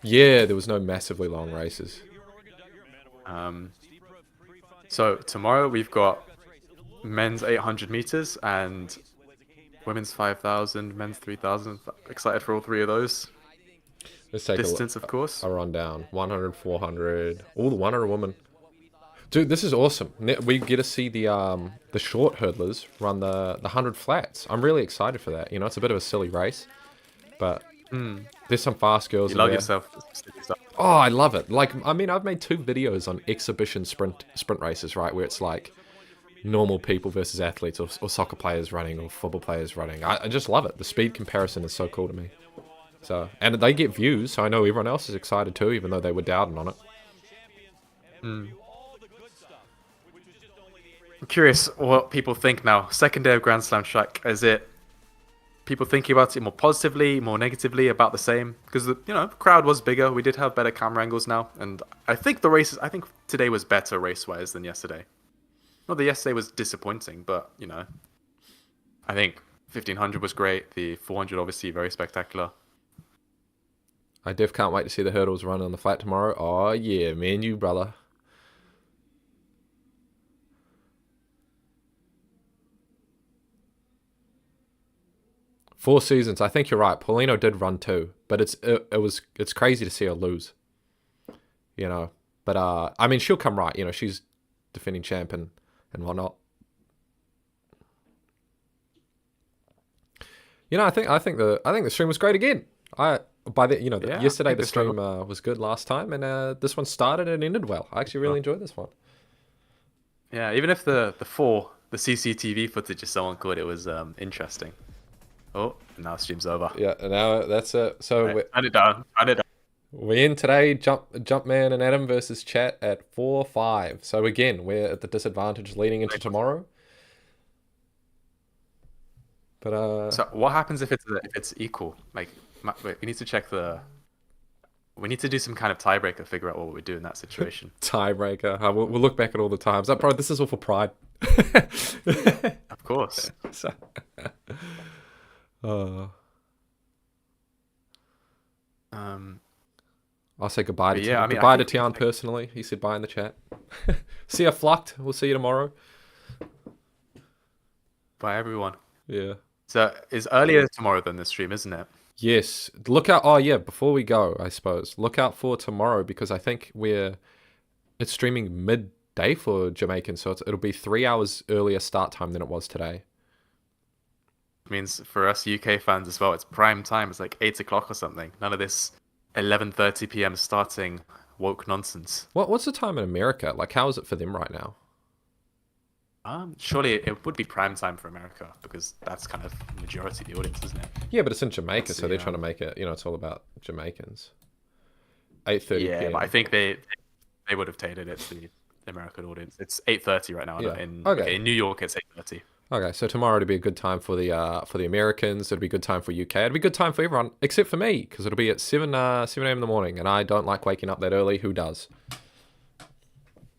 Yeah, there was no massively long races. So tomorrow we've got men's 800 meters and women's 5,000, men's 3,000. Excited for all three of those. Let's take Distance, of course. a rundown. 100, 400. All the 100 women. Dude, this is awesome. We get to see the short hurdlers run the 100 flats. I'm really excited for that. It's a bit of a silly race, but there's some fast girls You in love there. yourself. Oh, I love it. I've made 2 videos on exhibition sprint races, right, where it's like normal people versus athletes, or soccer players running, or football players running. I just love it. The speed comparison is so cool to me. So, and they get views, so I know everyone else is excited too, even though they were doubting on it. I'm curious what people think now. Second day of Grand Slam track. Is it people thinking about it more positively, more negatively, about the same? Because the crowd was bigger. We did have better camera angles now, and I think I think today was better race-wise than yesterday. Not that yesterday was disappointing, but I think 1500 was great. The 400 obviously very spectacular. I can't wait to see the hurdles run on the flat tomorrow. Oh yeah, me and you, brother. Four seasons. I think you're right. Paulino did run 2, but it's crazy to see her lose. you know. But I mean, she'll come right. You know, she's defending champ and whatnot. You know, I think the stream was great again. Yesterday the stream was good last time, and this one started and ended well. I actually really enjoyed this one. Yeah, even if the CCTV footage is so good, it was interesting. Oh, now stream's over. Yeah, and now that's it. So right, turn it down. We end today, Jumpman and Adam versus Chat at 4-5. So again, we're at the disadvantage leading into tomorrow. But so what happens if it's equal? Like, we need to check we need to do some kind of tiebreaker, figure out what we do in that situation. Tiebreaker. We'll look back at all the times. Bro, this is all for pride. Of course. I'll say goodbye to Tian. Goodbye to Tian personally. He said bye in the chat. See you, Flucked. We'll see you tomorrow. Bye, everyone. Yeah. So it's earlier tomorrow than the stream, isn't it? Yes. Look out. Oh, yeah. Before we go, I suppose, look out for tomorrow because I think it's streaming midday for Jamaicans, so it'll be 3 hours earlier start time than it was today. It means for us UK fans as well, it's prime time. It's like 8 o'clock or something. None of this 11:30 p.m. starting woke nonsense. What's the time in America? Like, how is it for them right now? Surely it would be prime time for America because that's kind of the majority of the audience, isn't it? Yeah, but it's in Jamaica, so they're trying to make it. You know, it's all about Jamaicans. 8:30 Yeah, p.m. but I think they would have tailored it to the American audience. It's 8:30 right now. Yeah. In New York, it's 8:30. Okay, so tomorrow it'll be a good time for the Americans. It'll be a good time for UK. It'll be a good time for everyone except for me because it'll be at 7 a.m. in the morning, and I don't like waking up that early. Who does? 30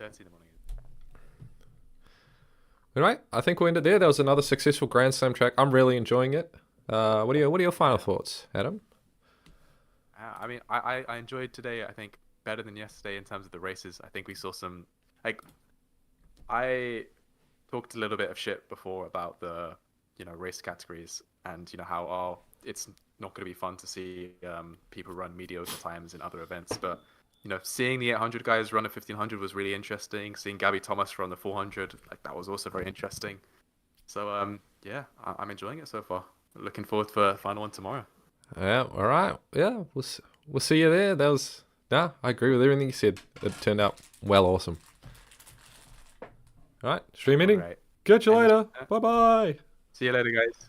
in the morning. Anyway, I think we'll end it there. That was another successful Grand Slam track. I'm really enjoying it. What are your final thoughts, Adam? I mean, I enjoyed today. I think better than yesterday in terms of the races. I think we saw some I talked a little bit of shit before about the race categories and how it's not going to be fun to see people run mediocre times in other events, but seeing the 800 guys run a 1500 was really interesting. Seeing Gabby Thomas run the 400, that was also very interesting. So yeah, I'm enjoying it so far. Looking forward for the final one tomorrow. Yeah, all right. Yeah, we'll see you there. I agree with everything you said. It turned out awesome. All right, stream ending. Right. Catch you later. Bye-bye. See you later, guys.